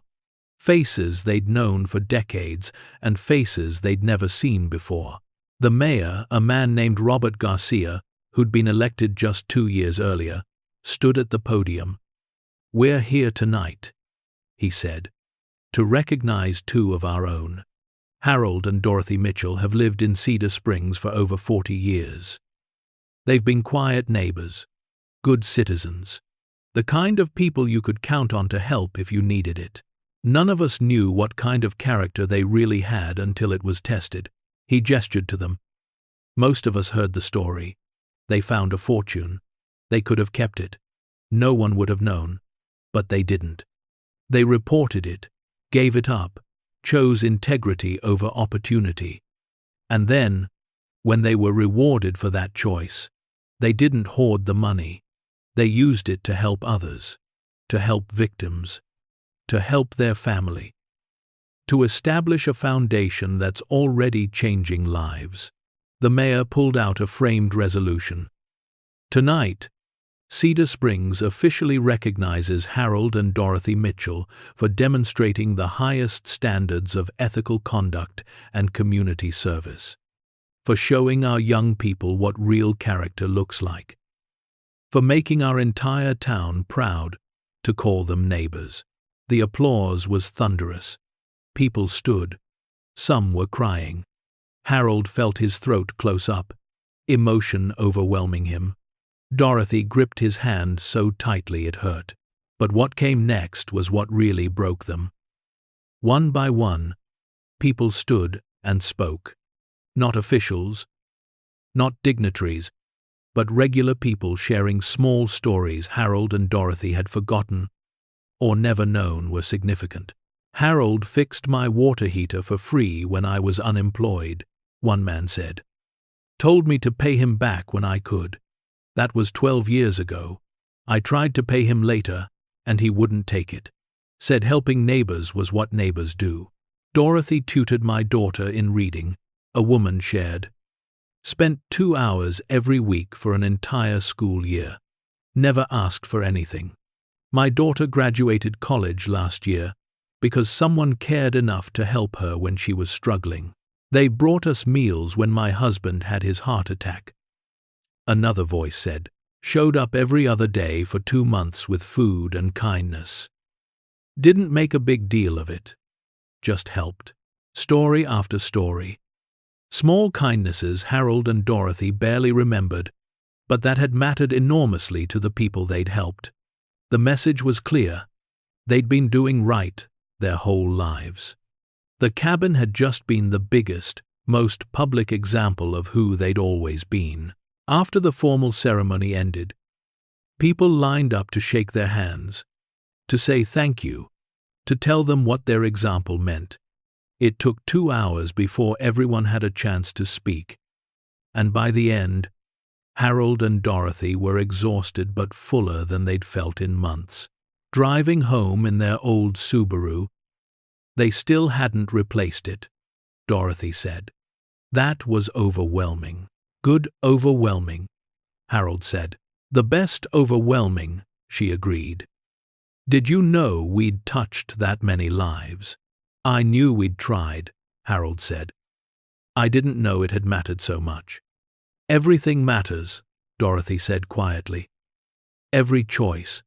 Faces they'd known for decades and faces they'd never seen before. The mayor, a man named Robert Garcia, who'd been elected just 2 years earlier, stood at the podium. "We're here tonight," he said, "to recognize 2 of our own. Harold and Dorothy Mitchell have lived in Cedar Springs for over 40 years. They've been quiet neighbors, good citizens, the kind of people you could count on to help if you needed it. None of us knew what kind of character they really had until it was tested." He gestured to them. "Most of us heard the story. They found a fortune. They could have kept it. No one would have known. But they didn't. They reported it, gave it up, chose integrity over opportunity. And then, when they were rewarded for that choice, they didn't hoard the money. They used it to help others, to help victims, to help their family, to establish a foundation that's already changing lives." The mayor pulled out a framed resolution. "Tonight, Cedar Springs officially recognizes Harold and Dorothy Mitchell for demonstrating the highest standards of ethical conduct and community service, for showing our young people what real character looks like, for making our entire town proud to call them neighbors." The applause was thunderous. People stood. Some were crying. Harold felt his throat close up, emotion overwhelming him. Dorothy gripped his hand so tightly it hurt. But what came next was what really broke them. One by one, people stood and spoke. Not officials, not dignitaries, but regular people sharing small stories Harold and Dorothy had forgotten or never known were significant. "Harold fixed my water heater for free when I was unemployed," one man said. "Told me to pay him back when I could. That was 12 years ago. I tried to pay him later, and he wouldn't take it. Said helping neighbors was what neighbors do." "Dorothy tutored my daughter in reading," a woman shared. "Spent 2 hours every week for an entire school year. Never asked for anything. My daughter graduated college last year because someone cared enough to help her when she was struggling. They brought us meals when my husband had his heart attack." Another voice said, "Showed up every other day for 2 months with food and kindness. Didn't make a big deal of it. Just helped." Story after story. Small kindnesses Harold and Dorothy barely remembered, but that had mattered enormously to the people they'd helped. The message was clear. They'd been doing right their whole lives. The cabin had just been the biggest, most public example of who they'd always been. After the formal ceremony ended, people lined up to shake their hands, to say thank you, to tell them what their example meant. It took 2 hours before everyone had a chance to speak, and by the end, Harold and Dorothy were exhausted but fuller than they'd felt in months. Driving home in their old Subaru, they still hadn't replaced it, Dorothy said. That was overwhelming. "Good overwhelming," Harold said. "The best overwhelming," she agreed. "Did you know we'd touched that many lives?" "I knew we'd tried," Harold said. "I didn't know it had mattered so much." "Everything matters," Dorothy said quietly. "Every choice,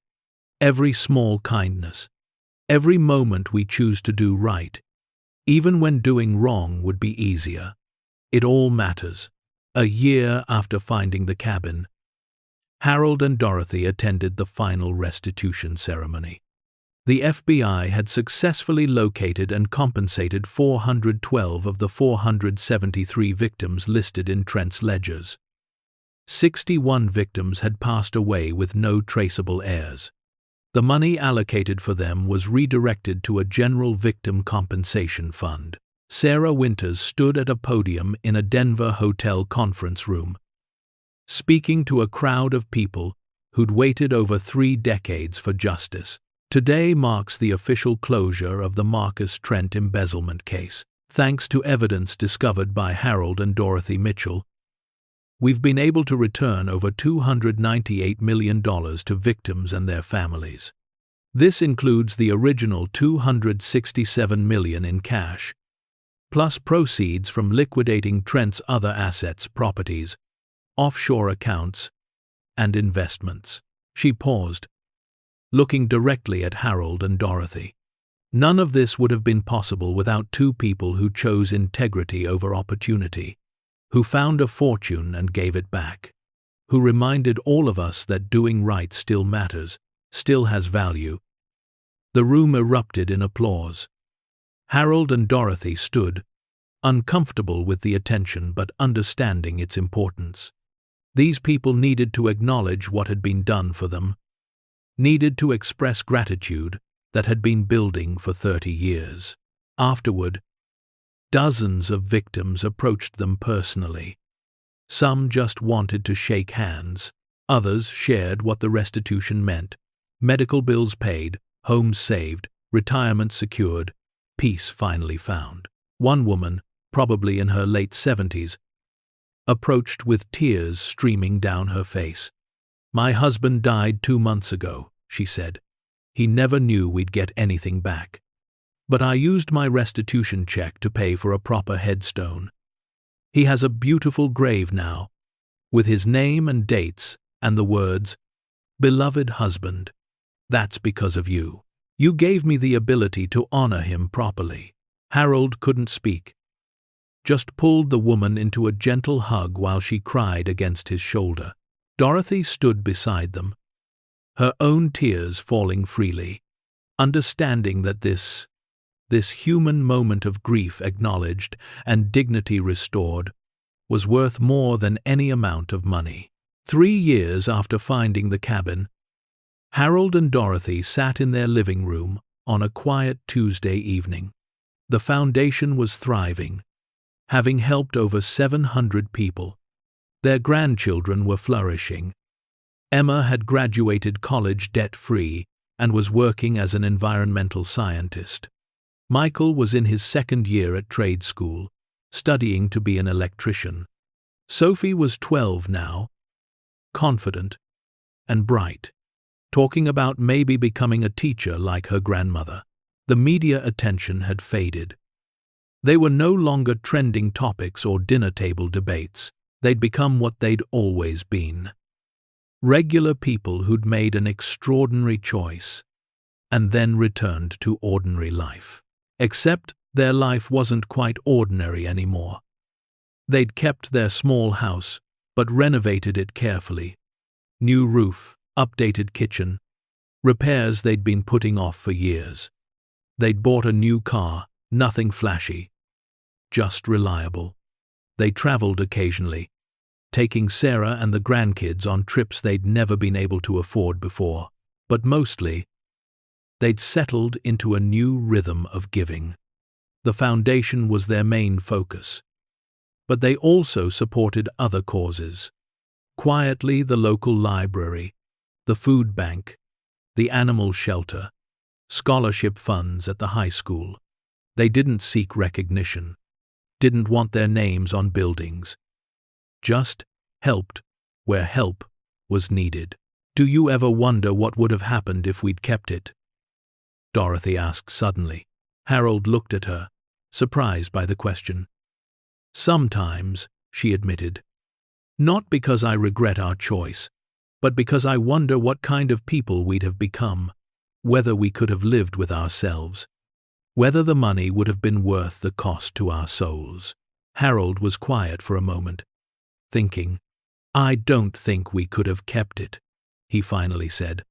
every small kindness, every moment we choose to do right, even when doing wrong would be easier. It all matters." A year after finding the cabin, Harold and Dorothy attended the final restitution ceremony. The FBI had successfully located and compensated 412 of the 473 victims listed in Trent's ledgers. 61 victims had passed away with no traceable heirs. The money allocated for them was redirected to a general victim compensation fund. Sarah Winters stood at a podium in a Denver hotel conference room, speaking to a crowd of people who'd waited over 3 decades for justice. Today marks the official closure of the Marcus Trent embezzlement case. Thanks to evidence discovered by Harold and Dorothy Mitchell, We've been able to return over $298 million to victims and their families. This includes the original $267 million in cash, plus proceeds from liquidating Trent's other assets, properties, offshore accounts, and investments. She paused, looking directly at Harold and Dorothy. None of this would have been possible without two people who chose integrity over opportunity, who found a fortune and gave it back, who reminded all of us that doing right still matters, still has value. The room erupted in applause. Harold and Dorothy stood, uncomfortable with the attention but understanding its importance. These people needed to acknowledge what had been done for them, needed to express gratitude that had been building for 30 years. Afterward, dozens of victims approached them personally. Some just wanted to shake hands. Others shared what the restitution meant: medical bills paid, homes saved, retirement secured, peace finally found. One woman, probably in her late 70s, approached with tears streaming down her face. "My husband died 2 months ago," she said. "He never knew we'd get anything back. But I used my restitution check to pay for a proper headstone. He has a beautiful grave now, with his name and dates and the words, 'Beloved husband, that's because of you. You gave me the ability to honor him properly.'" Harold couldn't speak, just pulled the woman into a gentle hug while she cried against his shoulder. Dorothy stood beside them, her own tears falling freely, understanding that this human moment of grief acknowledged and dignity restored was worth more than any amount of money. 3 years after finding the cabin, Harold and Dorothy sat in their living room on a quiet Tuesday evening. The foundation was thriving, having helped over 700 people. Their grandchildren were flourishing. Emma had graduated college debt-free and was working as an environmental scientist. Michael was in his 2nd year at trade school, studying to be an electrician. Sophie was 12 now, confident and bright, talking about maybe becoming a teacher like her grandmother. The media attention had faded. They were no longer trending topics or dinner table debates. They'd become what they'd always been: regular people who'd made an extraordinary choice and then returned to ordinary life. Except their life wasn't quite ordinary anymore. They'd kept their small house, but renovated it carefully. New roof, updated kitchen, repairs they'd been putting off for years. They'd bought a new car, nothing flashy, just reliable. They traveled occasionally, taking Sarah and the grandkids on trips they'd never been able to afford before. But mostly, they'd settled into a new rhythm of giving. The foundation was their main focus, but they also supported other causes. Quietly, the local library, the food bank, the animal shelter, scholarship funds at the high school. They didn't seek recognition, didn't want their names on buildings. Just helped where help was needed. "Do you ever wonder what would have happened if we'd kept it?" Dorothy asked suddenly. Harold looked at her, surprised by the question. "Sometimes," she admitted. "Not because I regret our choice, but because I wonder what kind of people we'd have become, whether we could have lived with ourselves, whether the money would have been worth the cost to our souls." Harold was quiet for a moment, thinking. "I don't think we could have kept it," he finally said.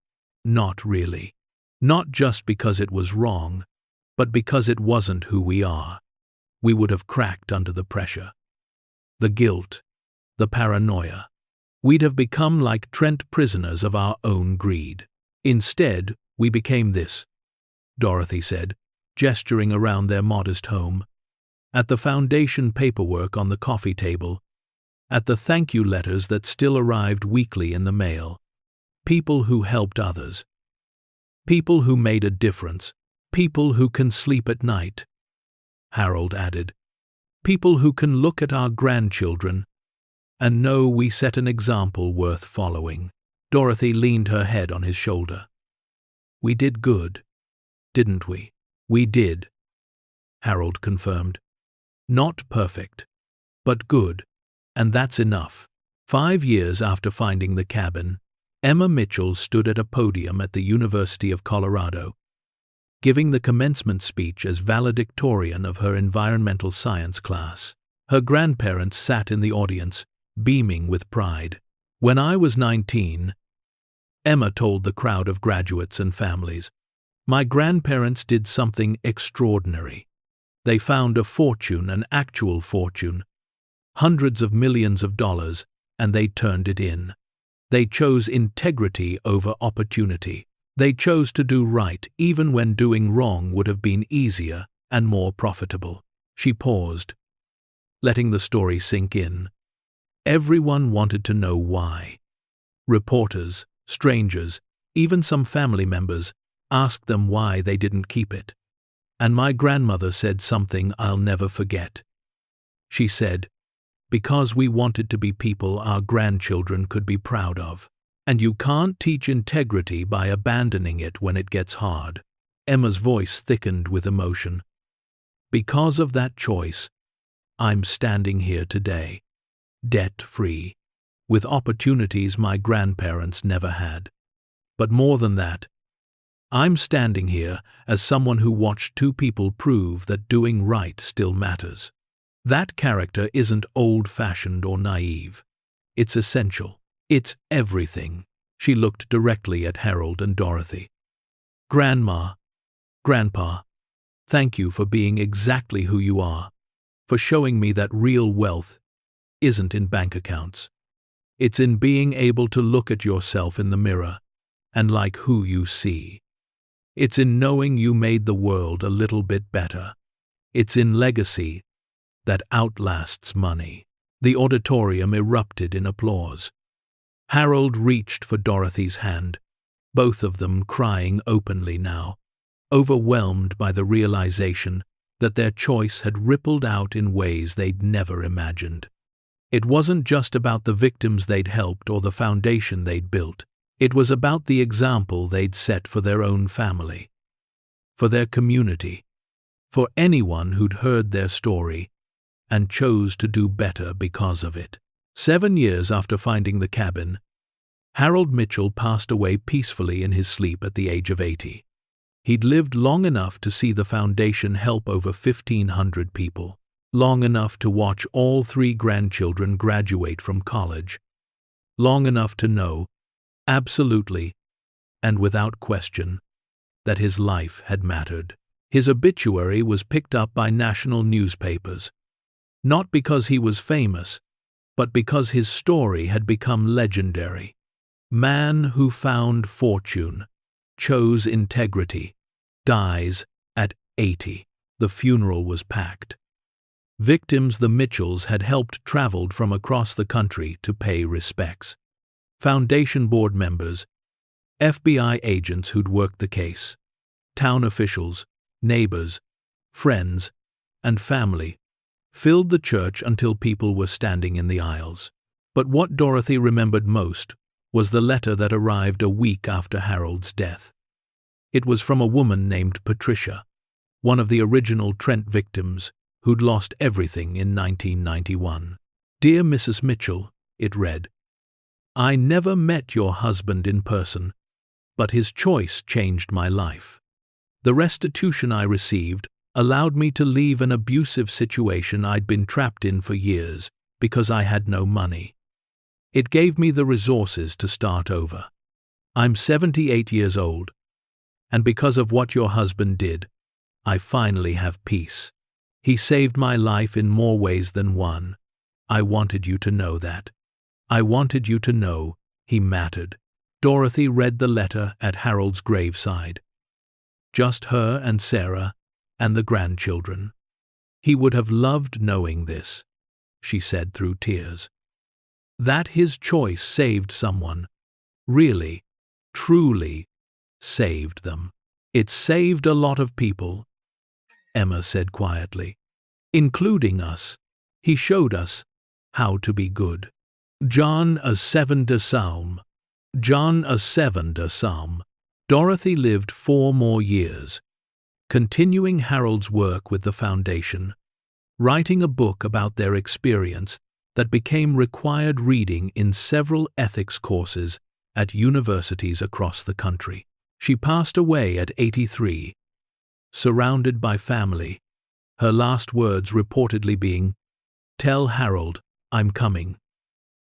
"Not really. Not just because it was wrong, but because it wasn't who we are. We would have cracked under the pressure. The guilt, the paranoia. We'd have become like Trent, prisoners of our own greed. Instead, we became this," Dorothy said, gesturing around their modest home, at the foundation paperwork on the coffee table, at the thank you letters that still arrived weekly in the mail. People who helped others. People who made a difference. People who can sleep at night," Harold added. "People who can look at our grandchildren And know we set an example worth following." Dorothy leaned her head on his shoulder. "We did good, didn't we?" "We did," Harold confirmed. "Not perfect, but good, and that's enough." 5 years after finding the cabin, Emma Mitchell stood at a podium at the University of Colorado, giving the commencement speech as valedictorian of her environmental science class. Her grandparents sat in the audience, beaming with pride. "When I was 19, Emma told the crowd of graduates and families, my grandparents did something extraordinary. They found a fortune, an actual fortune, hundreds of millions of dollars, and they turned it in. They chose integrity over opportunity. They chose to do right even when doing wrong would have been easier and more profitable." She paused, letting the story sink in. Everyone wanted to know why. Reporters, strangers, even some family members asked them why they didn't keep it. And my grandmother said something I'll never forget. She said, "Because we wanted to be people our grandchildren could be proud of. And you can't teach integrity by abandoning it when it gets hard." Emma's voice thickened with emotion. "Because of that choice, I'm standing here today, debt-free, with opportunities my grandparents never had. But more than that, I'm standing here as someone who watched two people prove that doing right still matters. That character isn't old-fashioned or naive. It's essential. It's everything." She looked directly at Harold and Dorothy. "Grandma, Grandpa, thank you for being exactly who you are, for showing me that real wealth isn't in bank accounts. It's in being able to look at yourself in the mirror and like who you see. It's in knowing you made the world a little bit better. It's in legacy that outlasts money." The auditorium erupted in applause. Harold reached for Dorothy's hand, both of them crying openly now, overwhelmed by the realization that their choice had rippled out in ways they'd never imagined. It wasn't just about the victims they'd helped or the foundation they'd built. It was about the example they'd set for their own family, for their community, for anyone who'd heard their story and chose to do better because of it. 7 years after finding the cabin, Harold Mitchell passed away peacefully in his sleep at the age of 80. He'd lived long enough to see the foundation help over 1,500 people, long enough to watch all 3 grandchildren graduate from college, long enough to know, absolutely and without question, that his life had mattered. His obituary was picked up by national newspapers, not because he was famous, but because his story had become legendary. Man who found fortune, chose integrity, dies at 80. The funeral was packed. Victims the Mitchells had helped traveled from across the country to pay respects. Foundation board members, FBI agents who'd worked the case, town officials, neighbors, friends, and family filled the church until people were standing in the aisles. But what Dorothy remembered most was the letter that arrived a week after Harold's death. It was from a woman named Patricia, one of the original Trent victims who'd lost everything in 1991. "Dear Mrs. Mitchell," it read, "I never met your husband in person, but his choice changed my life. The restitution I received allowed me to leave an abusive situation I'd been trapped in for years because I had no money. It gave me the resources to start over. I'm 78 years old, and because of what your husband did, I finally have peace. He saved my life in more ways than one. I wanted you to know that. I wanted you to know he mattered." Dorothy read the letter at Harold's graveside. Just her and Sarah and the grandchildren. "He would have loved knowing this," she said through tears. That his choice saved someone, really, truly saved them. "It saved a lot of people," Emma said quietly, "including us. He showed us how to be good." John a 7 de Psalm. John a 7 de Psalm. Dorothy lived 4 more years, continuing Harold's work with the Foundation, writing a book about their experience that became required reading in several ethics courses at universities across the country. She passed away at 83, surrounded by family, her last words reportedly being, "Tell Harold, I'm coming.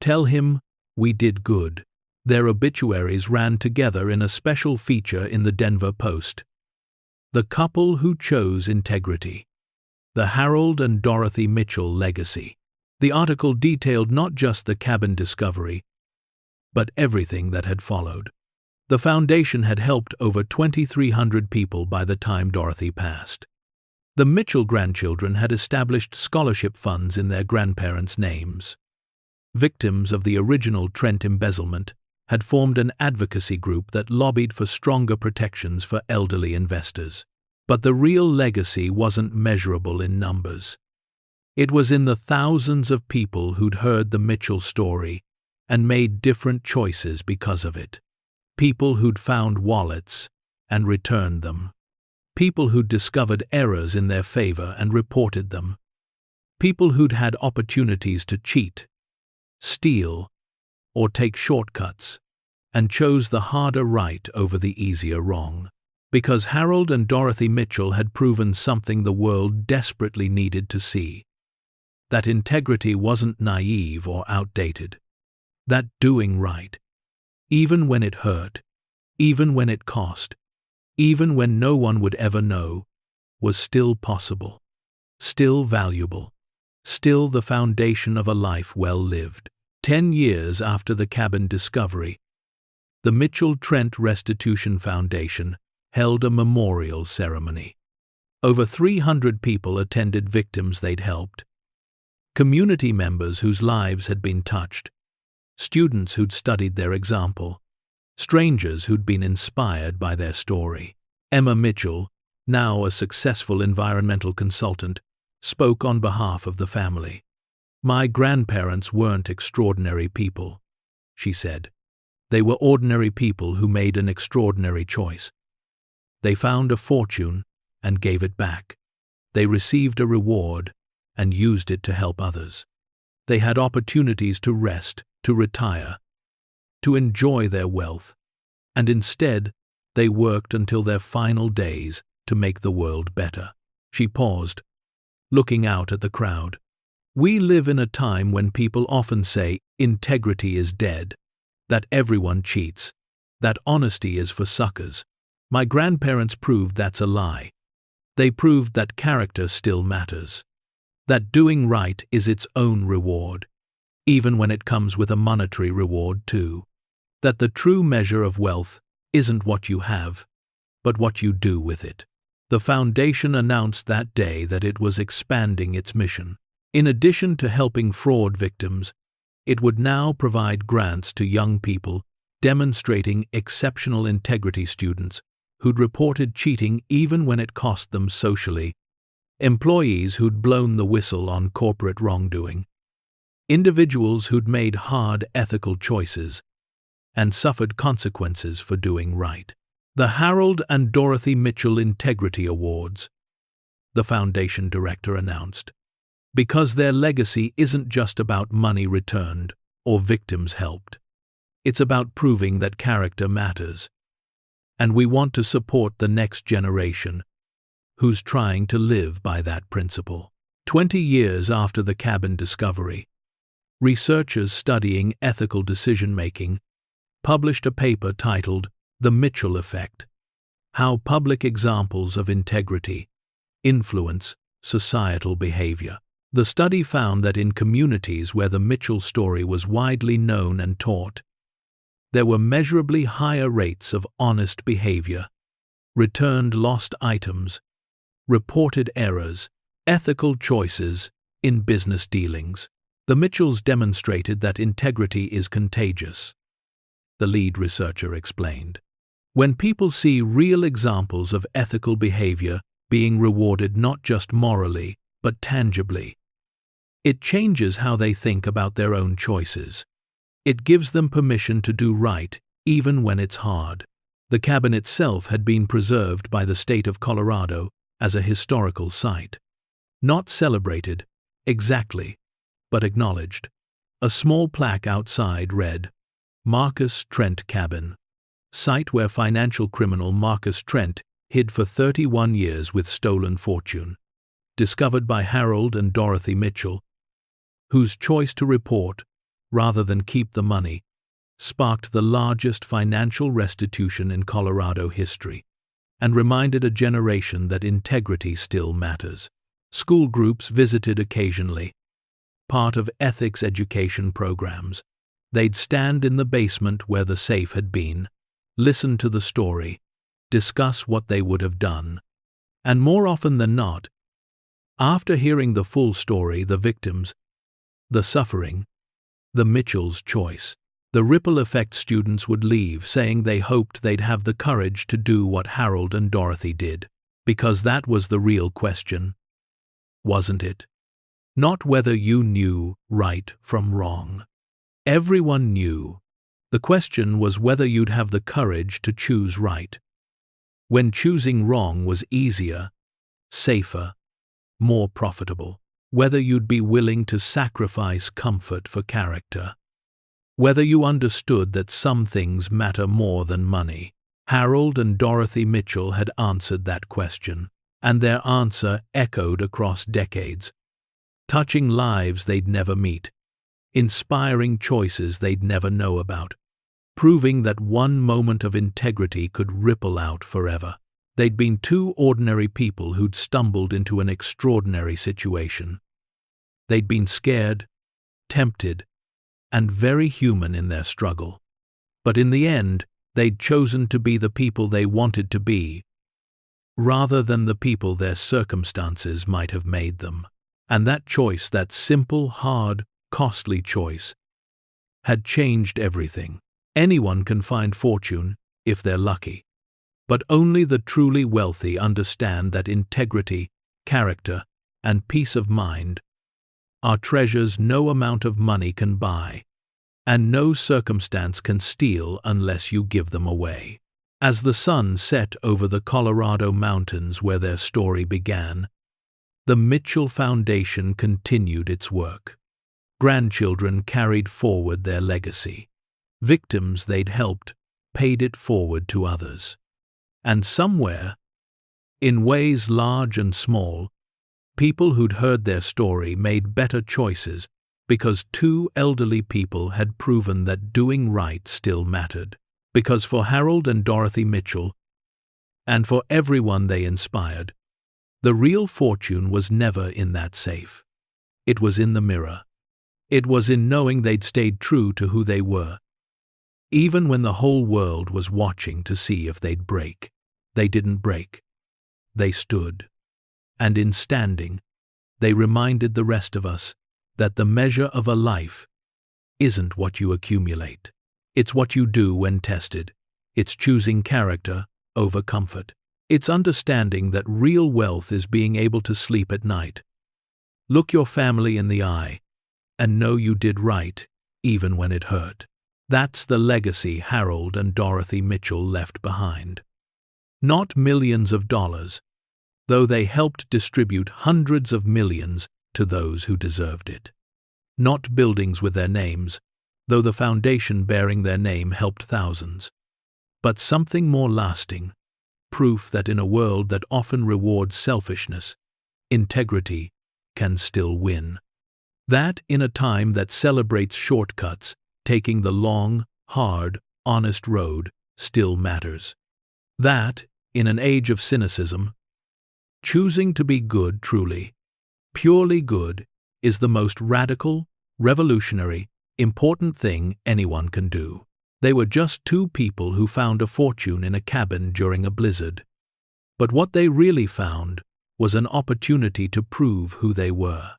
Tell him, we did good." Their obituaries ran together in a special feature in the Denver Post. The couple who chose integrity. The Harold and Dorothy Mitchell legacy. The article detailed not just the cabin discovery, but everything that had followed. The Foundation had helped over 2,300 people by the time Dorothy passed. The Mitchell grandchildren had established scholarship funds in their grandparents' names. Victims of the original Trent embezzlement had formed an advocacy group that lobbied for stronger protections for elderly investors. But the real legacy wasn't measurable in numbers. It was in the thousands of people who'd heard the Mitchell story and made different choices because of it. People who'd found wallets and returned them. People who'd discovered errors in their favor and reported them. People who'd had opportunities to cheat, steal, or take shortcuts, and chose the harder right over the easier wrong. Because Harold and Dorothy Mitchell had proven something the world desperately needed to see. That integrity wasn't naive or outdated. That doing right, even when it hurt, even when it cost, even when no one would ever know, was still possible, still valuable, still the foundation of a life well lived. 10 years after the cabin discovery, the Mitchell-Trent Restitution Foundation held a memorial ceremony. Over 300 people attended, victims they'd helped, community members whose lives had been touched, students who'd studied their example, strangers who'd been inspired by their story. Emma Mitchell, now a successful environmental consultant, spoke on behalf of the family. "My grandparents weren't extraordinary people," she said. "They were ordinary people who made an extraordinary choice. They found a fortune and gave it back. They received a reward and used it to help others. They had opportunities to rest, to retire, to enjoy their wealth, and instead they worked until their final days to make the world better." She paused, looking out at the crowd. "We live in a time when people often say integrity is dead, that everyone cheats, that honesty is for suckers. My grandparents proved that's a lie. They proved that character still matters, that doing right is its own reward, even when it comes with a monetary reward too, that the true measure of wealth isn't what you have, but what you do with it." The Foundation announced that day that it was expanding its mission. In addition to helping fraud victims, it would now provide grants to young people demonstrating exceptional integrity, students who'd reported cheating even when it cost them socially, employees who'd blown the whistle on corporate wrongdoing, individuals who'd made hard ethical choices and suffered consequences for doing right. The Harold and Dorothy Mitchell Integrity Awards, the Foundation director announced, because their legacy isn't just about money returned or victims helped. It's about proving that character matters. And we want to support the next generation who's trying to live by that principle. 20 years after the cabin discovery, researchers studying ethical decision-making published a paper titled "The Mitchell Effect: How Public Examples of Integrity Influence Societal Behavior." The study found that in communities where the Mitchell story was widely known and taught, there were measurably higher rates of honest behavior, returned lost items, reported errors, ethical choices in business dealings. The Mitchells demonstrated that integrity is contagious, the lead researcher explained. When people see real examples of ethical behavior being rewarded not just morally, but tangibly, it changes how they think about their own choices. It gives them permission to do right, even when it's hard. The cabin itself had been preserved by the state of Colorado as a historical site. Not celebrated, exactly, but acknowledged. A small plaque outside read, Marcus Trent Cabin, site where financial criminal Marcus Trent hid for 31 years with stolen fortune. Discovered by Harold and Dorothy Mitchell, whose choice to report, rather than keep the money, sparked the largest financial restitution in Colorado history, and reminded a generation that integrity still matters. School groups visited occasionally, part of ethics education programs. They'd stand in the basement where the safe had been, listen to the story, discuss what they would have done. And more often than not, after hearing the full story, the victims, the suffering, the Mitchell's choice, the ripple effect, students would leave saying they hoped they'd have the courage to do what Harold and Dorothy did, because that was the real question, wasn't it? Not whether you knew right from wrong. Everyone knew. The question was whether you'd have the courage to choose right, when choosing wrong was easier, safer, more profitable. Whether you'd be willing to sacrifice comfort for character. Whether you understood that some things matter more than money. Harold and Dorothy Mitchell had answered that question, and their answer echoed across decades, touching lives they'd never meet, inspiring choices they'd never know about, proving that one moment of integrity could ripple out forever. They'd been two ordinary people who'd stumbled into an extraordinary situation. They'd been scared, tempted, and very human in their struggle. But in the end, they'd chosen to be the people they wanted to be, rather than the people their circumstances might have made them. And that choice, that simple, hard, costly choice, had changed everything. Anyone can find fortune if they're lucky. But only the truly wealthy understand that integrity, character, and peace of mind are treasures no amount of money can buy, and no circumstance can steal unless you give them away. As the sun set over the Colorado mountains where their story began, the Mitchell Foundation continued its work. Grandchildren carried forward their legacy. Victims they'd helped paid it forward to others. And somewhere, in ways large and small, people who'd heard their story made better choices because two elderly people had proven that doing right still mattered. Because for Harold and Dorothy Mitchell, and for everyone they inspired, the real fortune was never in that safe. It was in the mirror. It was in knowing they'd stayed true to who they were, even when the whole world was watching to see if they'd break. They didn't break. They stood. And in standing, they reminded the rest of us that the measure of a life isn't what you accumulate. It's what you do when tested. It's choosing character over comfort. It's understanding that real wealth is being able to sleep at night, look your family in the eye, and know you did right, even when it hurt. That's the legacy Harold and Dorothy Mitchell left behind. Not millions of dollars, though they helped distribute hundreds of millions to those who deserved it. Not buildings with their names, though the foundation bearing their name helped thousands. But something more lasting, proof that in a world that often rewards selfishness, integrity can still win. That in a time that celebrates shortcuts, taking the long, hard, honest road still matters. That, in an age of cynicism, choosing to be good truly, purely good, is the most radical, revolutionary, important thing anyone can do. They were just two people who found a fortune in a cabin during a blizzard. But what they really found was an opportunity to prove who they were.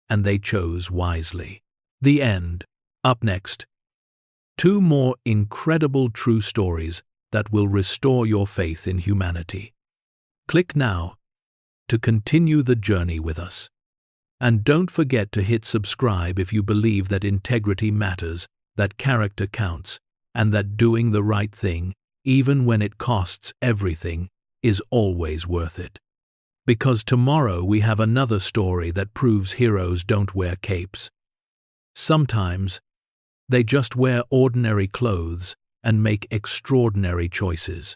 And they chose wisely. The end. Up next, two more incredible true stories that will restore your faith in humanity. Click now to continue the journey with us. And don't forget to hit subscribe if you believe that integrity matters that character counts, and that doing the right thing, even when it costs everything, is always worth it. Because tomorrow we have another story that proves heroes don't wear capes. Sometimes, they just wear ordinary clothes and make extraordinary choices.